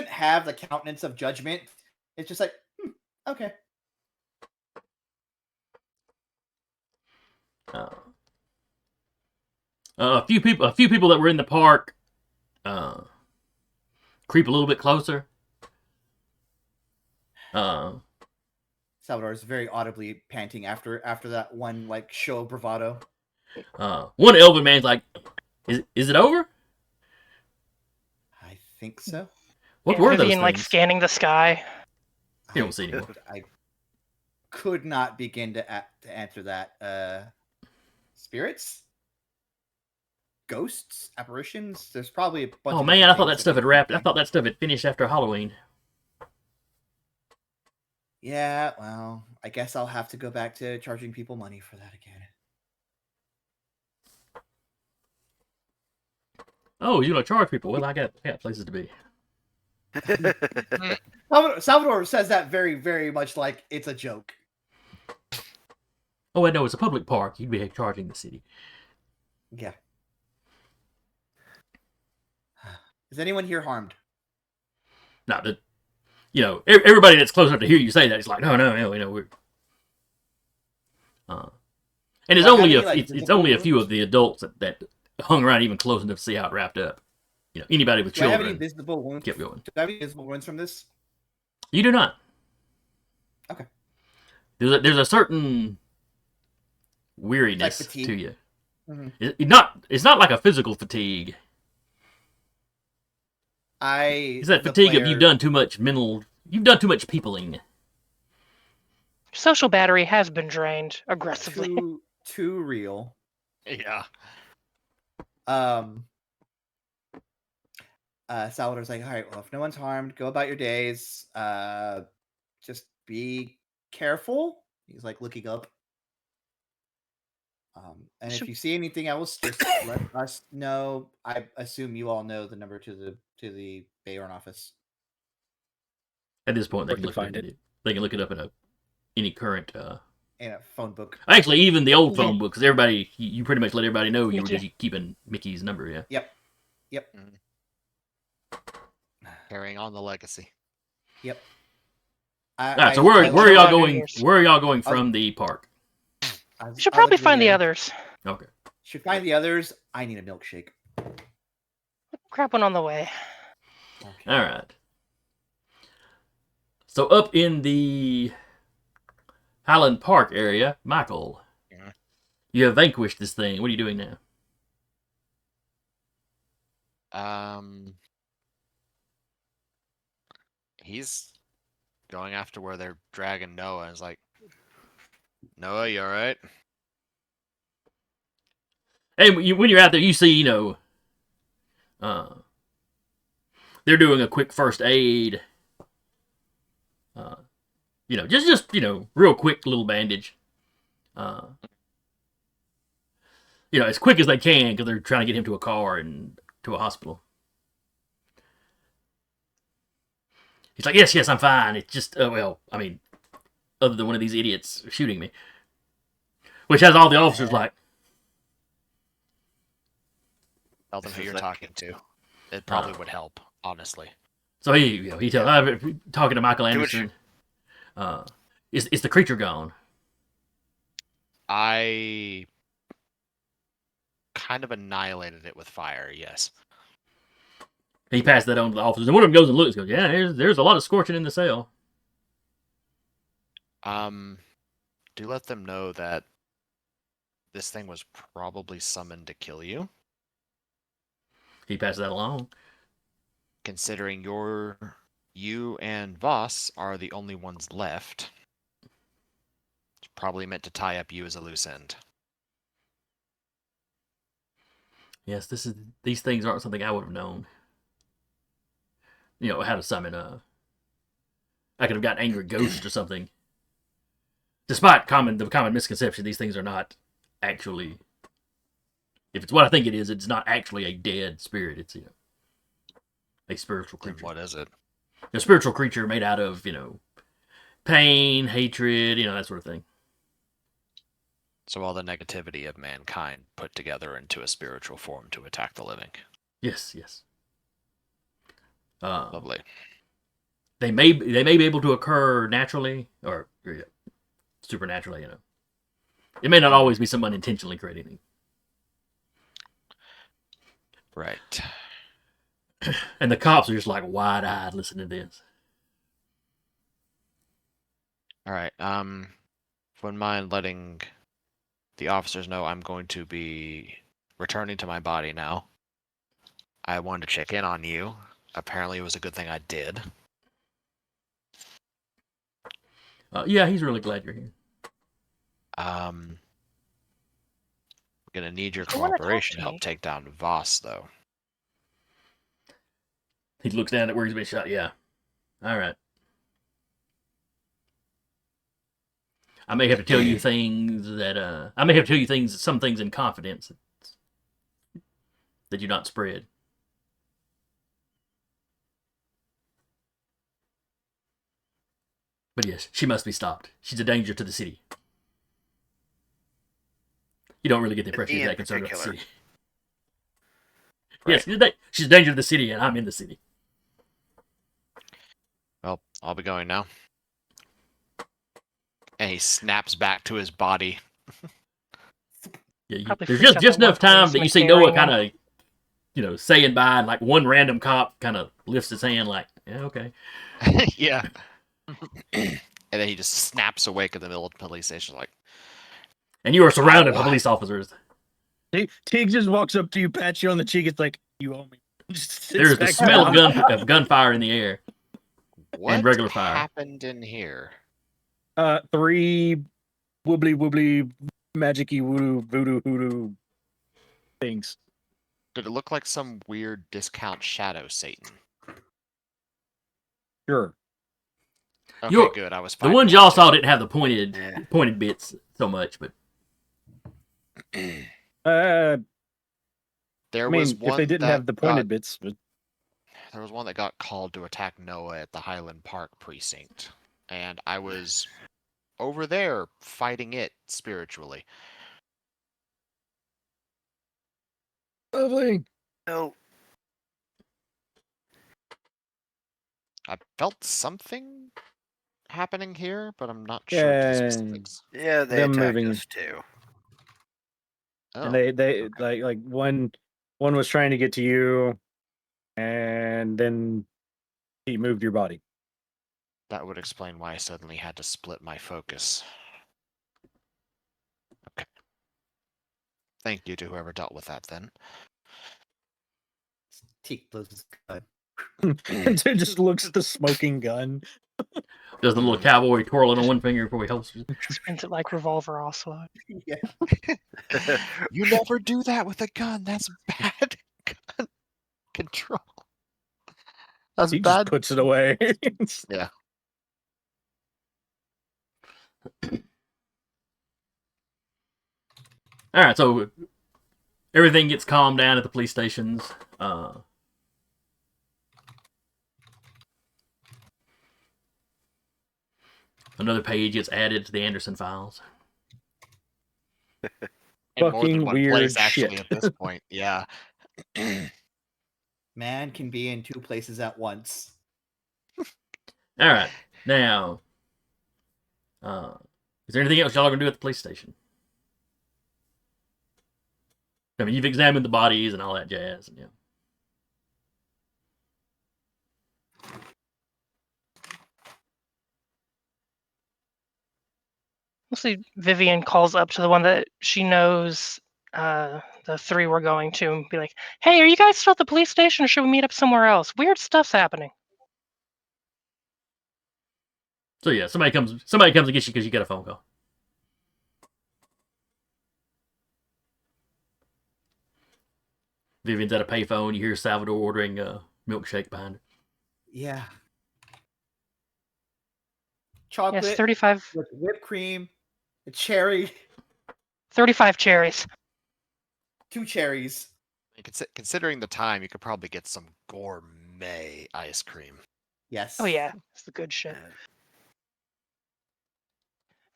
have the countenance of judgment. It's just like, okay. A few people that were in the park creep a little bit closer. Salvador is very audibly panting after that one like show of bravado. One elven man's like, is it over? I think so. What And were those Vivian like things? scanning the sky. You don't see anymore. I could not begin to answer that. Spirits, ghosts, apparitions. There's probably a bunch. Oh of man, different I thought things that stuff we had wrapped. can I thought that stuff had finished after Halloween. Yeah, well, I guess I'll have to go back to charging people money for that again. Oh, you gonna charge people? Well, I got places to be. Salvador says that very, very much like it's a joke. Oh, wait, no, it's a public park. You'd be charging the city. Yeah. Is anyone here harmed? No, everybody that's close enough to hear you say that is like, no, we're. And it's Well, only how many, it's only a few of the adults that hung around even close enough to see how it wrapped up. Anybody with Do I have any children visible wounds? kept going. Do I have any visible wounds from this? You do not. Okay. There's a certain weariness fatigue? to you. Mhm. It's not like a physical fatigue. It's that fatigue of you've done too much peopling. Social battery has been drained aggressively. Too real. Yeah. Salvador's like, all right, well, if no one's harmed, go about your days. Just be careful. He's like looking up. And if you see anything else, just let us know. I assume you all know the number to the Beorn office. At this point, they Or can can look find it. They can look it up in any current. And a phone book. Actually, even the old Yeah. phone book, because everybody, you pretty much let everybody know you were Mickey. just keeping Mickey's number. Yeah. Yep. Carrying on the legacy. Yep. All right. So where are Sure, y'all I'll do going? yours. Where are y'all going from the park? We should probably find the others. Okay. Should find the others. I need a milkshake. Grab one on the way. Okay. All right. So up in the Highland Park area, Michael, Yeah. you have vanquished this thing. What are you doing now? He's going after where they're dragging Noah, and is like, Noah, you all right? And when you're out there, you see, they're doing a quick first aid. Just real quick little bandage. As quick as they can because they're trying to get him to a car and to a hospital. He's like, yes, I'm fine. It's just, other than one of these idiots shooting me. Which has all the officers like, Tell them who This you're is talking to. It probably would help, honestly. so he tells, talking to Michael Do what Anderson, is the creature gone? I kind of annihilated it with fire, yes. He passed that on to the officers, and one of them goes and looks, yeah, there's a lot of scorching in the cell. Do let them know that this thing was probably summoned to kill you. He passes that along. considering you and Voss are the only ones left, it's probably meant to tie up you as a loose end. Yes, these things aren't something I would have known. How to summon I could have gotten angry ghost or something. Despite the common misconception, these things are not actually. If it's what I think it is, it's not actually a dead spirit. It's a spiritual Then creature. what is it? A spiritual creature made out of pain, hatred, that sort of thing. So all the negativity of mankind put together into a spiritual form to attack the living. Yes. Lovely. They may be able to occur naturally or supernaturally. It may not always be someone intentionally creating them. Right. And the cops are just like wide-eyed listening to this. All right. Wouldn't mind letting the officers know I'm going to be returning to my body now. I wanted to check in on you. Apparently, it was a good thing I did. Yeah, he's really glad you're here. I'm gonna need your I wanna talk cooperation to to help me. take down Voss, though. He looks down at where he's been shot. Yeah. All right. I may have to tell you things some things in confidence that you not spread. But yes, she must be stopped. She's a danger to the city. You don't really get the impression he's that concerned about the city. Right. Yes, she's a danger to the city, and I'm in the city. Well, I'll be going now. And he snaps back to his body. Yeah, Probably there's freaks out just that enough one time that you see policeman Noah carrying kind of, saying bye, and like one random cop kind of lifts his hand, like, yeah, okay. Yeah. And then he just snaps awake in the middle of the police station, like, And you are surrounded by Ow. police officers. Teague just walks up to you, pats you on the cheek. It's like, you owe me. Just sits There's the back smell down. of gunfire in the air. what regular fire. happened in here? 3 woobly magic-y voodoo hoodoo things. Did it look like some weird discount shadow Satan? Sure. Okay, good. I was The fine. ones y'all saw didn't have the Yeah. pointed bits so much, but I There mean, was one if they didn't that have the pointed bits, but There was one that got called to attack Noah at the Highland Park precinct, and I was over there fighting it spiritually. lovely. No. I felt something happening here, but I'm not sure of the Yeah, specifics. Yeah, they Them attacked moving. us too. Oh, and they okay. like one was trying to get to you, and then he moved your body. That would explain why I suddenly had to split my focus. Okay. Thank you to whoever dealt with that then. Teak blows his gun. And it just looks at the smoking gun. does the little cowboy twirling on one finger before he holsters it. Spins it like revolver also. Yeah. You never do that with a gun. That's bad gun control. That's He just bad. puts it away. Yeah. All right, so everything gets calmed down at the police stations. Another page gets added to the Anderson files. In more than Fucking one weird place, actually, shit. at this point. Yeah. Man can be in 2 places at once. All right, now, is there anything else y'all are gonna do at the police station? I mean, you've examined the bodies and all that jazz. And, yeah. Mostly Vivian calls up to the one that she knows the three we're going to and be like, "Hey, are you guys still at the police station, or should we meet up somewhere else? Weird stuff's happening." So yeah, somebody comes and gets you because you get a phone call. Vivian's at a payphone. You hear Salvador ordering a milkshake behind her. Yeah. Chocolate Yes, 35 with whipped cream, a cherry, 35 cherries. 2 cherries. Considering the time, you could probably get some gourmet ice cream. Yes. Oh yeah, it's the good shit.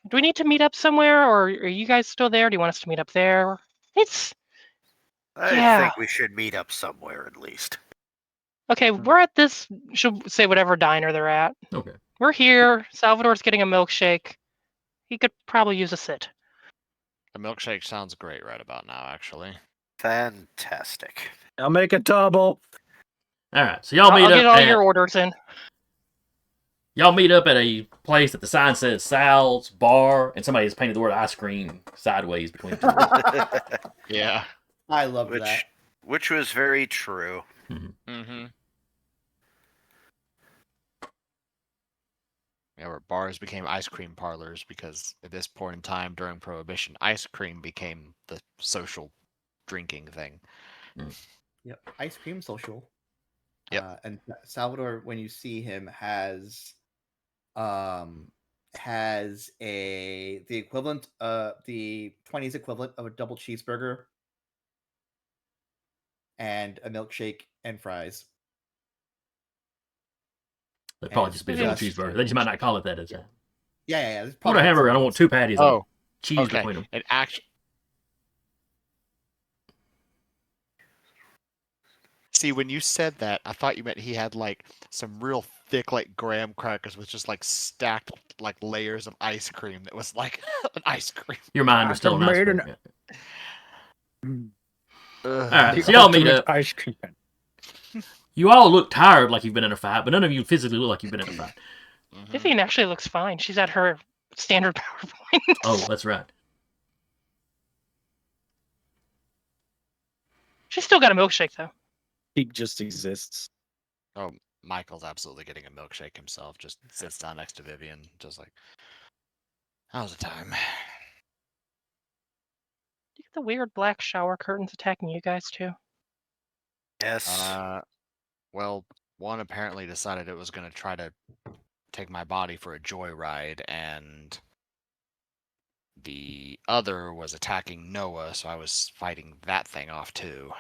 Do we need to meet up somewhere, or are you guys still there? Do you want us to meet up there? It's I Yeah. think we should meet up somewhere at least. okay. We're at this. Should say whatever diner they're at. Okay. We're here. Salvador's getting a milkshake. He could probably use a sit. A milkshake sounds great right about now, actually. Fantastic. I'll make a double. All right. So y'all meet I'll up. get all at, your orders in. Y'all meet up at a place that the sign says Sal's Bar, and somebody has painted the word ice cream sideways between the two. Yeah. I love that. Which was very true. Mm-hmm. Yeah, where bars became ice cream parlors because at this point in time during Prohibition, ice cream became the social drinking thing. Yep. Ice cream social. Yep. And Salvador, when you see him, has the equivalent, the 20s equivalent of a double cheeseburger and a milkshake and fries. That'd probably And just be a just- double cheeseburger. They just might not call it that as Yeah. that. Yeah. I want a hamburger. I don't want 2 patties. Oh, of cheese okay. between them. And actually, see, when you said that, I thought you meant he had like some real thick, like graham crackers with just like stacked like layers of ice cream that was like an ice cream. Your mind was still an ice made cream. an- Yeah. Ugh. All right. The So y'all meet ultimate up. ice cream. You all look tired, like you've been in a fight, but none of you physically look like you've been in a fight. Mhm. Vivian actually looks fine. She's at her standard PowerPoint. Oh, that's right. She's still got a milkshake though. He just exists. Oh, Michael's absolutely getting a milkshake himself. Just sits down next to Vivian, just like, how's the time? You get the weird black shower curtains attacking you guys too. Yes. Well, one apparently decided it was going to try to take my body for a joyride, and the other was attacking Noah, so I was fighting that thing off too.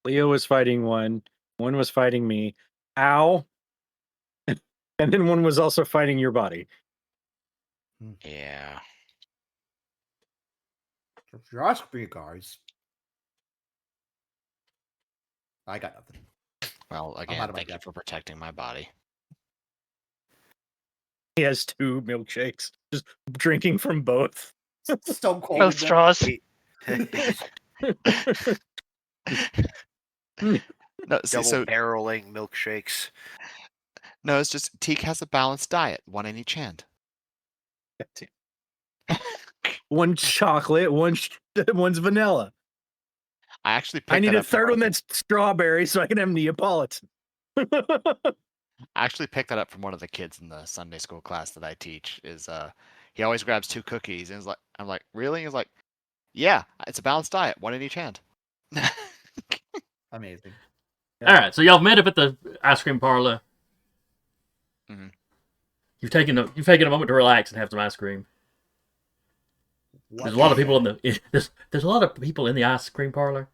Leo was fighting one was fighting me. Ow. And then one was also fighting your body. Yeah. If you're asking me, guys, I got nothing. Well, out again, of my thank you depth. for protecting my body. He has 2 milkshakes, just drinking from both. Stone cold. Both straws. No, see, Double so barreling milkshakes. no, it's just Teak has a balanced diet, one in each hand. One's chocolate, one's vanilla. I actually picked I need that a up from third one that's strawberry so I can have Neapolitan. I actually picked that up from one of the kids in the Sunday school class that I teach. Is he always grabs 2 cookies and is like, I'm like, really? He's like, yeah, it's a balanced diet, one in each hand. Amazing. All right. So y'all met up at the ice cream parlor. Mhm. You've taken a moment to relax and have some ice cream. There's a lot of people in the there's a lot of people in the ice cream parlor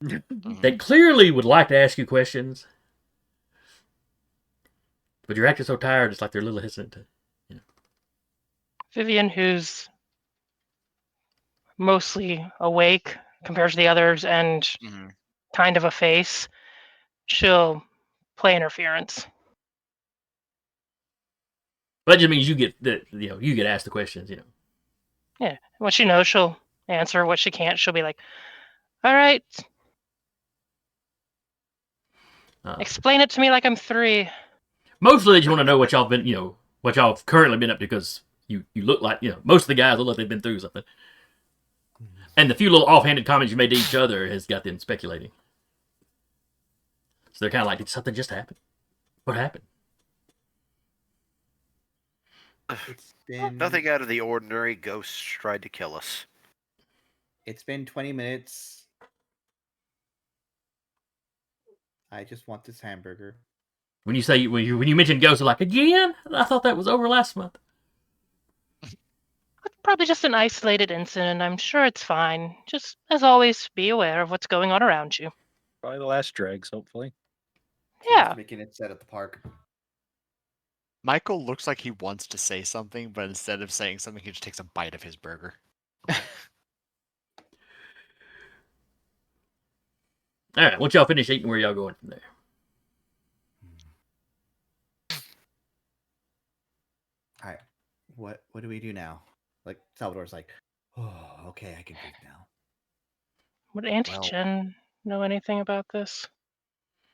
that clearly would like to ask you questions, but you're acting so tired. It's like they're a little hesitant to. Vivian, who's mostly awake compared to the others and Mhm. kind of a face, she'll play interference. But that just means you get asked the questions. Yeah. What she knows, she'll answer. What she can't, she'll be like, all right, explain it to me like I'm 3. Mostly they just want to know what y'all currently been up to because you look like, most of the guys look like they've been through something. And the few little offhanded comments you made to each other has got them speculating. So they're kind of like, did something just happen? What happened? It's been Nothing out of the ordinary. Ghosts tried to kill us. It's been 20 minutes. I just want this hamburger. When you mention ghosts, like, again? I thought that was over last month. It's probably just an isolated incident. I'm sure it's fine. Just, as always, be aware of what's going on around you. Probably the last dregs, hopefully. Yeah. Making it set at the park. Michael looks like he wants to say something, but instead of saying something, he just takes a bite of his burger. All right, once y'all finish eating, where y'all going from there? All right. What do we do now? Like Salvador's like, oh, okay, I can breathe now. Would Auntie Jen know anything about this?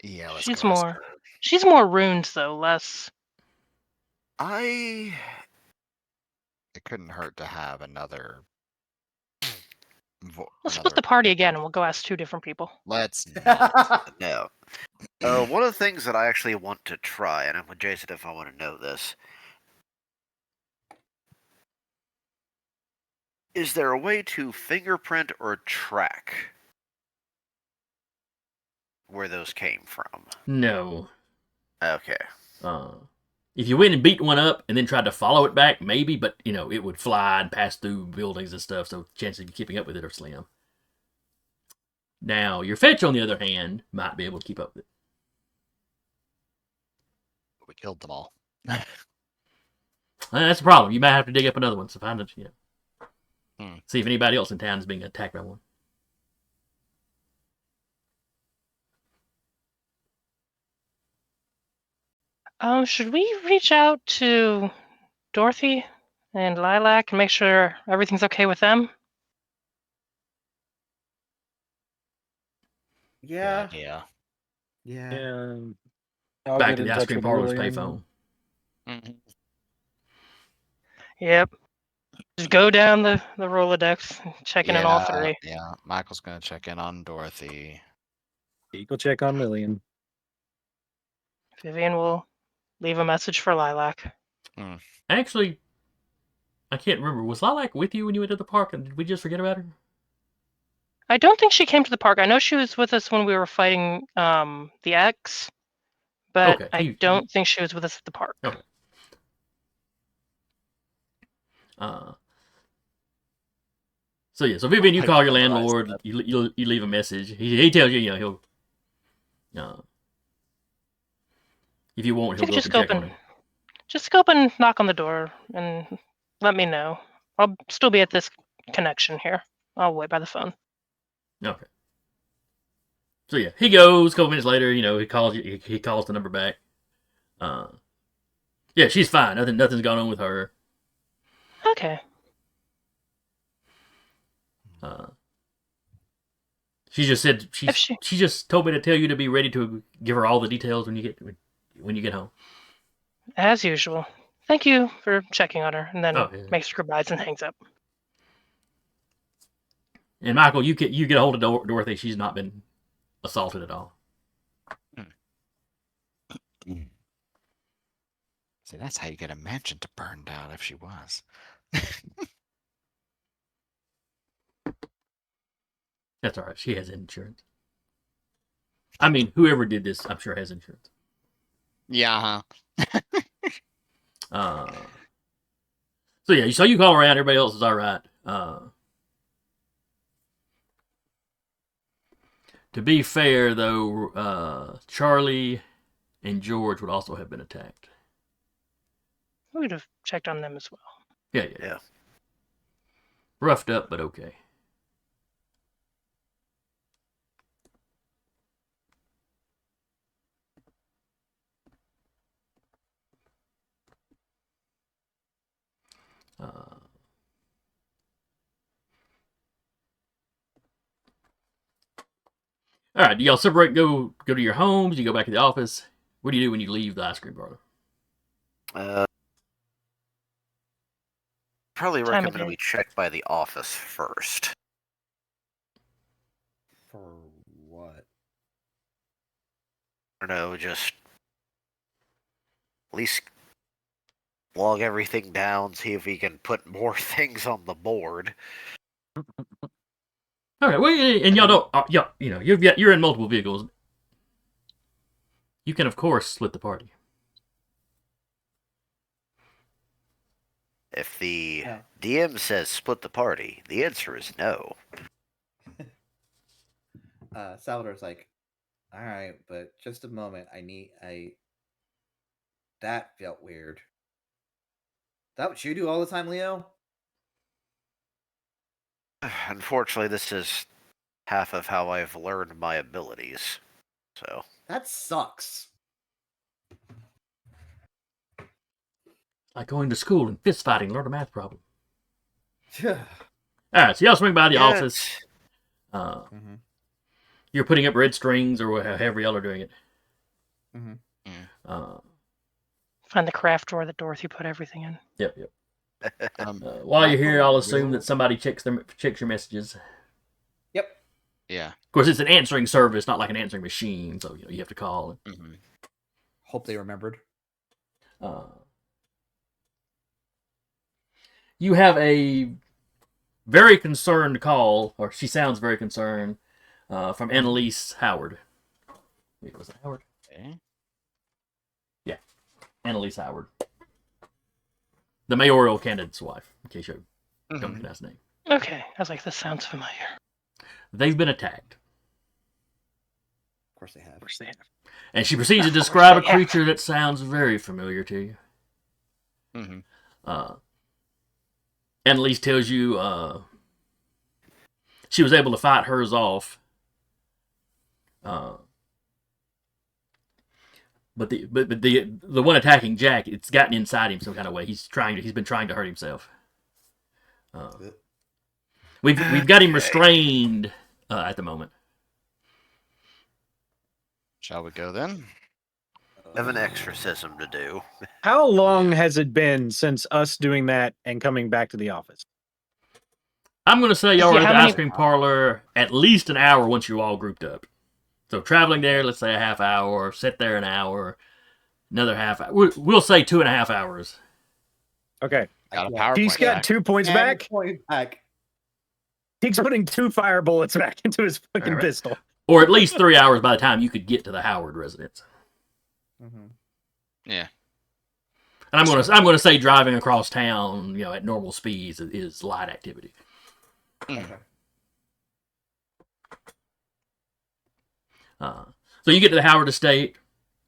Yeah, let's She's go ask more. her. She's more runes though, less. It couldn't hurt to have another. Let's split the party again, and we'll go ask 2 different people. Let's not. No. One of the things that I actually want to try, and I'm with Jason if I want to know this, is there a way to fingerprint or track where those came from? No. Okay. If you went and beat one up and then tried to follow it back, maybe, but, it would fly and pass through buildings and stuff, so chances of you keeping up with it are slim. Now, your fetch, on the other hand, might be able to keep up with it. We killed them all. That's the problem. You might have to dig up another one to find it, Hmm. See if anybody else in town is being attacked by one. Should we reach out to Dorothy and Lilac and make sure everything's okay with them? Yeah. Yeah. I'll Back get to in the ice touch cream with parlor's Lillian. payphone. Mm-hmm. Yep. Just go down the Rolodex, checking in all 3. Yeah, Michael's gonna check in on Dorothy. Go check on Lillian. Vivian will leave a message for Lilac. Actually, I can't remember. Was Lilac with you when you went to the park, and did we just forget about her? I don't think she came to the park. I know she was with us when we were fighting the X, but Okay, I don't think she was with us at the park. Okay. So Vivian, you call your landlord. You leave a message. He tells you, he'll. If you want, he'll go up and check on it. Just go up and knock on the door and let me know. I'll still be at this connection here. I'll wait by the phone. Okay. So yeah, he goes. A couple minutes later, he calls you. He calls the number back. Yeah, she's fine. Nothing's gone on with her. Okay. She just said she just told me to tell you to be ready to give her all the details when you get home. As usual. Thank you for checking on her, and then makes her goodbyes and hangs up. And Michael, you get a hold of Dorothy. She's not been assaulted at all. See, that's how you get a mansion to burn down if she was. That's all right. She has insurance. I mean, whoever did this, I'm sure has insurance. Yeah. So yeah, so you call around. Everybody else is all right. To be fair, though, Charlie and George would also have been attacked. We would have checked on them as well. Yeah. Roughed up, but okay. All right, do y'all separate? Go to your homes. You go back to the office. What do you do when you leave the ice cream parlor? Probably Time of recommend day. we check by the office first. For what? I don't know, just at least log everything down, see if we can put more things on the board. Okay, well, and y'all don't, you're in multiple vehicles. You can, of course, split the party. If the Yeah. DM says split the party, the answer is no. Salvador's like, all right, but just a moment. That felt weird. That what you do all the time, Leo? Unfortunately, this is half of how I've learned my abilities. So, That sucks. Like going to school and fist fighting, learn a math problem. Yeah. All right, so y'all swing by the yeah, office. Mm-hmm. You're putting up red strings or however y'all are doing it. Mm-hmm. Uh, Find the craft drawer that Dorothy put everything in. yep. While you're here, Michael I'll assume will- that somebody checks your messages. Yep. Yeah. Of course, it's an answering service, not like an answering machine, so you have to call. Mm-hmm. Hope they remembered. You have a very concerned call, or she sounds very concerned, from Annalise Howard. Wait, was it Howard? Okay. Yeah, Annalise Howard. The mayoral candidate's wife, in case you don't recognize the name. Okay, I was like, this sounds familiar. They've been attacked. Of course they have. Of course they have. And she proceeds to Of course describe a they have. creature that sounds very familiar to you. Mm-hmm. Annalise tells you she was able to fight hers off. But the one attacking Jack, it's gotten inside him some kind of way. He's been trying to hurt himself. We've got him restrained at the moment. Shall we go then? I have an exorcism to do. How long has it been since us doing that and coming back to the office? I'm going to say y'all Yeah, are at how the many- ice cream parlor at least an hour once you're all grouped up. So traveling there, let's say a half hour. Sit there an hour. Another half hour. We'll say 2.5 hours. Okay. Got a Yeah. PowerPoint. He's got back. 2 points And back. point back. He's putting 2 fire bullets back into his fucking All right. pistol. Or at least 3 hours by the time you could get to the Howard residence. Mm-hmm. Yeah. And I'm gonna say driving across town, at normal speeds is light activity. Okay. So you get to the Howard estate,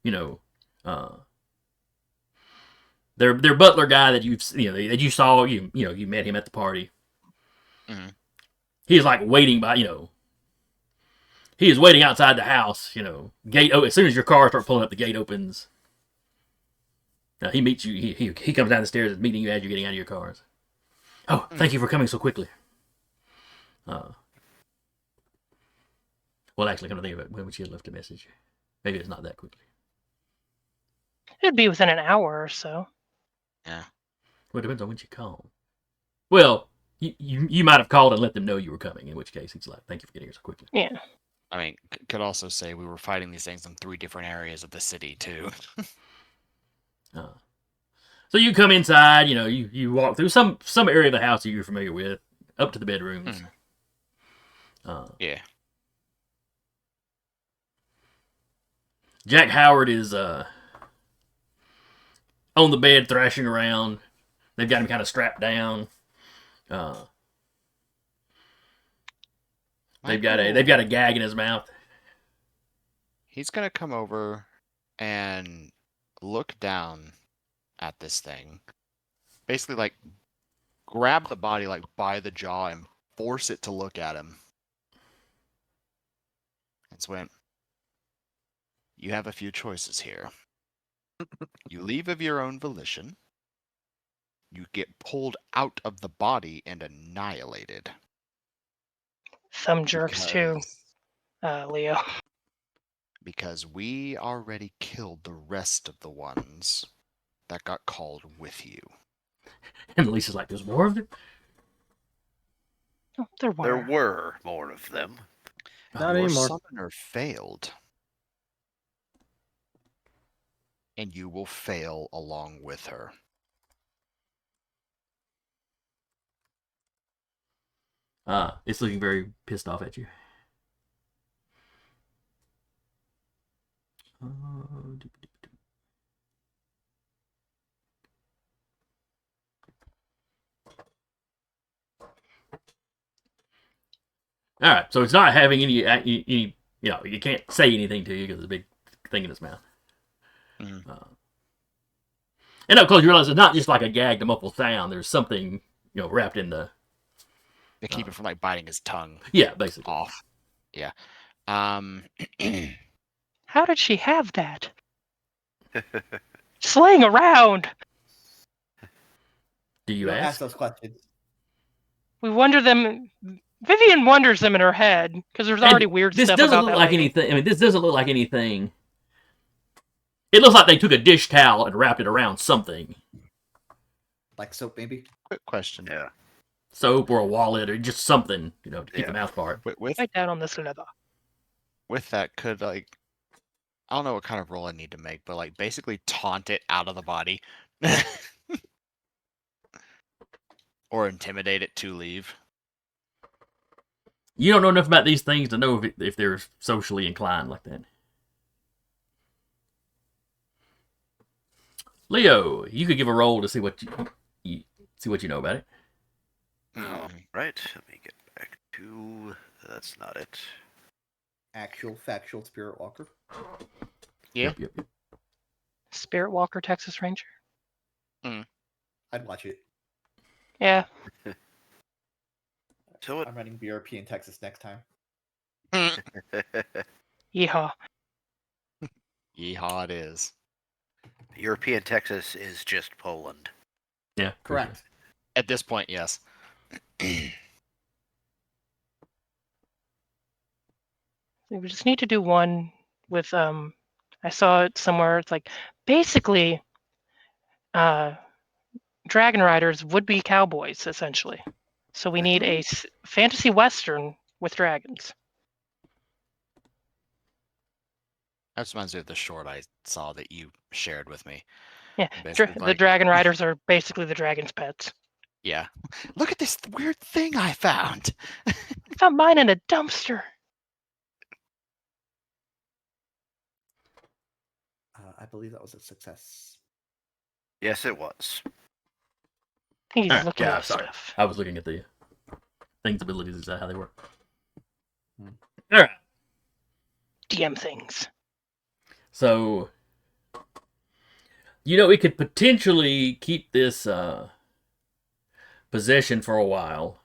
their butler guy that that you saw, you met him at the party. Mhm. He's like waiting by, he is waiting outside the house, gate. Oh, as soon as your car starts pulling up, the gate opens. Now he meets you. He comes down the stairs, and meeting you as you're getting out of your cars. Oh, thank you for coming so quickly. Well, actually, come to think of it, when she had left a message, maybe it's not that quickly. It'd be within an hour or so. Yeah. Well, it depends on when she called. Well, you might have called and let them know you were coming, in which case he's like, thank you for getting here so quickly. Yeah. I mean, could also say we were fighting these things in 3 different areas of the city too. So you come inside, you walk through some area of the house that you're familiar with, up to the bedrooms. Yeah. Jack Howard is on the bed thrashing around. They've got him kind of strapped down. They've got a gag in his mouth. He's gonna come over and look down at this thing. Basically, like, grab the body like by the jaw and force it to look at him. It's when you have a few choices here. You leave of your own volition. You get pulled out of the body and annihilated. Some jerks too, Leo. Because we already killed the rest of the ones that got called with you. And Lisa's like, "There's more of them." Oh, there were. There were more of them. Not Your anymore. summoner failed. And you will fail along with her. It's looking very pissed off at you. All right, so it's not having any you can't say anything to you because there's a big thing in its mouth. And of course, you realize it's not just like a gag to muffle sound. There's something wrapped in the. To keep it from like biting his tongue. Yeah, basically off. Yeah. How did she have that? Slaying around. Do you Don't ask ask? those questions. We wonder them. Vivian wonders them in her head because there's already weird this stuff doesn't about look that like lady. anything. I mean, this doesn't look like anything. It looks like they took a dish towel and wrapped it around something. Like soap, maybe. Quick question. Yeah. Soap or a wallet or just something, to keep the Yeah. mouth part. Right down on this leather. With that, could I don't know what kind of roll I need to make, but like basically taunt it out of the body. Or intimidate it to leave. You don't know enough about these things to know if they're socially inclined like that. Leo, you could give a roll to see what you know about it. All right. Let me get back to. That's not it. Actual factual spirit walker. Yeah. Yep. Spirit Walker, Texas Ranger. I'd watch it. Yeah. So I'm running BRP in Texas next time. Yeehaw. Yeehaw it is. European Texas is just Poland. Yeah, Correct. At this point, yes. We just need to do one with I saw it somewhere. It's like basically Dragon Riders would be cowboys essentially. So we need a fantasy western with dragons. That reminds me of the short I saw that you shared with me. Yeah, Basically, the like- Dragon Riders are basically the dragon's pets. Yeah. Look at this weird thing I found. I found mine in a dumpster. I believe that was a success. Yes, it was. He's Alright, looking yeah, at sorry. stuff. I was looking at the things, abilities, is that how they work? Hmm. All right. DM things. So, we could potentially keep this possession for a while.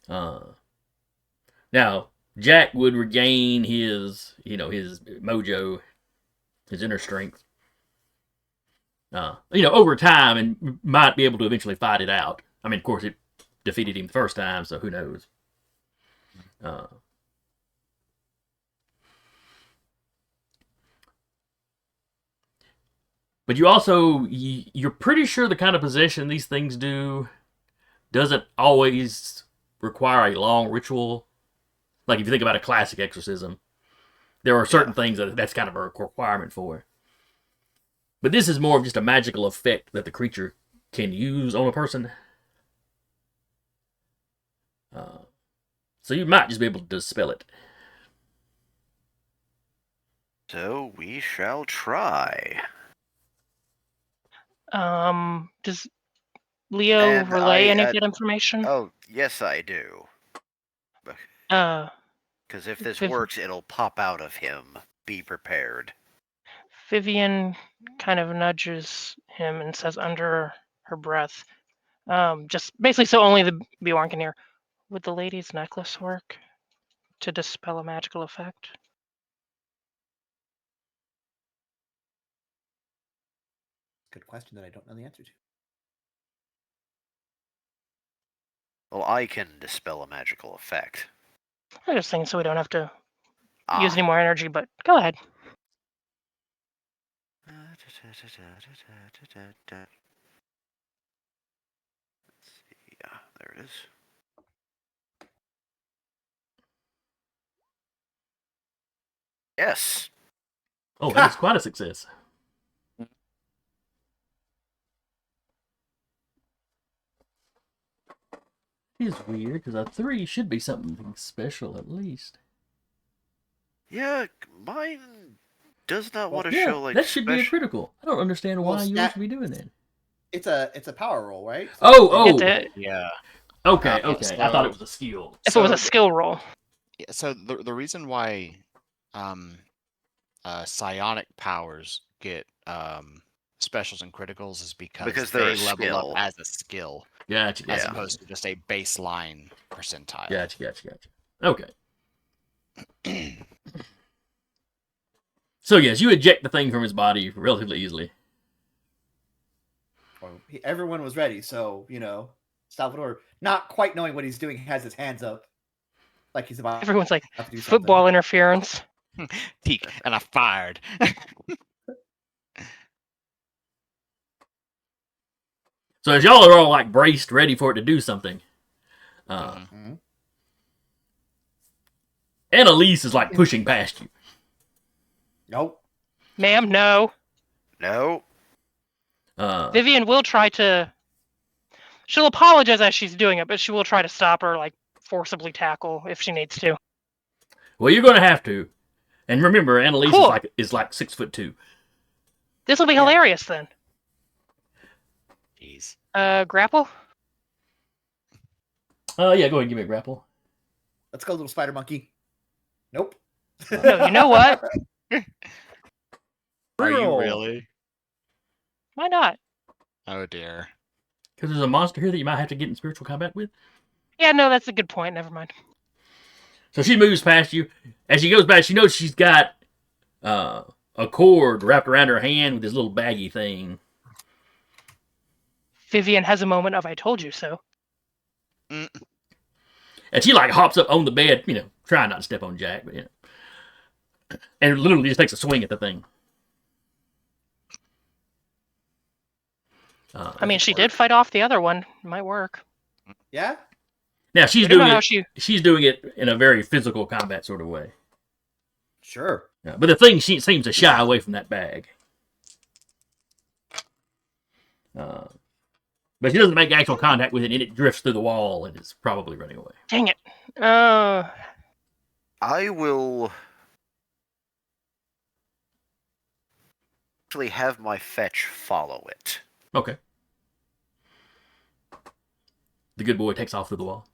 Now, Jack would regain his mojo, his inner strength. Over time, and might be able to eventually fight it out. I mean, of course, it defeated him the first time, so who knows? But you're pretty sure the kind of possession these things do doesn't always require a long ritual. Like if you think about a classic exorcism, there are certain things that's kind of a requirement for. But this is more of just a magical effect that the creature can use on a person. So you might just be able to dispel it. So we shall try. Does Leo And relay any I- good information? Oh, yes, I do. Because if this works, it'll pop out of him. Be prepared. Vivian kind of nudges him and says under her breath, just basically so only the Beorn can hear, would the lady's necklace work to dispel a magical effect? Good question that I don't know the answer to. Well, I can dispel a magical effect. I just think so we don't have to use any more energy, but go ahead. it is. Yes. Oh, that is quite a success. It's weird because a 3 should be something special at least. Yeah, mine does not want to Yeah, show like that should be a special. critical. I don't understand Well, why yours stat- would be doing that. It's a power roll, right? Oh, Yeah. okay. I thought it was a skill. If it was a skill roll. Yeah, so the reason why psionic powers get specials and criticals is because they're they a level skill. up as a skill Gotcha. as Gotcha. opposed to just a baseline percentile. Gotcha. Okay. So yes, you eject the thing from his body relatively easily. Well, everyone was ready, so Salvador, not quite knowing what he's doing, has his hands up, like he's about Everyone's like, to do football interference. Peek, and I fired. So as y'all are all like braced, ready for it to do something, something. Annalise is like pushing past you. Nope. Ma'am, no. No. Vivian will try to... She'll apologize as she's doing it, but she will try to stop her, like, forcibly tackle if she needs to. Well, you're going to have to. And remember, Annalise Cool. is like 6'2". This will be hilarious, then. Jeez. Grapple? Yeah, go ahead and give me a grapple. Let's go, little spider monkey. Nope. No, you know what? Are you Reroll. really? Why not? Oh dear. Because there's a monster here that you might have to get in spiritual combat with. Yeah, no, that's a good point. Never mind. So she moves past you. As she goes back, she knows she's got a cord wrapped around her hand with this little baggy thing. Vivian has a moment of "I told you so." Mm. And she like hops up on the bed, trying not to step on Jack, but and literally just takes a swing at the thing. I mean, she did fight off the other one. It might work. Yeah. Now she's We don't doing know it. how she- She's doing it in a very physical combat sort of way. Sure. Yeah, but the thing she seems to shy away from that bag. But she doesn't make actual contact with it, and it drifts through the wall and is probably running away. Dang it. I will actually have my fetch follow it. Okay. The good boy takes off through the wall.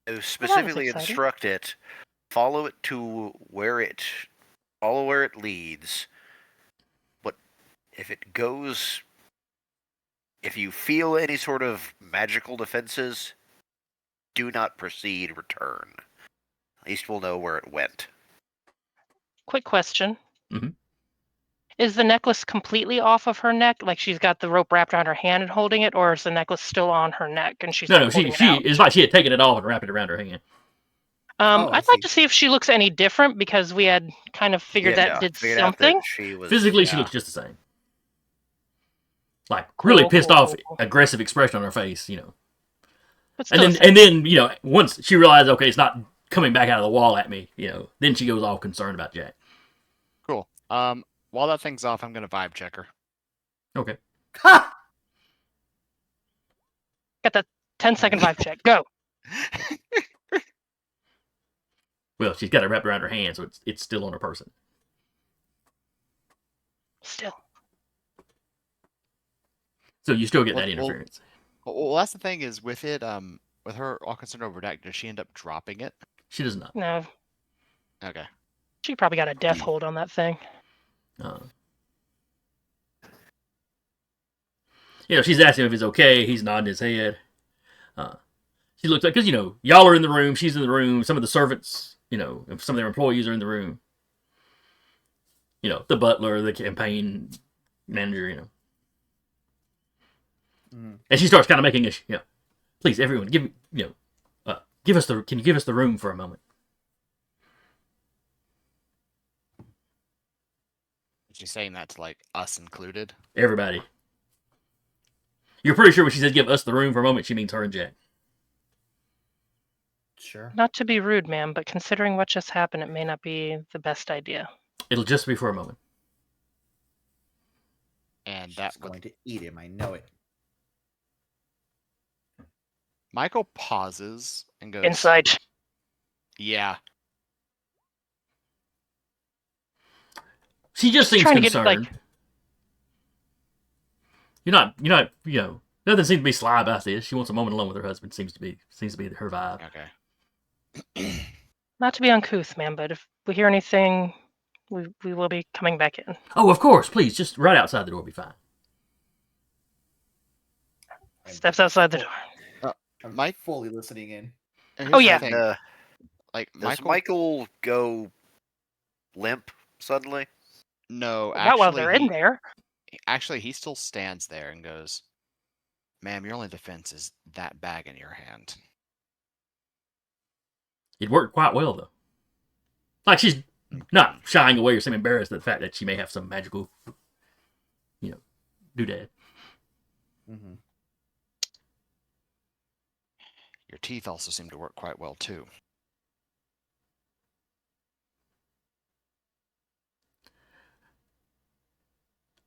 I specifically exciting. instruct it, follow it to where it leads. But if it goes, if you feel any sort of magical defenses, do not proceed, return. At least we'll know where it went. Quick question. Mhm. Is the necklace completely off of her neck? Like she's got the rope wrapped around her hand and holding it, or is the necklace still on her neck and she's No, holding she it out? it's like she had taken it off and wrapped it around her hand. I I'd see. like to see if she looks any different because we had kind of figured that did figured out that something. she was Physically, she yeah. looks just the same. Like really Cool, pissed cool, off, cool, cool. aggressive expression on her face, But And still then once she realized, okay, it's not coming back out of the wall at me, then she goes all concerned about Jack. Cool. While that thing's off, I'm gonna vibe check her. Okay. Ha! got that 10-second vibe check. Go. Well, she's got it wrapped around her hand, so it's still on her person. Still. So you still get Well- that well- interference. Well, that's the thing is with it. With her all concerned over Jack, does she end up dropping it? She does not. No, Okay. she probably got a death hold on that thing. She's asking if it's okay. He's nodding his head. She looks like, because, y'all are in the room. She's in the room. Some of the servants, if some of their employees are in the room. The butler, the campaign manager, And she starts kind of making a, please, everyone, give me, can you give us the room for a moment? She's saying that to like us included. Everybody. You're pretty sure when she says give us the room for a moment, she means her and Jack. Sure. Not to be rude, ma'am, but considering what just happened, it may not be the best idea. It'll just be for a moment. And She's that would... going to eat him. I know it. Michael pauses and goes, Insight. "Yeah, She just seems Trying to get, concerned. like- You're not, nothing seems to be sly about this. She wants a moment alone with her husband. Seems to be her vibe. okay." Not to be uncouth, ma'am, but if we hear anything, we will be coming back in. Oh, of course, please, just right outside the door will be fine. Steps outside the door. I'm Mike- fully listening in. And Oh, here's yeah. the thing, And, like does Michael go limp suddenly? No, Not while actually, they're in there. Actually, he still stands there and goes, "Ma'am, your only defense is that bag in your hand." It worked quite well, though. Like, she's not shying away or seeming embarrassed at the fact that she may have some magical, doodad. Mm-hmm. Your teeth also seem to work quite well too.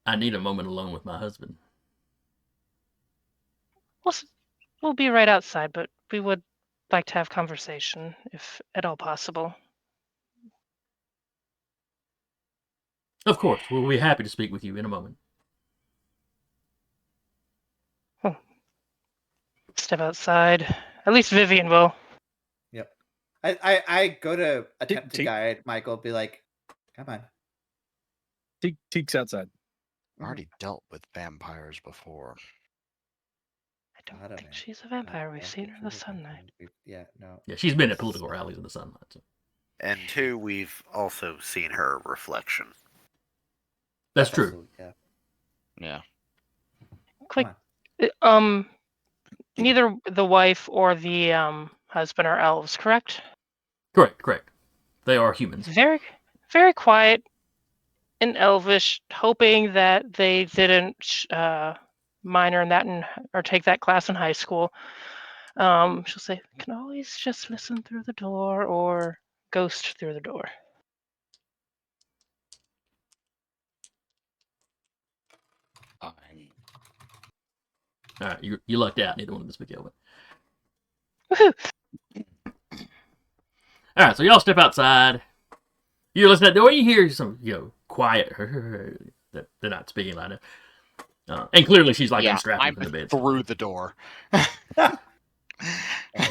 I need a moment alone with my husband. We'll be right outside, but we would like to have conversation, if at all possible. Of course, we'll be happy to speak with you in a moment. Step outside. At least Vivian will. Yep. I go to attempt to Teak- guide Michael. Be like, come on. Teak's outside. I've already dealt with vampires before. I don't Not a think man. she's a vampire. We've Not seen her in the she's a vampire. sunlight. Yeah, no. Yeah, she's been at political rallies in the sunlight. So. And 2, we've also seen her reflection. That's true. Also, yeah. Yeah. Quick, Come neither the wife or the husband are elves, correct? Correct. They are humans. Very, very quiet and elvish, hoping that they didn't minor in that or take that class in high school. She'll say, "Can always just listen through the door or ghost through the door." Fine. All right, you lucked out. Neither one of us speak Elven. Woohoo! All right, so y'all step outside. You're listening at the door. You hear some, quiet. That they're not speaking loud enough. And clearly she's like Yeah, unstrapping I'm from the bed. through the door.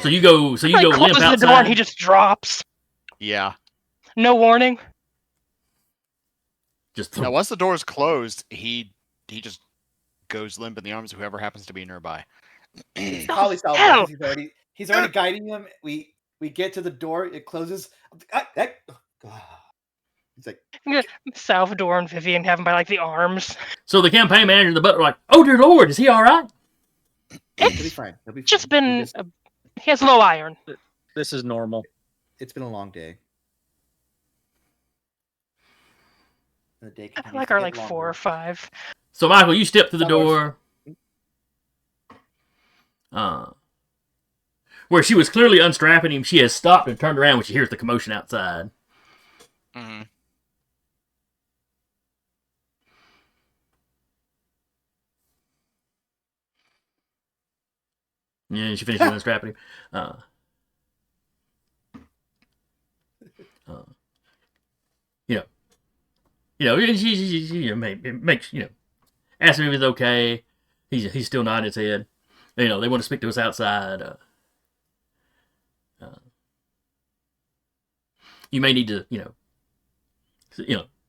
So you go I limp close the outside. door and he just drops. Yeah. No warning. Just Now, once the door's closed, he just goes limp in the arms of whoever happens to be nearby. It's probably hell! Salvador because he's already guiding him. We get to the door, it closes. He's like, Salvador and Vivian have him by like the arms. So the campaign manager and the butler are like, "Oh dear Lord, is he all right?" he'll be fine. He'll be fine. Just been. He has low iron. This is normal. It's been a long day. The day I continues feel like to our get like 4 or longer. 5. So Michael, you step to the Salvador's- door. Where she was clearly unstrapping him, she has stopped and turned around when she hears the commotion outside. Mm-hmm. Yeah, she finishes unstrapping him. She makes asks him if he's okay. He's still nodding his head. They want to speak to us outside. You may need to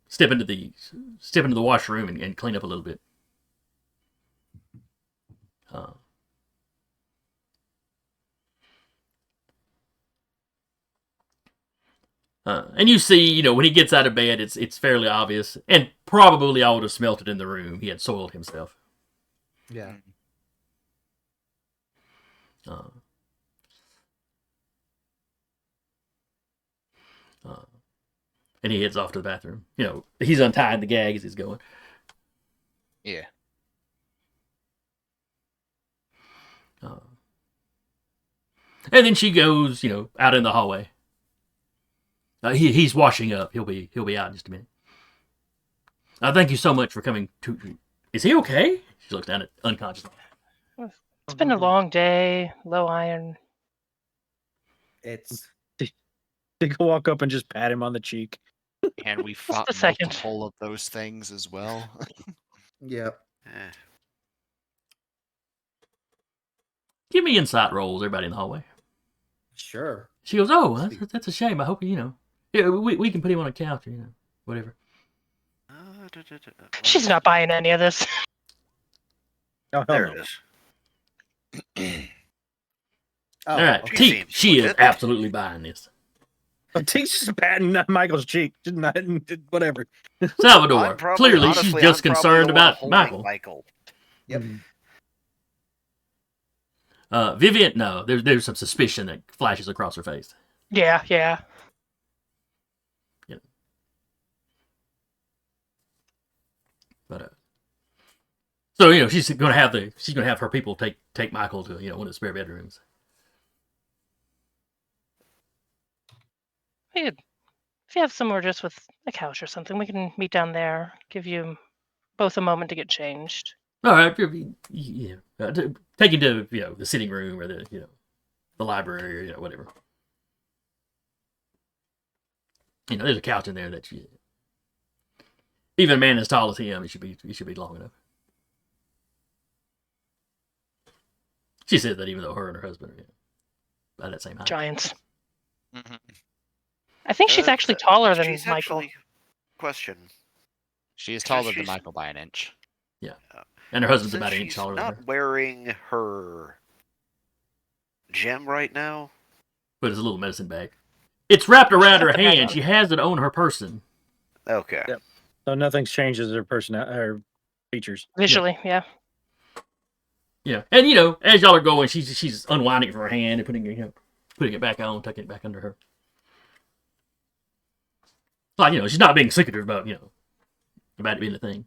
step into the washroom and clean up a little bit. And you see, when he gets out of bed, it's fairly obvious, and probably I would have smelt it in the room. He had soiled himself. Yeah. And he heads off to the bathroom. He's untying the gag as he's going. Yeah. And then she goes, out in the hallway. He's washing up. He'll be out in just a minute. Thank you so much for coming to. Is he okay? She looks down at unconscious. It's been a long day, low iron. It's They can walk up and just pat him on the cheek. And we fought a second. multiple of those things as well. yep. Eh. Give me insight rolls, everybody in the hallway. Sure. She goes, oh, that's a shame. I hope, yeah, we can put him on a couch, whatever. She's not buying any of this. Oh, There hell it no. is. Oh, All right, okay. T, Seems she is legit. absolutely buying this. Tink's just patting Michael's cheek. Just not, whatever. Salvador, I'm probably- clearly honestly, she's I'm just probably concerned the one about holding Michael. Yep. Vivian, no, there's some suspicion that flashes across her face. Yeah. But so she's gonna have her people take Michael to one of the spare bedrooms. If you have somewhere just with a couch or something, we can meet down there. Give you both a moment to get changed. All right, take him to the sitting room or the library or whatever. There's a couch in there that even a man as tall as him, it should be long enough. She said that even though her and her husband are by that same height. Giants. Mhm. I think she's actually taller than she's Michael. Actually, question. She is So taller than she's- Michael by an inch. And her husband's Since about an inch she's taller than not her. wearing her gem right now. But it's a little medicine bag. It's wrapped around her Put the bag hand. on. She has it on her person. Okay. Yep. So nothing's changed as her her features. Visually, yeah. Yeah, and as y'all are going, she's unwinding it from her hand and putting it back on, tucking it back under her. Like she's not being secretive about about it being a thing.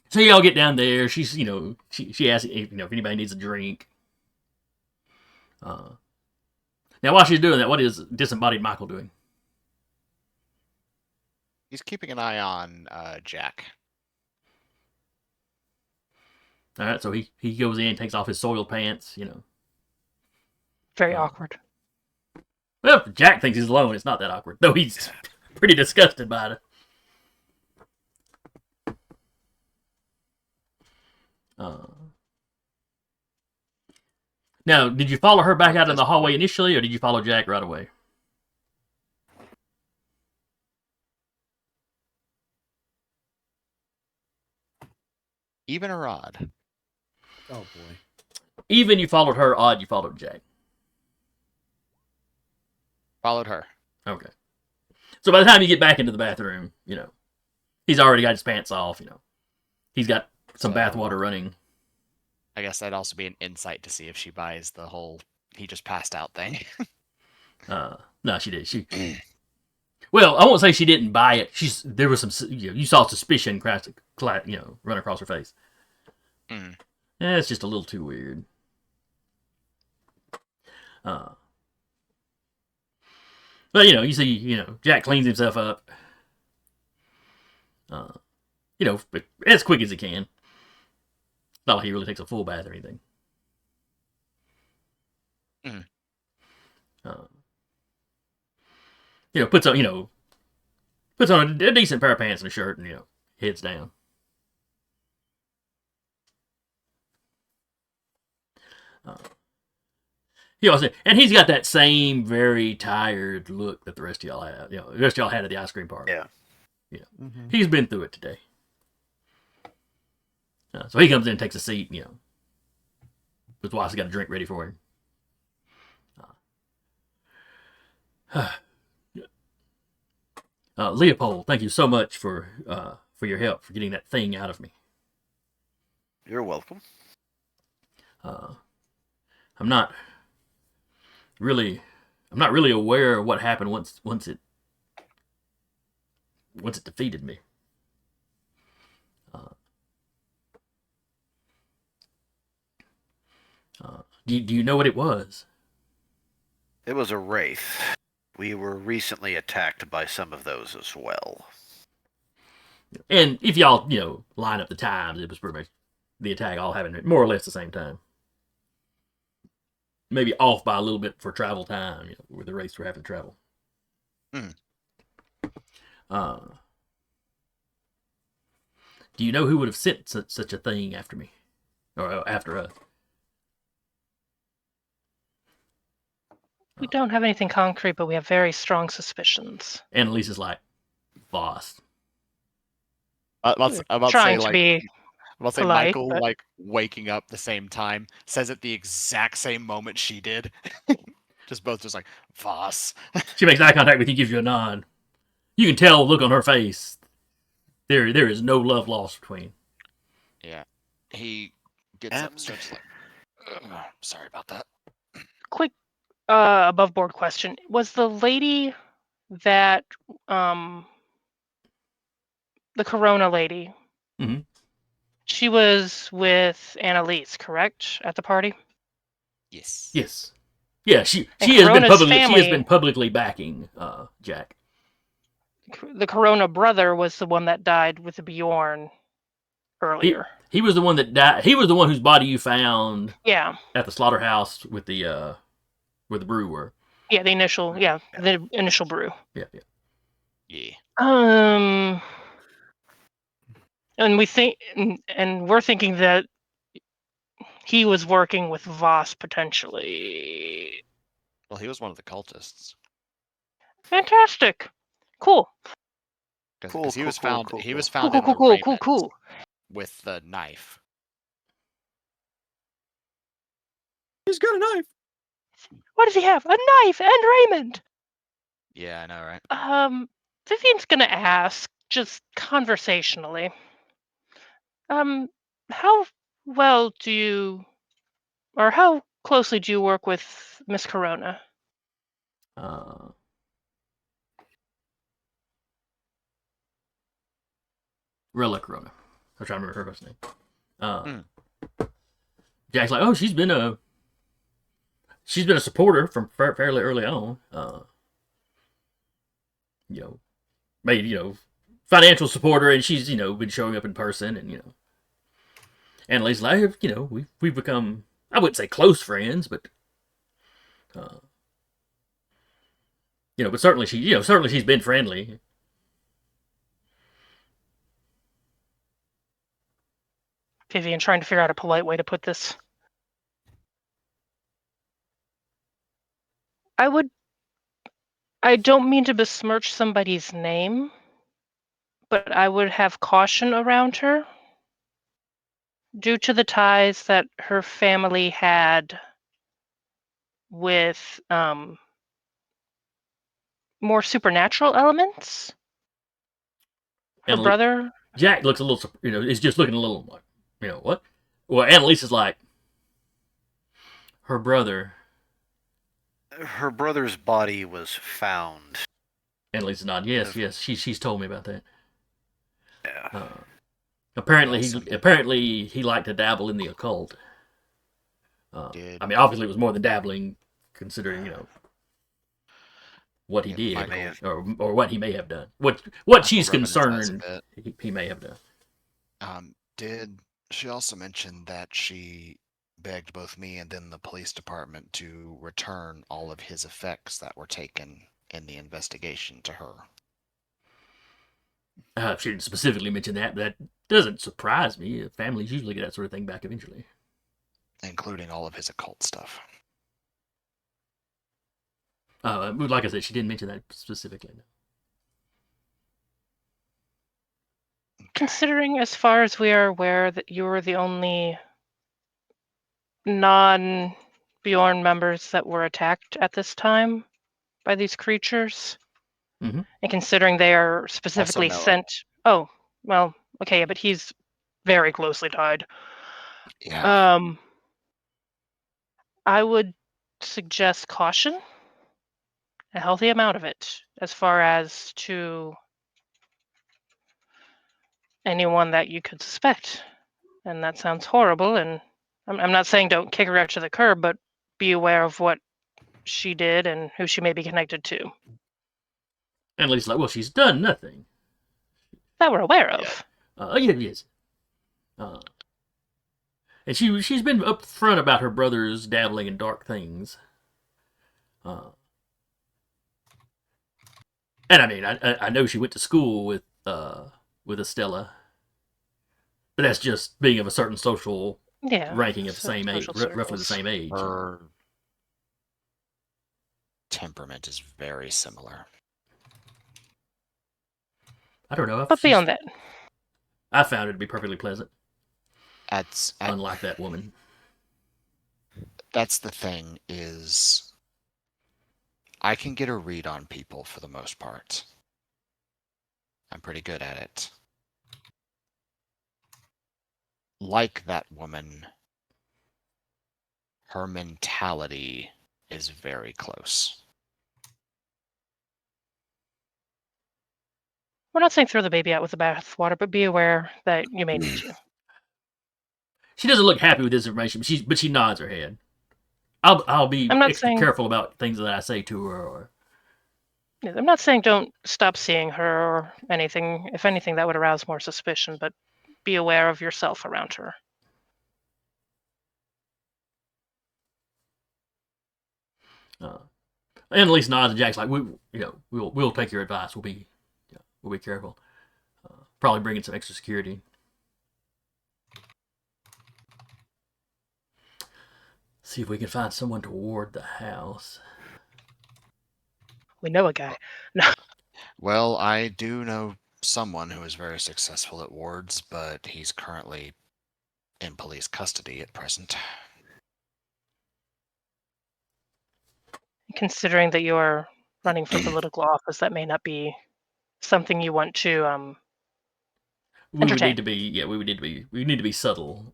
So y'all get down there. She's she asks if anybody needs a drink. Now while she's doing that, what is disembodied Michael doing? He's keeping an eye on Jack. All right, so he goes in, takes off his soiled pants. Very awkward. Well, if Jack thinks he's alone, it's not that awkward. Though he's pretty disgusted by it. Now, did you follow her back out in the hallway initially, or did you follow Jack right away? Even or odd? Oh boy. Even you followed her, odd you followed Jack. Followed her. Okay. So by the time you get back into the bathroom, he's already got his pants off, He's got some So- bathwater running. I guess that'd also be an insight to see if she buys the whole he just passed out thing. No, she did. Well, I won't say she didn't buy it. There was some, you saw suspicion run across her face. Mm. Yeah, it's just a little too weird. But you see, Jack cleans himself up. As quick as he can. Not like he really takes a full bath or anything. Mm. Puts on a decent pair of pants and a shirt and heads down. And he's got that same very tired look that the rest of y'all have. The rest of y'all had at the ice cream party. Yeah. Mm-hmm. He's been through it today. So he comes in and takes a seat, his wife's got a drink ready for him. Leopold, thank you so much for your help, for getting that thing out of me. You're welcome. I'm not really I'm not really aware of what happened once it defeated me. Do you know what it was? It was a wraith. We were recently attacked by some of those as well. And if y'all, line up the times, it was pretty much the attack all happened more or less the same time. Maybe off by a little bit for travel time, where the race were having to travel. Mm. Do you know who would have sent such a thing after me? Or after us? We don't have anything concrete, but we have very strong suspicions. Annalisa's like, boss. I'm about to Trying say, to be I'm about to say polite, Michael, but- like, waking up the same time, says it the exact same moment she did. Just like, Voss. She makes eye contact with you, gives you a nod. You can tell, look on her face. There is no love lost between. Yeah. He gets up, starts like, sorry about that. Quick above board question. Was the lady that the Corona lady, Mhm. she was with Annalise, correct? At the party? Yes. Yes. Yeah, she And has been Corona's publicly family- backing Jack. The Corona brother was the one that died with the Beorn earlier. He was the one that died. He was the one whose body you found Yeah. at the slaughterhouse with the where the brew were. Yeah, the initial brew. Yeah. Yeah. And we think, and we're thinking that he was working with Voss potentially. Well, he was one of the cultists. Fantastic. Cool. Because he was found. He was Cool, found cool, in the cool, cool, Ravens cool. with the knife. He's got a knife. What does he have? A knife and Raymond. Yeah, I know, right? Vivian's gonna ask, just conversationally. How well do you, or how closely do you work with Miss Corona? Rilla Corona. I'm trying to remember her first name. Jack's like, oh, she's been a supporter from fairly early on. Financial supporter, and she's been showing up in person, and Annalise and I have we've become, I wouldn't say close friends, but but certainly she's been friendly. Vivian trying to figure out a polite way to put this. I don't mean to besmirch somebody's name, but I would have caution around her due to the ties that her family had with more supernatural elements. Her brother. Jack looks a little, is just looking a little like, what? Well, Annalise is like, her brother. Her brother's body was found. Annalise is nodding. Yes, she's told me about that. Yeah. Apparently he liked to dabble in the occult. I mean, obviously it was more than dabbling, considering what he did or what he may have done. What she's concerned he may have done. Did she also mention that she begged both me and then the police department to return all of his effects that were taken in the investigation to her? She didn't specifically mention that, but that doesn't surprise me. Families usually get that sort of thing back eventually. Including all of his occult stuff. Like I said, she didn't mention that specifically. No. Considering, as far as we are aware, that you were the only non-Beorn members that were attacked at this time by these creatures, mm-hmm. and considering they are specifically sent... Oh, well, okay, but he's very closely tied. Yeah. I would suggest caution. a healthy amount of it, as far as to anyone that you could suspect. And that sounds horrible, and I'm not saying don't kick her out to the curb, but be aware of what she did and who she may be connected to. And Lisa's like, well, she's done nothing. That we're aware Yeah. of. Yes. And she's been upfront about her brother's dabbling in dark things. And I mean, I know she went to school with Estella, but that's just being of a certain social ranking of the same age, roughly the same age. Her temperament is very similar. I don't know. But beyond that, I found it to be perfectly pleasant. That's unlike that woman. That's the thing, is I can get a read on people for the most part. I'm pretty good at it. Like that woman, her mentality is very close. we're not saying throw the baby out with the bathwater, but be aware that you may need to. She doesn't look happy with this information, but she nods her head. I'll be I'm not extra saying- careful about things that I say to her. Or I'm not saying don't stop seeing her or anything. If anything, that would arouse more suspicion, but be aware of yourself around her. and at least nods, and Jack's like, we'll take your advice. We'll be careful. Probably bring in some extra security. See if we can find someone to ward the house. We know a guy. Well, I do know someone who is very successful at wards, but he's currently in police custody at present. Considering that you are running for political office, that may not be something you want to We would entertain. need to be we need to be subtle,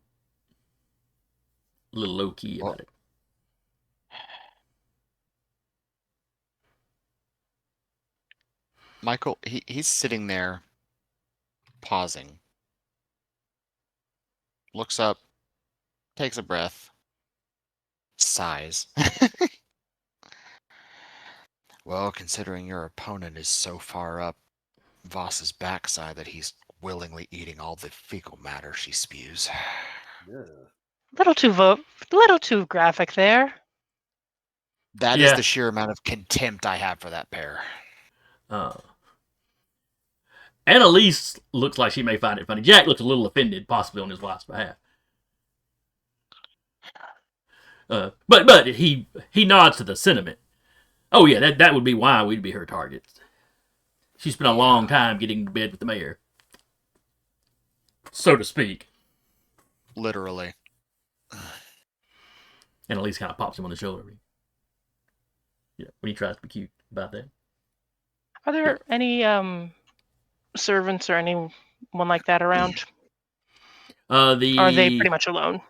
a little low key about it. Michael, he's sitting there, pausing, looks up, takes a breath, sighs. Well, considering your opponent is so far up Voss's backside that he's willingly eating all the fecal matter she spews. Little too graphic there. That Yeah. is the sheer amount of contempt I have for that pair. Annalise looks like she may find it funny. Jack looks a little offended, possibly on his wife's behalf. But he nods to the sentiment. Oh yeah, that would be why we'd be her target. She spent a long time getting into bed with the mayor, so to speak. Literally. Annalise kind of pops him on the shoulder. Yeah, when he tries to be cute about that. Are there any servants or anyone like that around? Are they pretty much alone?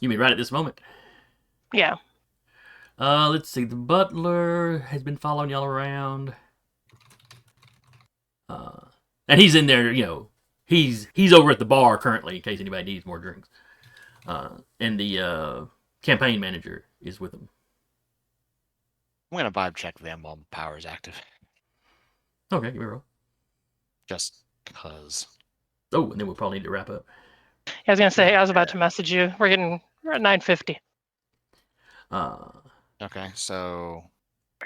You mean right at this moment? Yeah. Let's see. The butler has been following y'all around. And he's in there, he's over at the bar currently in case anybody needs more drinks. And the campaign manager is with him. I'm going to vibe check them while power is active. Okay, give me a roll. Just because. Oh, and then we'll probably need to wrap up. Yeah, I was gonna say I was about to message you. We're at 9:50. Okay, so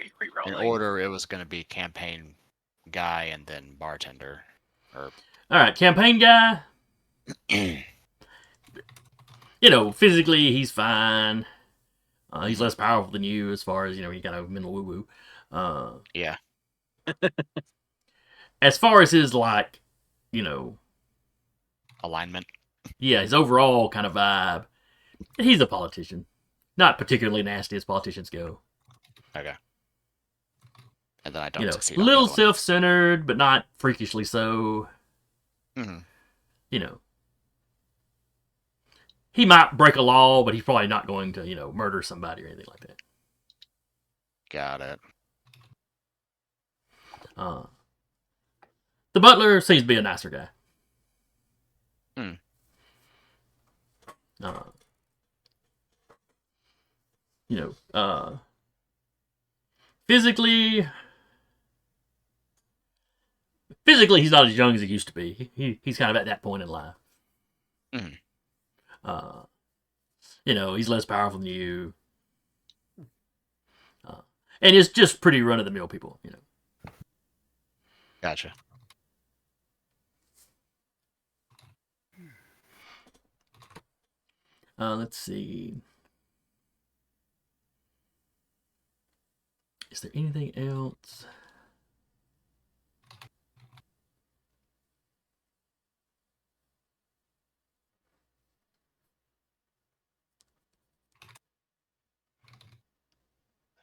in Re-rolling. order, it was going to be campaign guy and then bartender. Or All right, campaign guy. Physically he's fine. He's less powerful than you as far as he got a mental woo woo. Yeah. As far as his Alignment. yeah, his overall kind of vibe, he's a politician. Not particularly nasty as politicians go. Okay. And then I don't A succeed. on the little other one. self-centered, but not freakishly so. Mhm. He might break a law, but he's probably not going to, murder somebody or anything like that. Got it. The butler seems to be a nicer guy. Hmm. Physically, he's not as young as he used to be. He's kind of at that point in life. Mhm. He's less powerful than you. And it's just pretty run-of-the-mill people, Gotcha. Let's see. Is there anything else?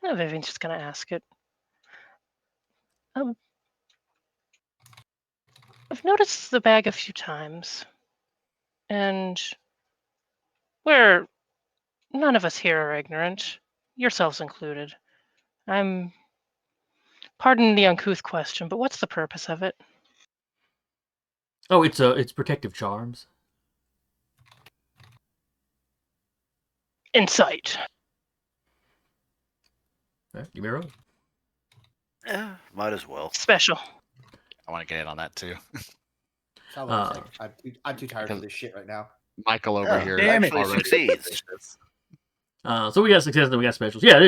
No, Vivian's just gonna ask it. I've noticed the bag a few times, and none of us here are ignorant, yourselves included. Pardon the uncouth question, but what's the purpose of it? Oh, it's protective charms. Insight. All right, give me a roll. Might as well. Special. I want to get in on that too. Sounds like I'm too tired for this shit right now. Michael over here damn it. already Succeeds. So we got success and we got specials. Yeah,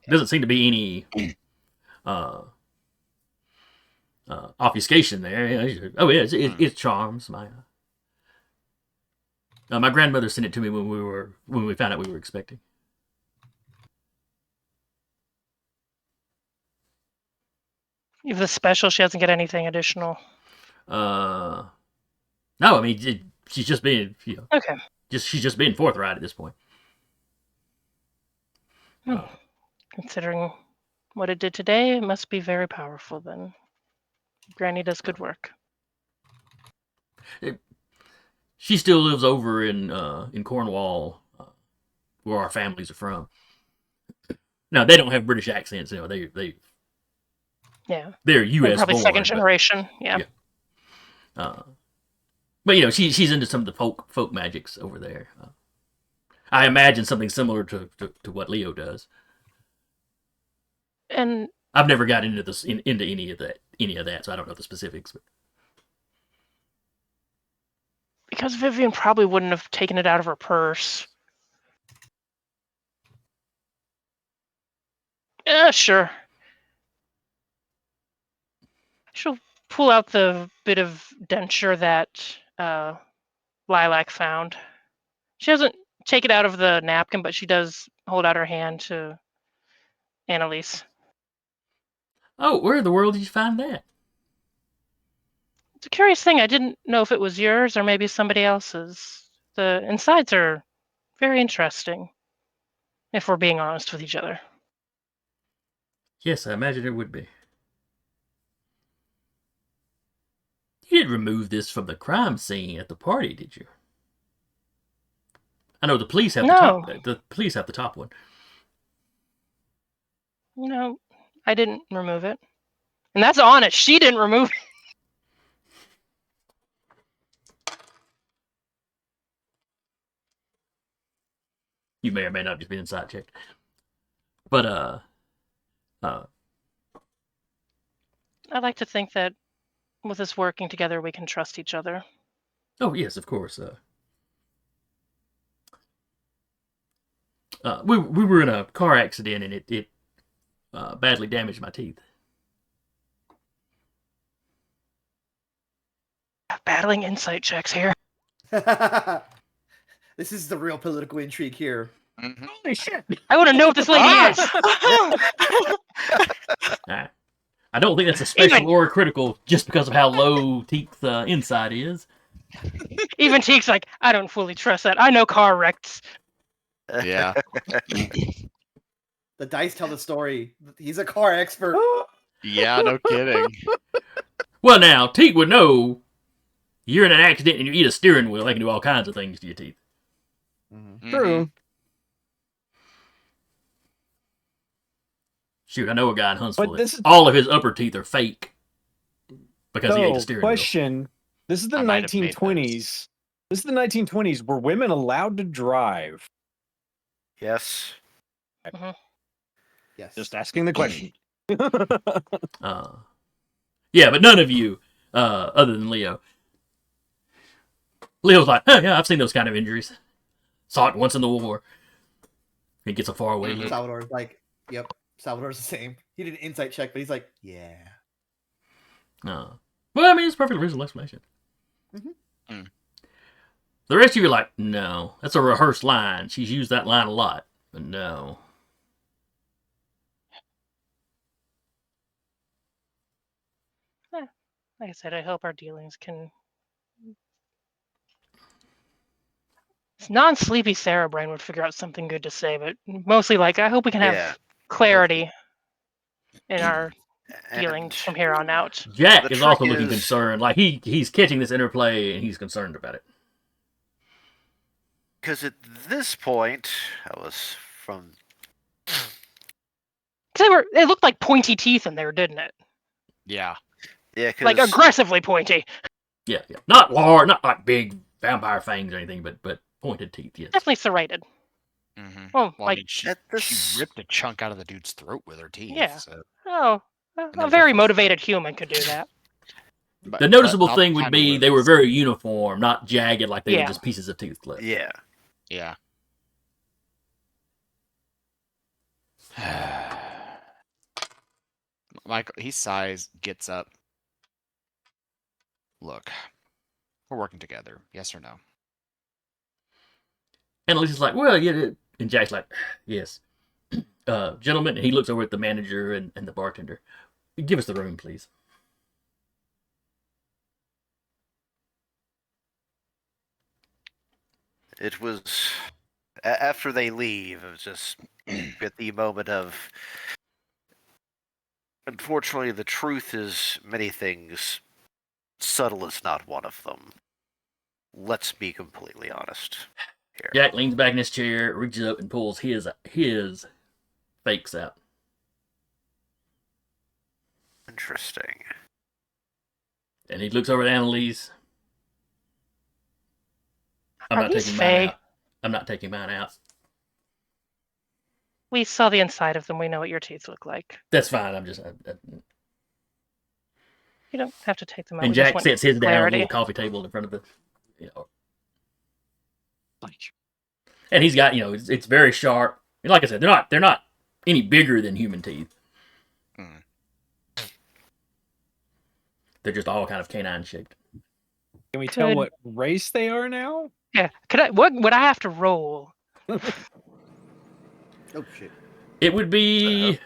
doesn't seem to be any obfuscation there. Oh yeah, it's charms. My grandmother sent it to me when we found out we were expecting. If the special, she doesn't get anything additional. No, I mean she's just being Okay. she's just being forthright at this point. Considering what it did today, it must be very powerful then. Granny does good work. She still lives over in Cornwall, where our families are from. Now they don't have British accents. They're U.S. Probably born, second generation. Yeah. But she's into some of the folk magics over there. I imagine something similar to what Leo does. And I've never got into any of that, so I don't know the specifics. But because Vivian probably wouldn't have taken it out of her purse. Yeah, sure. She'll pull out the bit of denture that Lilac found. She doesn't take it out of the napkin, but she does hold out her hand to Annalise. oh, where in the world did you find that? It's a curious thing. I didn't know if it was yours or maybe somebody else's. The insides are very interesting, if we're being honest with each other. Yes, I imagine it would be. You didn't remove this from the crime scene at the party, did you? I know the police have No. the police have the top one. I didn't remove it. And that's honest. She didn't remove it. You may or may not just be inside checked. But I like to think that with us working together, we can trust each other. oh yes, of course. We were in a car accident and it badly damaged my teeth. Battling insight checks here. This is the real political intrigue here. Mhm. Holy shit. I want to know what this lady is. I don't think that's a special Even- or a critical just because of how low Teek's inside is. Even Teek's like, I don't fully trust that. I know car wrecks. Yeah. The dice tell the story. He's a car expert. Yeah, no kidding. Well, now Teek would know. You're in an accident and you eat a steering wheel. They can do all kinds of things to your teeth. Mhm. True. Shoot, I know a guy in Huntsville. But That this is- all of his upper teeth are fake because he ate the So, steering wheel. question: this is the I might have made 1920s. This is the 1920s. Were women allowed to drive? Yes. Yes. Just asking the question. Yeah, but none of you, other than Leo. Leo's like, oh, yeah, I've seen those kind of injuries. Saw it once in the war. He gets a far away look. Salvador's like, yep. Salvador's the same. He did an insight check, but he's like, yeah. Well, I mean, it's a perfectly reasonable explanation. Mm. The rest of you are like, no, that's a rehearsed line. She's used that line a lot, but no. Like I said, I hope our dealings can. Non-sleepy Sarah Brain would figure out something good to say, but mostly like I hope we can have Yeah. clarity in our And dealings from here on out. Jack The is also trick looking is- concerned. Like, he's catching this interplay, and he's concerned about it. because at this point, I was from. It looked like pointy teeth in there, didn't it? Yeah. Yeah, because Like aggressively pointy. Yeah. Not large, not like big vampire fangs or anything, but pointed teeth, yes. Definitely serrated. Mm-hmm. Oh, Well, like I mean, she at this. ripped a chunk out of the dude's throat with her teeth. Yeah. So, oh, then a very definitely- motivated human could do that. but The noticeable not thing the would kind of be they were wounds. very uniform, not jagged like they were Yeah. just pieces of tooth clipped. Yeah. Yeah. Michael, he sighs, gets up. Look, we're working together. Yes or no? And Alicia's like, well, yeah. And Jack's like, yes. Gentlemen, and he looks over at the manager and the bartender. Give us the room, please. It was after they leave. It was just at the moment of. Unfortunately, the truth is many things. Subtle is not one of them. Let's be completely honest here. Jack leans back in his chair, reaches up, and pulls his fakes out. Interesting. And he looks over at Annalise. I'm Are not these taking fey? mine out. I'm not taking mine out. We saw the inside of them. We know what your teeth look like. That's fine. I'm just. You don't have to take them out. And We just Jack want sits his down at a clarity. little coffee table in front of the. And he's got, it's very sharp. And like I said, they're not any bigger than human teeth. Mm. They're just all kind of canine shaped. Can we tell Could- what race they are now? Yeah. What would I have to roll? Oh shit. It would be,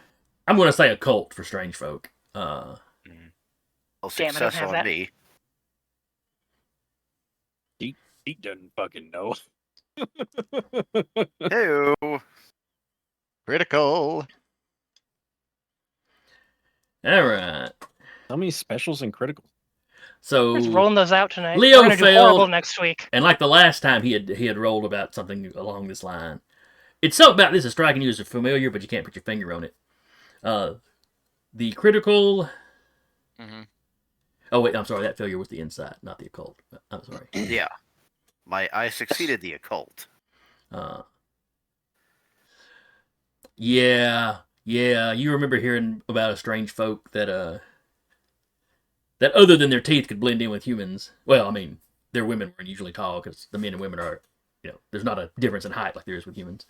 I'm going to say a cult for strange folk. Well, Damn, I don't success have on that. me. He doesn't fucking know. Hey, Critical. All right. How many specials and critical? So, We're just rolling those out tonight. Leo We're gonna do failed. horrible next week. and like the last time he had rolled about something along this line. It's something about this is striking you as familiar, but you can't put your finger on it. The critical. Mm-hmm. Oh wait, I'm sorry. That failure was the insight, not the occult. I'm sorry. yeah. I succeeded the occult. Yeah. You remember hearing about a strange folk that other than their teeth could blend in with humans. Well, I mean, their women weren't usually tall because the men and women are, there's not a difference in height like there is with humans.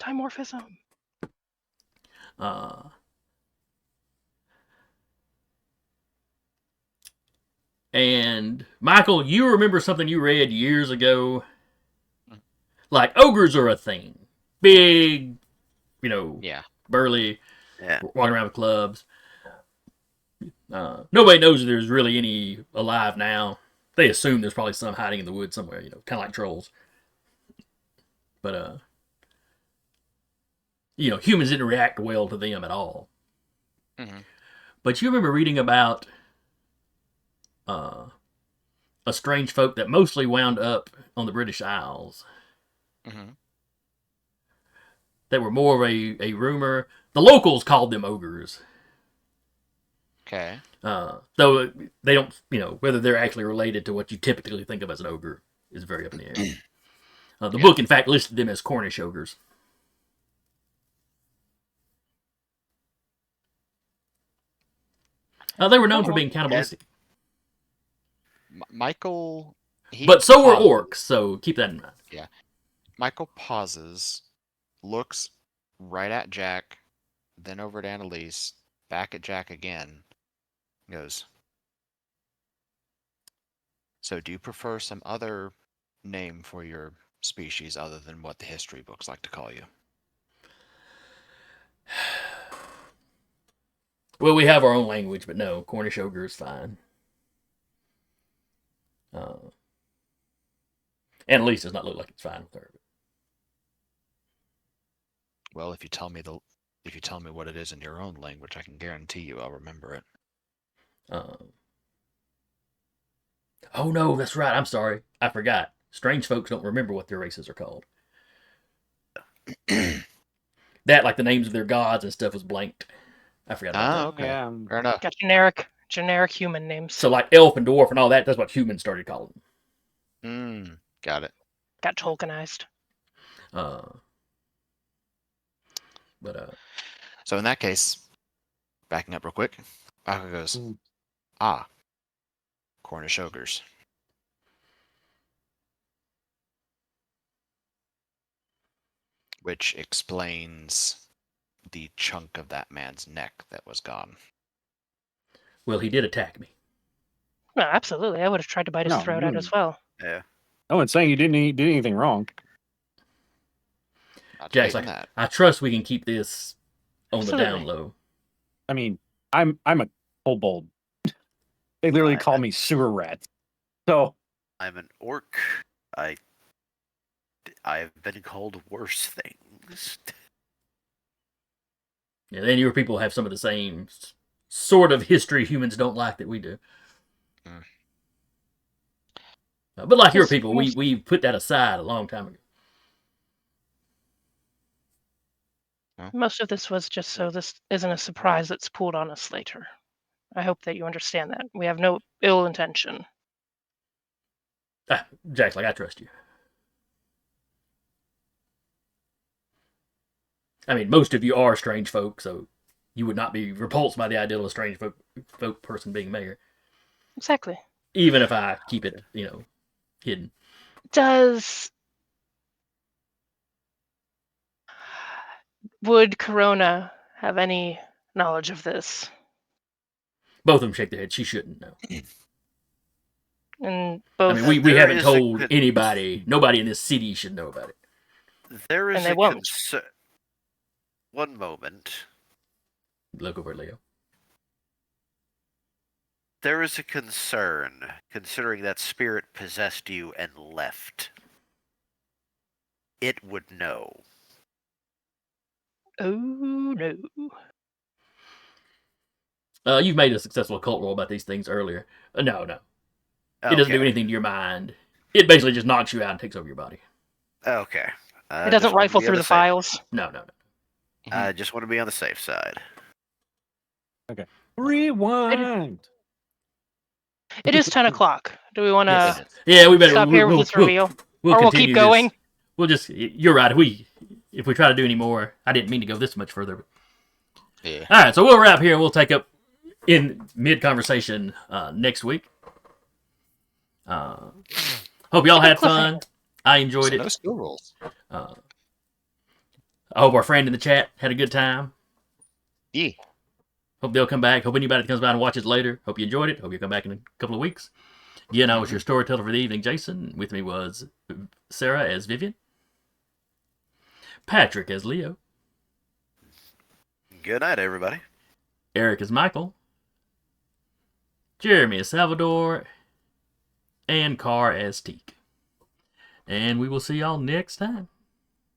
Dimorphism. And Michael, you remember something you read years ago? Like ogres are a thing. Big, Yeah. burly, Yeah. walking around with clubs. Nobody knows if there's really any alive now. They assume there's probably some hiding in the woods somewhere, kind of like trolls. But, humans didn't react well to them at all. Mm-hmm. But you remember reading about a strange folk that mostly wound up on the British Isles. Mm-hmm. That were more of a rumor, The locals called them ogres. Okay. Though they don't, whether they're actually related to what you typically think of as an ogre is very up in the air. The book, in fact, listed them as Cornish ogres. They were known for being cannibalistic. Michael. But so were pauses. orcs, so keep that in mind. Yeah. Michael pauses, looks right at Jack, then over to Annalise, back at Jack again, goes, so do you prefer some other name for your species other than what the history books like to call you? Well, we have our own language, but no, Cornish ogre is fine. Annalise does not look like it's fine with her. Well, if you tell me what it is in your own language, I can guarantee you I'll remember it. Oh no, that's right. I'm sorry. I forgot. Strange folks don't remember what their races are called. That, like the names of their gods and stuff, was blanked. I forgot about that. Okay. Yeah. Fair enough. Got generic human names. So, like elf and dwarf and all that's what humans started calling them. Got it. Got Tolkienized. So in that case, backing up real quick, Baco goes, Cornish ogres. Which explains the chunk of that man's neck that was gone. Well, he did attack me. No, absolutely. I would have tried to bite his throat out as well. Yeah. No one's saying you didn't do anything wrong. Not Jack's debating like, that. I trust we can keep this on the down Absolutely. low. I mean, I'm a kobold. They literally call me sewer rat. So I'm an orc. I've been called worse things. Yeah, then your people have some of the same sort of history humans don't like that we do. But like your people, we put that aside a long time ago. Most of this was just so this isn't a surprise that's pulled on us later. I hope that you understand that. We have no ill intention. Jack's like, I trust you. I mean, most of you are strange folk, so you would not be repulsed by the idea of a strange folk person being mayor. Exactly. Even if I keep it, hidden. Would Corona have any knowledge of this? Both of them shake their heads. She shouldn't know. And both. I mean, we There haven't is told anybody. Nobody in this city should know about it. There is And they a won't. concern. One moment. Look over at Leo. There is a concern, considering that spirit possessed you and left. It would know. Oh no. You've made a successful occult roll about these things earlier. No. It doesn't do anything to your mind. It basically just knocks you out and takes over your body. Okay. It doesn't rifle through the files. No. I just want to be on the safe side. okay. Rewind. It is 10 o'clock. Do we want to Yeah, we better stop here with this reveal? Or we'll keep continue going? this. We'll just. You're right. If we try to do any more, I didn't mean to go this much further. Yeah. All right, so we'll wrap here and we'll take up in mid-conversation next week. Hope y'all had fun. I enjoyed it. No skill rolls. I hope our friend in the chat had a good time. Yeah. Hope they'll come back. Hope anybody that comes by and watches later. Hope you enjoyed it. Hope you come back in a couple of weeks. Again, I was your storyteller for the evening, Jason. With me was Sarah as Vivian. Patrick as Leo. Good night, everybody. Eric as Michael. Jeremy as Salvador. And Carr as Teak. And we will see y'all next time.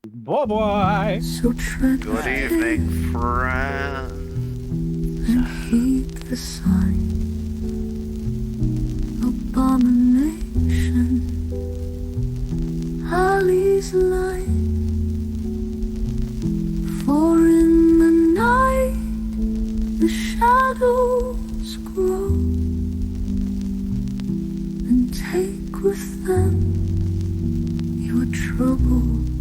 Bye-bye. So tread Good evening, friends. and heed the sign. Abomination. Ali's light. For in the night shadows grow and take with them your troubles.